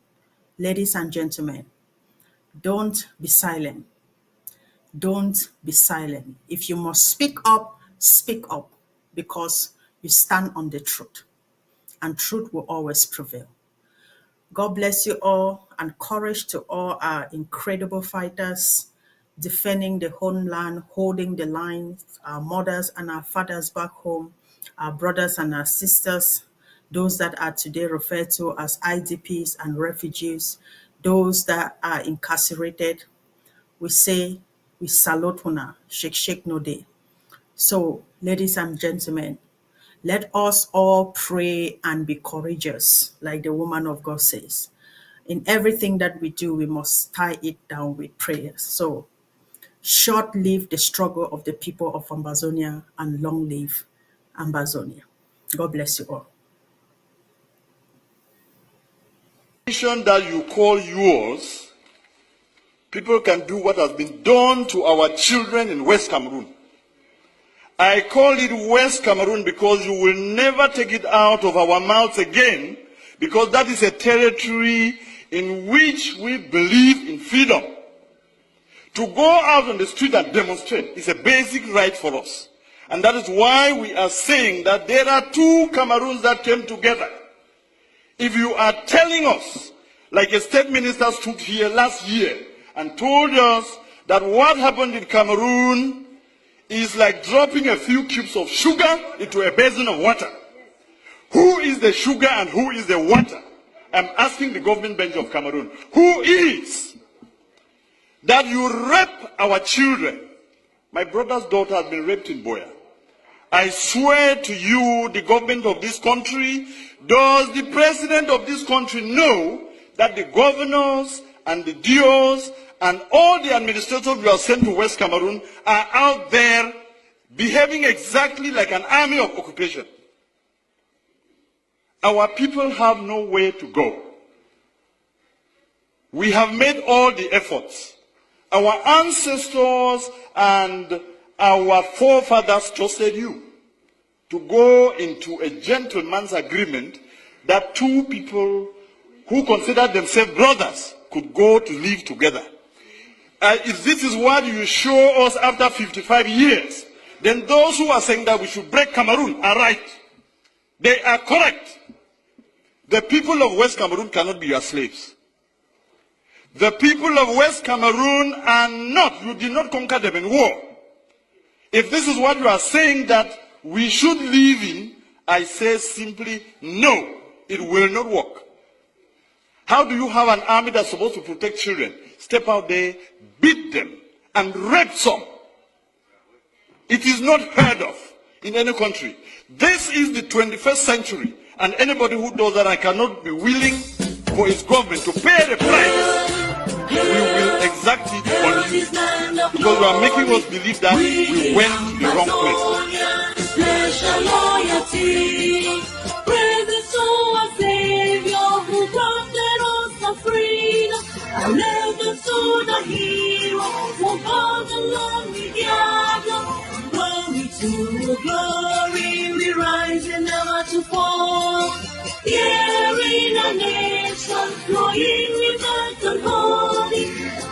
Speaker 4: Ladies and gentlemen, don't be silent. Don't be silent. If you must speak up, because you stand on the truth, and truth will always prevail. God bless you all, and courage to all our incredible fighters defending the homeland, holding the line, our mothers and our fathers back home, our brothers and our sisters, those that are today referred to as IDPs and refugees, those that are incarcerated. We say, we salute una, shake no day. So, ladies and gentlemen, let us all pray and be courageous, like the woman of God says. In everything that we do, we must tie it down with prayers. So, short live the struggle of the people of Ambazonia, and long live Ambazonia. God bless you all.
Speaker 13: Nation that you call yours, people can do what has been done to our children in West Cameroon. I call it West Cameroon because you will never take it out of our mouths again, because that is a territory in which we believe in freedom. To go out on the street and demonstrate is a basic right for us. And that is why we are saying that there are two Cameroons that came together. If you are telling us, like a state minister stood here last year and told us that what happened in Cameroon is like dropping a few cubes of sugar into a basin of water. Who is the sugar and who is the water? I'm asking the government bench of Cameroon. Who is? That you rape our children. My brother's daughter has been raped in Boya. I swear to you, the government of this country, does the president of this country know that the governors and the DOs and all the administrators who are sent to West Cameroon are out there behaving exactly like an army of occupation? Our people have nowhere to go. We have made all the efforts. Our ancestors and our forefathers trusted you to go into a gentleman's agreement that two people who considered themselves brothers could go to live together. If this is what you show us after 55 years, then those who are saying that we should break Cameroon are right. They are correct. The people of West Cameroon cannot be your slaves. The people of West Cameroon are not, you did not conquer them in war. If this is what you are saying that we should live in, I say simply, no, it will not work. How do you have an army that's supposed to protect children, step out there, beat them, and rape some? It is not heard of in any country. This is the 21st century, and anybody who does that, I cannot be willing for his government to pay the price. We will exact it on you, because you are making us believe that we went to the wrong place.
Speaker 1: Special loyalty, praise to our Savior who granted us the freedom. I never saw the hero who fought along with Diablo. Glory to glory, we rise and never to fall. Here in a nation, flowing with earth and holy.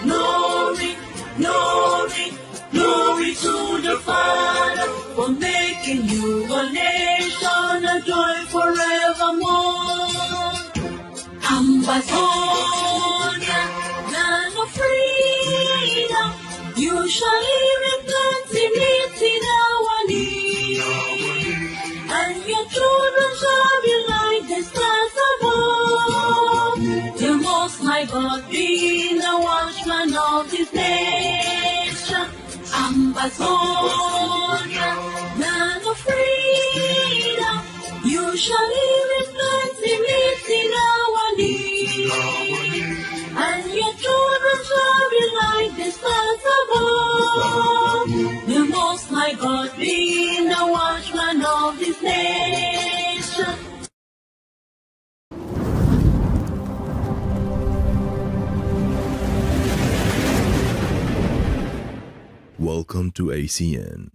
Speaker 1: Glory, glory, glory to the Father for making you a nation, a joy forevermore. Ambazonia, land of freedom, you shall live in plenty in our need, and your children shall be like the stars above. The Most High God being the watchman of this nation. Ambazonia, land of freedom, you shall live in plenty in our need, and your children shall be like the stars above. The Most High God being the watchman of this nation.
Speaker 14: Welcome to ACN.